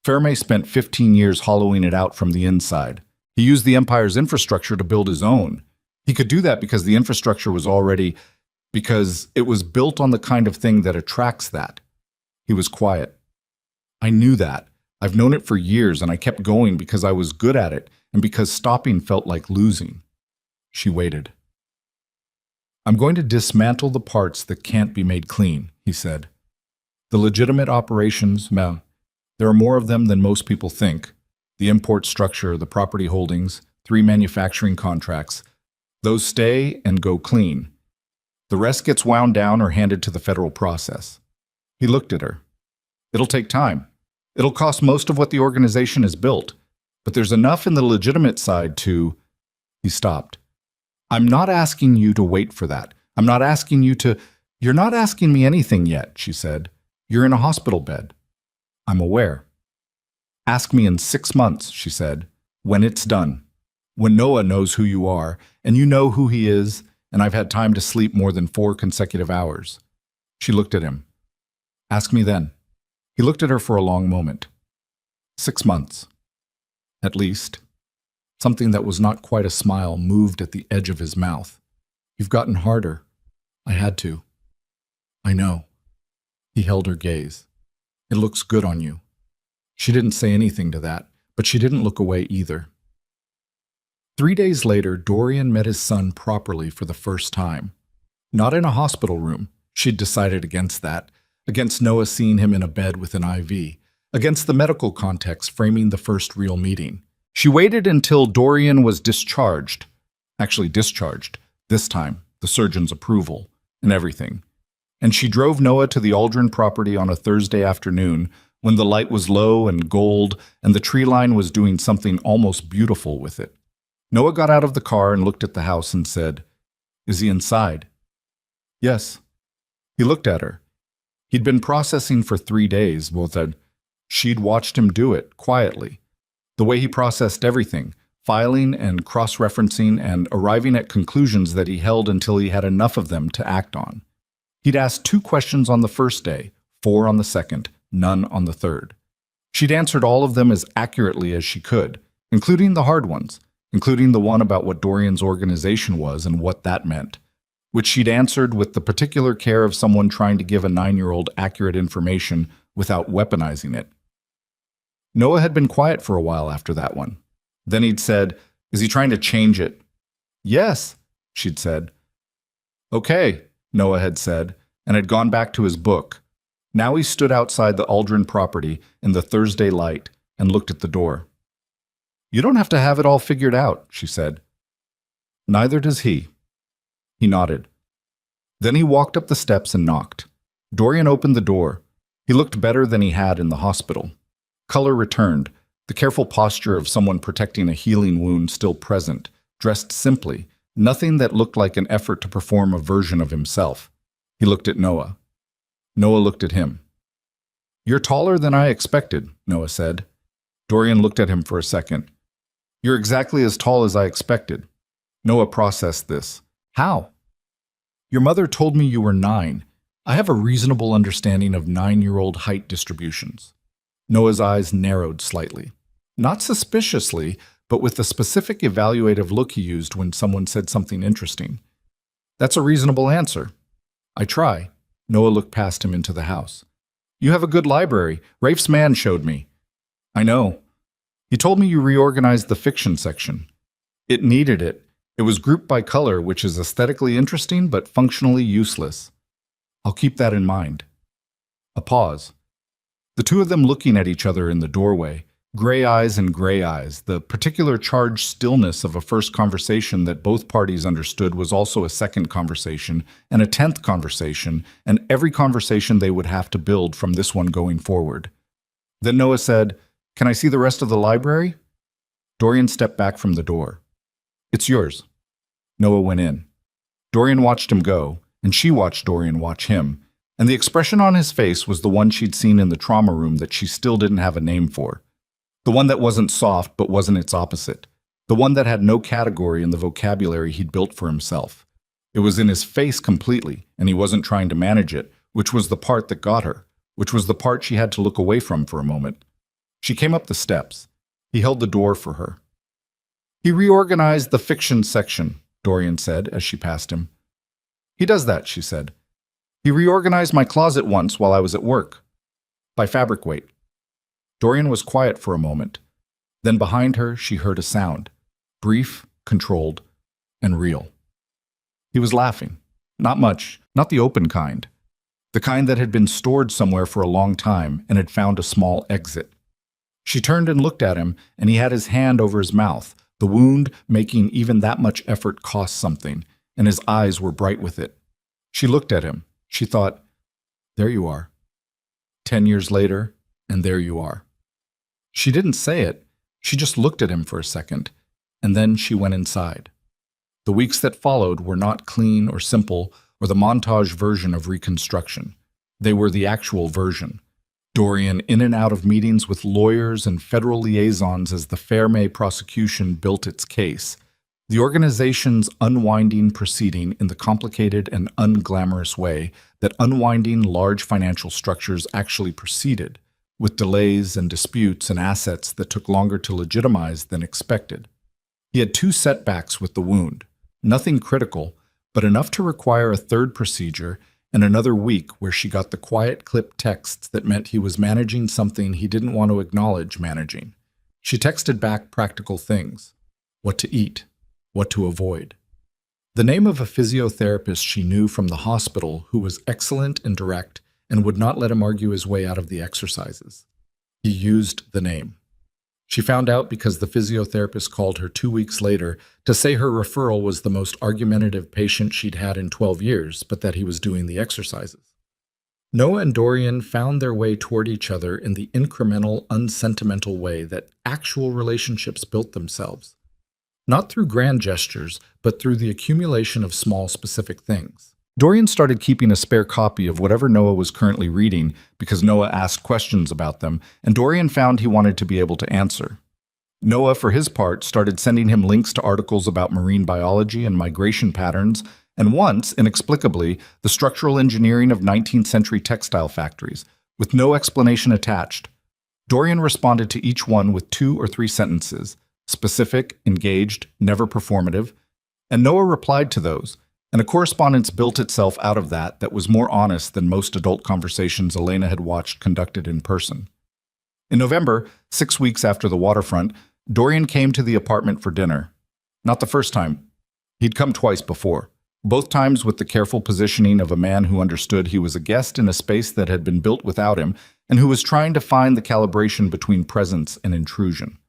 Fairmay spent 15 years hollowing it out from the inside. He used the Empire's infrastructure to build his own. He could do that because the infrastructure was because it was built on the kind of thing that attracts that. He was quiet. I knew that. I've known it for years, and I kept going because I was good at it and because stopping felt like losing. She waited. I'm going to dismantle the parts that can't be made clean, he said. The legitimate operations, there are more of them than most people think. The import structure, the property holdings, 3 manufacturing contracts. Those stay and go clean. The rest gets wound down or handed to the federal process. He looked at her. It'll take time. It'll cost most of what the organization has built, but there's enough in the legitimate side to... He stopped. I'm not asking you to wait for that. I'm not asking you to... You're not asking me anything yet, she said. You're in a hospital bed. I'm aware. Ask me in 6 months, she said, when it's done. When Noah knows who you are, and you know who he is, and I've had time to sleep more than 4 consecutive hours. She looked at him. Ask me then. He looked at her for a long moment. 6 months. At least. Something that was not quite a smile moved at the edge of his mouth. You've gotten harder. I had to. I know. He held her gaze. It looks good on you. She didn't say anything to that, but she didn't look away either. 3 days later, Dorian met his son properly for the first time. Not in a hospital room. She'd decided against that, against Noah seeing him in a bed with an IV, against the medical context framing the first real meeting. She waited until Dorian was discharged. Actually discharged, this time, the surgeon's approval, and everything. And she drove Noah to the Aldrin property on a Thursday afternoon when the light was low and gold and the tree line was doing something almost beautiful with it. Noah got out of the car and looked at the house and said, "Is he inside?" "Yes." He looked at her. He'd been processing for 3 days, well said. She'd watched him do it, quietly. The way he processed everything, filing and cross-referencing and arriving at conclusions that he held until he had enough of them to act on. He'd asked 2 questions on the first day, 4 on the second, none on the third. She'd answered all of them as accurately as she could, including the hard ones, including the one about what Dorian's organization was and what that meant, which she'd answered with the particular care of someone trying to give a 9-year-old accurate information without weaponizing it. Noah had been quiet for a while after that one. Then he'd said, "Is he trying to change it?" "Yes," she'd said. "Okay," Noah had said, and had gone back to his book. Now he stood outside the Aldrin property in the Thursday light and looked at the door. "You don't have to have it all figured out," she said. "Neither does he." He nodded. Then he walked up the steps and knocked. Dorian opened the door. He looked better than he had in the hospital. Color returned, the careful posture of someone protecting a healing wound still present, dressed simply, nothing that looked like an effort to perform a version of himself. He looked at Noah. Noah looked at him. "You're taller than I expected," Noah said. Dorian looked at him for a second. "You're exactly as tall as I expected." Noah processed this. "How?" "Your mother told me you were 9. I have a reasonable understanding of 9-year-old height distributions." Noah's eyes narrowed slightly. Not suspiciously, but with the specific evaluative look he used when someone said something interesting. "That's a reasonable answer." "I try." Noah looked past him into the house. "You have a good library. Rafe's man showed me." "I know. He told me you reorganized the fiction section." "It needed it. It was grouped by color, which is aesthetically interesting but functionally useless." "I'll keep that in mind." A pause. The two of them looking at each other in the doorway, gray eyes and gray eyes, the particular charged stillness of a first conversation that both parties understood was also a second conversation, and a 10th conversation, and every conversation they would have to build from this one going forward. Then Noah said, "Can I see the rest of the library?" Dorian stepped back from the door. "It's yours." Noah went in. Dorian watched him go, and she watched Dorian watch him, and the expression on his face was the one she'd seen in the trauma room that she still didn't have a name for. The one that wasn't soft but wasn't its opposite. The one that had no category in the vocabulary he'd built for himself. It was in his face completely, and he wasn't trying to manage it, which was the part that got her, which was the part she had to look away from for a moment. She came up the steps. He held the door for her. "He reorganized the fiction section," Dorian said as she passed him. "He does that," she said. "He reorganized my closet once while I was at work. By fabric weight." Dorian was quiet for a moment. Then behind her, she heard a sound. Brief, controlled, and real. He was laughing. Not much, not the open kind. The kind that had been stored somewhere for a long time and had found a small exit. She turned and looked at him, and he had his hand over his mouth, the wound making even that much effort cost something, and his eyes were bright with it. She looked at him. She thought, "There you are." 10 years later, and there you are. She didn't say it. She just looked at him for a second, and then she went inside. The weeks that followed were not clean or simple or the montage version of reconstruction. They were the actual version. Dorian in and out of meetings with lawyers and federal liaisons as the Fairmay prosecution built its case. The organization's unwinding proceeding in the complicated and unglamorous way that unwinding large financial structures actually proceeded, with delays and disputes and assets that took longer to legitimize than expected. He had two setbacks with the wound, nothing critical, but enough to require a third procedure and another week where she got the quiet clipped texts that meant he was managing something he didn't want to acknowledge managing. She texted back practical things: what to eat, what to avoid. The name of a physiotherapist she knew from the hospital who was excellent and direct and would not let him argue his way out of the exercises. He used the name. She found out because the physiotherapist called her 2 weeks later to say her referral was the most argumentative patient she'd had in 12 years, but that he was doing the exercises. Noah and Dorian found their way toward each other in the incremental, unsentimental way that actual relationships built themselves. Not through grand gestures, but through the accumulation of small, specific things. Dorian started keeping a spare copy of whatever Noah was currently reading because Noah asked questions about them, and Dorian found he wanted to be able to answer. Noah, for his part, started sending him links to articles about marine biology and migration patterns, and once, inexplicably, the structural engineering of 19th century textile factories, with no explanation attached. Dorian responded to each one with 2 or 3 sentences: specific, engaged, never performative, and Noah replied to those, and a correspondence built itself out of that was more honest than most adult conversations Elena had watched conducted in person. In November, 6 weeks after the waterfront, Dorian came to the apartment for dinner. Not the first time. He'd come twice before, both times with the careful positioning of a man who understood he was a guest in a space that had been built without him and who was trying to find the calibration between presence and intrusion.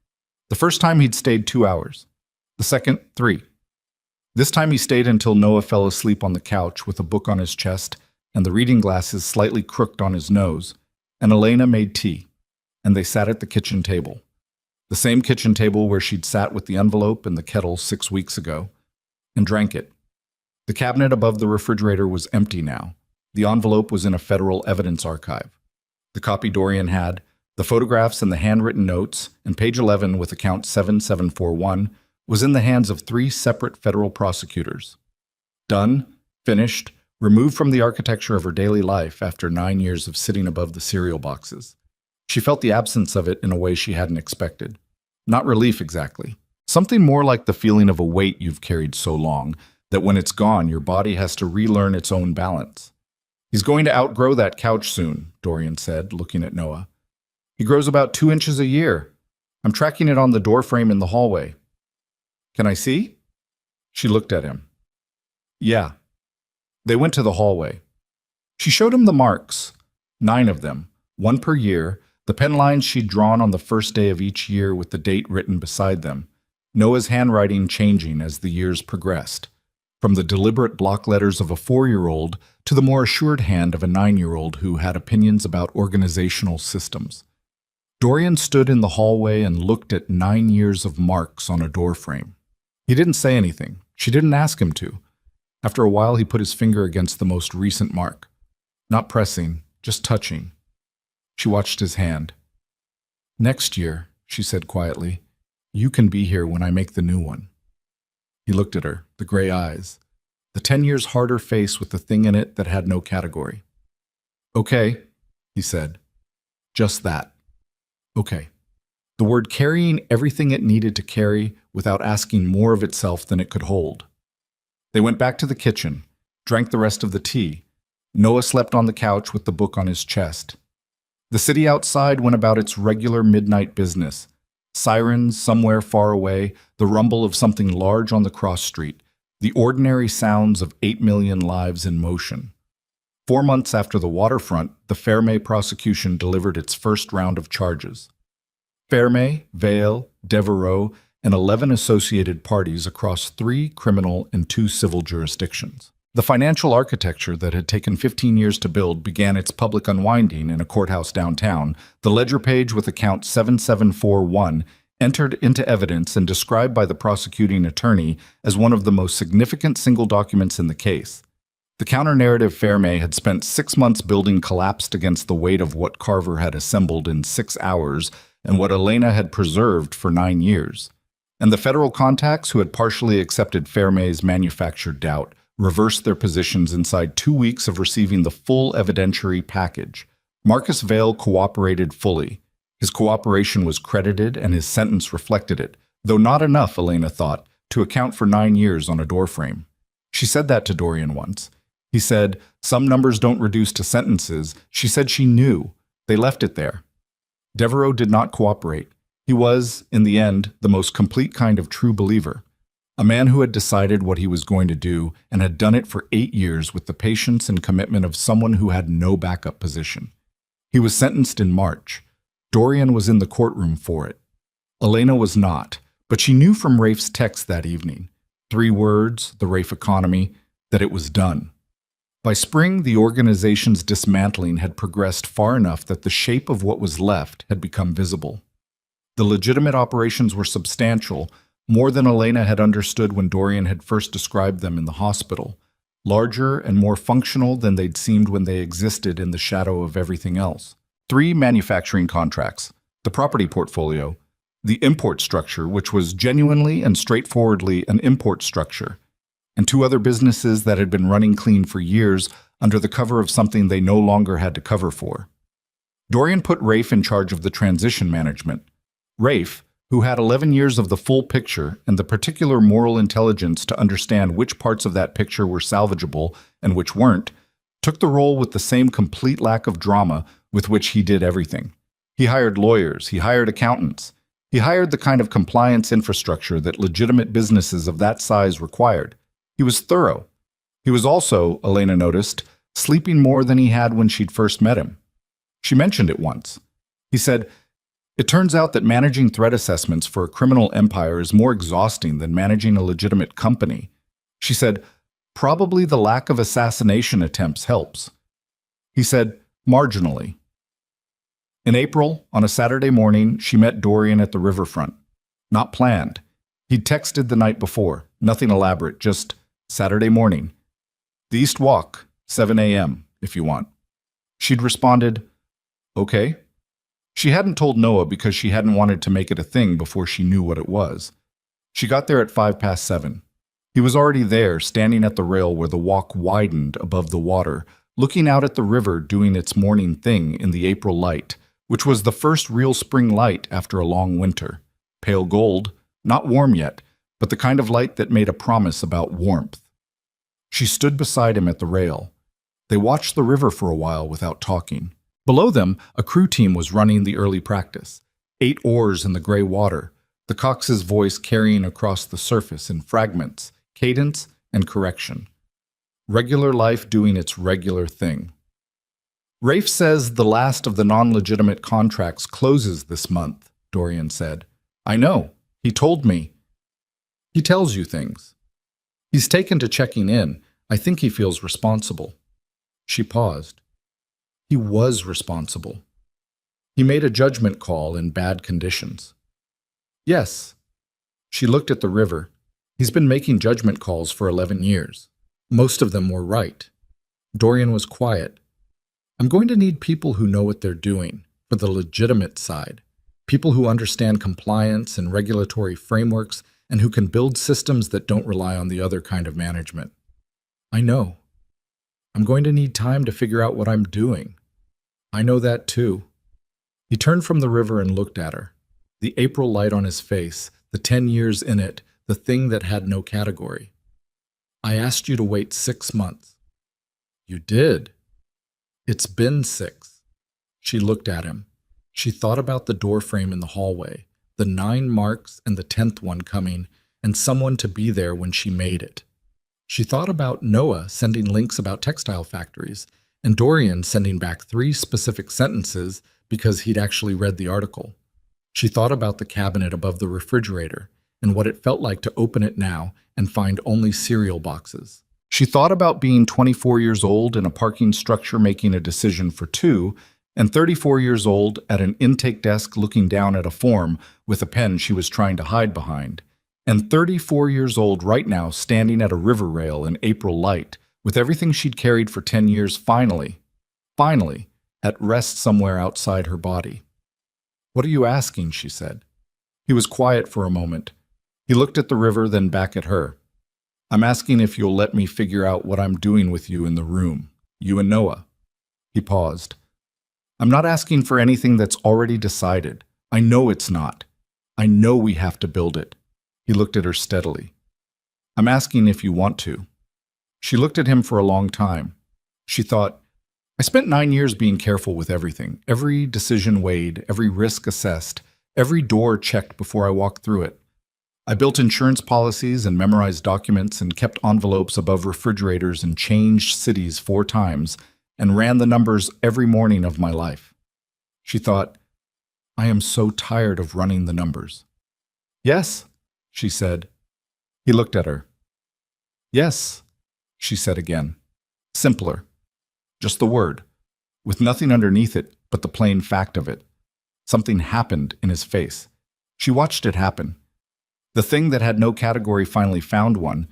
The first time he'd stayed 2 hours. The second, 3. This time he stayed until Noah fell asleep on the couch with a book on his chest and the reading glasses slightly crooked on his nose, and Elena made tea, and they sat at the kitchen table. The same kitchen table where she'd sat with the envelope and the kettle 6 weeks ago, and drank it. The cabinet above the refrigerator was empty now. The envelope was in a federal evidence archive. The copy Dorian had, the photographs and the handwritten notes, and page 11 with account 7741, was in the hands of 3 separate federal prosecutors. Done, finished, removed from the architecture of her daily life after 9 years of sitting above the cereal boxes. She felt the absence of it in a way she hadn't expected. Not relief exactly. Something more like the feeling of a weight you've carried so long that when it's gone, your body has to relearn its own balance. He's going to outgrow that couch soon, Dorian said, looking at Noah. He grows about 2 inches a year. I'm tracking it on the doorframe in the hallway. Can I see? She looked at him. Yeah. They went to the hallway. She showed him the marks, 9 of them, 1 per year, the pen lines she'd drawn on the first day of each year with the date written beside them, Noah's handwriting changing as the years progressed, from the deliberate block letters of a 4-year-old to the more assured hand of a 9-year-old who had opinions about organizational systems. Dorian stood in the hallway and looked at 9 years of marks on a doorframe. He didn't say anything. She didn't ask him to. After a while, he put his finger against the most recent mark. Not pressing, just touching. She watched his hand. Next year, she said quietly, you can be here when I make the new one. He looked at her, the gray eyes, the 10 years harder face with the thing in it that had no category. Okay, he said. Just that. Okay. The word carrying everything it needed to carry without asking more of itself than it could hold. They went back to the kitchen, drank the rest of the tea. Noah slept on the couch with the book on his chest. The city outside went about its regular midnight business. Sirens somewhere far away, the rumble of something large on the cross street, the ordinary sounds of 8 million lives in motion. 4 months after the waterfront, the Ferme prosecution delivered its first round of charges. Ferme, Vale, Devereaux, and 11 associated parties across 3 criminal and 2 civil jurisdictions. The financial architecture that had taken 15 years to build began its public unwinding in a courthouse downtown. The ledger page with account 7741 entered into evidence and described by the prosecuting attorney as one of the most significant single documents in the case. The counter-narrative Ferme had spent 6 months building collapsed against the weight of what Carver had assembled in 6 hours and what Elena had preserved for 9 years. And the federal contacts who had partially accepted Fairmay's manufactured doubt reversed their positions inside 2 weeks of receiving the full evidentiary package. Marcus Vail cooperated fully. His cooperation was credited and his sentence reflected it, though not enough, Elena thought, to account for 9 years on a doorframe. She said that to Dorian once. He said, some numbers don't reduce to sentences. She said she knew. They left it there. Devereaux did not cooperate. He was, in the end, the most complete kind of true believer. A man who had decided what he was going to do and had done it for 8 years with the patience and commitment of someone who had no backup position. He was sentenced in March. Dorian was in the courtroom for it. Elena was not, but she knew from Rafe's text that evening, 3 words, the Rafe economy, that it was done. By spring, the organization's dismantling had progressed far enough that the shape of what was left had become visible. The legitimate operations were substantial, more than Elena had understood when Dorian had first described them in the hospital, larger and more functional than they'd seemed when they existed in the shadow of everything else. 3 manufacturing contracts, the property portfolio, the import structure, which was genuinely and straightforwardly an import structure, and 2 other businesses that had been running clean for years under the cover of something they no longer had to cover for. Dorian put Rafe in charge of the transition management. Rafe, who had 11 years of the full picture and the particular moral intelligence to understand which parts of that picture were salvageable and which weren't, took the role with the same complete lack of drama with which he did everything. He hired lawyers, he hired accountants, he hired the kind of compliance infrastructure that legitimate businesses of that size required. He was thorough. He was also, Elena noticed, sleeping more than he had when she'd first met him. She mentioned it once. He said, "It turns out that managing threat assessments for a criminal empire is more exhausting than managing a legitimate company." She said, "Probably the lack of assassination attempts helps." He said, "Marginally." In April, on a Saturday morning, she met Dorian at the riverfront. Not planned. He'd texted the night before, nothing elaborate, just Saturday morning. "The East Walk, 7 a.m., if you want." She'd responded, "Okay." She hadn't told Noah because she hadn't wanted to make it a thing before she knew what it was. She got there at 7:05. He was already there, standing at the rail where the walk widened above the water, looking out at the river doing its morning thing in the April light, which was the first real spring light after a long winter. Pale gold, not warm yet, but the kind of light that made a promise about warmth. She stood beside him at the rail. They watched the river for a while without talking. Below them, a crew team was running the early practice. 8 oars in the gray water, the cox's voice carrying across the surface in fragments, cadence, and correction. Regular life doing its regular thing. "Rafe says the last of the non-legitimate contracts closes this month," Dorian said. "I know. He told me." "He tells you things. He's taken to checking in. I think he feels responsible." She paused. He was responsible. He made a judgment call in bad conditions. "Yes." She looked at the river. "He's been making judgment calls for 11 years. Most of them were right." Dorian was quiet. "I'm going to need people who know what they're doing, for the legitimate side. People who understand compliance and regulatory frameworks and who can build systems that don't rely on the other kind of management." "I know. I'm going to need time to figure out what I'm doing." "I know that too." He turned from the river and looked at her. The April light on his face, the 10 years in it, the thing that had no category. "I asked you to wait 6 months." "You did." "It's been 6. She looked at him. She thought about the doorframe in the hallway, the 9 marks and the 10th one coming, and someone to be there when she made it. She thought about Noah sending links about textile factories, and Dorian sending back 3 specific sentences because he'd actually read the article. She thought about the cabinet above the refrigerator and what it felt like to open it now and find only cereal boxes. She thought about being 24 years old in a parking structure making a decision for 2, and 34 years old at an intake desk looking down at a form with a pen she was trying to hide behind, and 34 years old right now standing at a river rail in April light, with everything she'd carried for 10 years finally, at rest somewhere outside her body. "What are you asking?" she said. He was quiet for a moment. He looked at the river, then back at her. I'm asking if you'll let me figure out what I'm doing with you in the room, you and Noah. He paused. I'm not asking for anything that's already decided. I know it's not. I know we have to build it. He looked at her steadily. I'm asking if you want to. She looked at him for a long time. She thought, I spent 9 years being careful with everything, every decision weighed, every risk assessed, every door checked before I walked through it. I built insurance policies and memorized documents and kept envelopes above refrigerators and changed cities 4 times and ran the numbers every morning of my life. She thought, I am so tired of running the numbers. Yes, she said. He looked at her. Yes, she said again. Simpler. Just the word, with nothing underneath it but the plain fact of it. Something happened in his face. She watched it happen. The thing that had no category finally found one.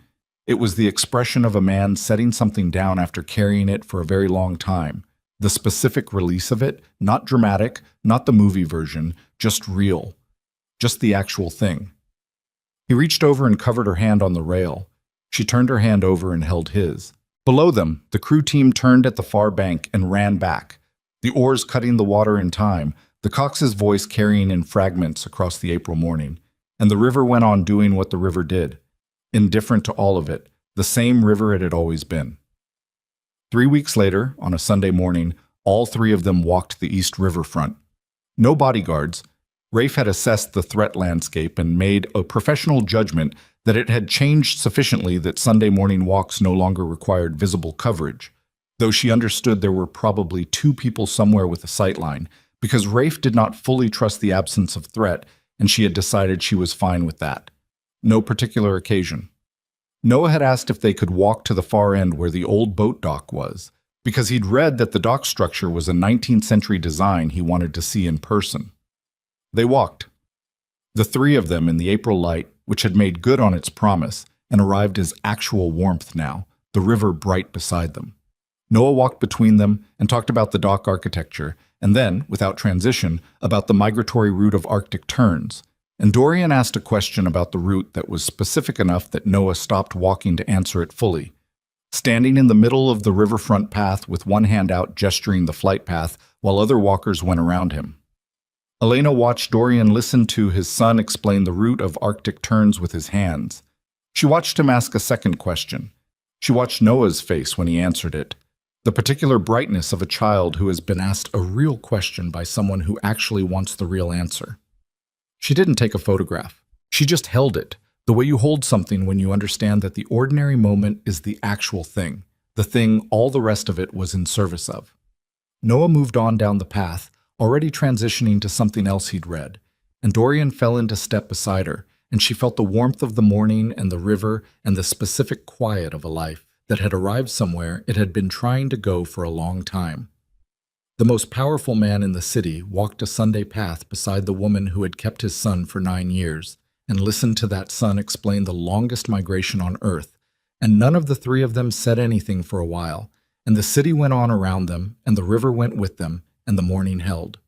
It was the expression of a man setting something down after carrying it for a very long time. The specific release of it, not dramatic, not the movie version, just real. Just the actual thing. He reached over and covered her hand on the rail. She turned her hand over and held his. Below them, the crew team turned at the far bank and ran back, the oars cutting the water in time, the cox's voice carrying in fragments across the April morning. And the river went on doing what the river did, indifferent to all of it, the same river it had always been. 3 weeks later, on a Sunday morning, all 3 of them walked the East Riverfront. No bodyguards. Rafe had assessed the threat landscape and made a professional judgment that it had changed sufficiently that Sunday morning walks no longer required visible coverage, though she understood there were probably 2 people somewhere with a sightline, because Rafe did not fully trust the absence of threat, and she had decided she was fine with that. No particular occasion. Noah had asked if they could walk to the far end where the old boat dock was, because he'd read that the dock structure was a 19th century design he wanted to see in person. They walked. The 3 of them in the April light, which had made good on its promise and arrived as actual warmth now, the river bright beside them. Noah walked between them and talked about the dock architecture, and then, without transition, about the migratory route of Arctic terns. And Dorian asked a question about the route that was specific enough that Noah stopped walking to answer it fully. Standing in the middle of the riverfront path with one hand out gesturing the flight path while other walkers went around him. Elena watched Dorian listen to his son explain the route of Arctic terns with his hands. She watched him ask a second question. She watched Noah's face when he answered it. The particular brightness of a child who has been asked a real question by someone who actually wants the real answer. She didn't take a photograph. She just held it, the way you hold something when you understand that the ordinary moment is the actual thing, the thing all the rest of it was in service of. Noah moved on down the path, already transitioning to something else he'd read, and Dorian fell into step beside her, and she felt the warmth of the morning and the river and the specific quiet of a life that had arrived somewhere it had been trying to go for a long time. The most powerful man in the city walked a Sunday path beside the woman who had kept his son for 9 years and listened to that son explain the longest migration on Earth, and none of the 3 of them said anything for a while, and the city went on around them, and the river went with them, and the morning held.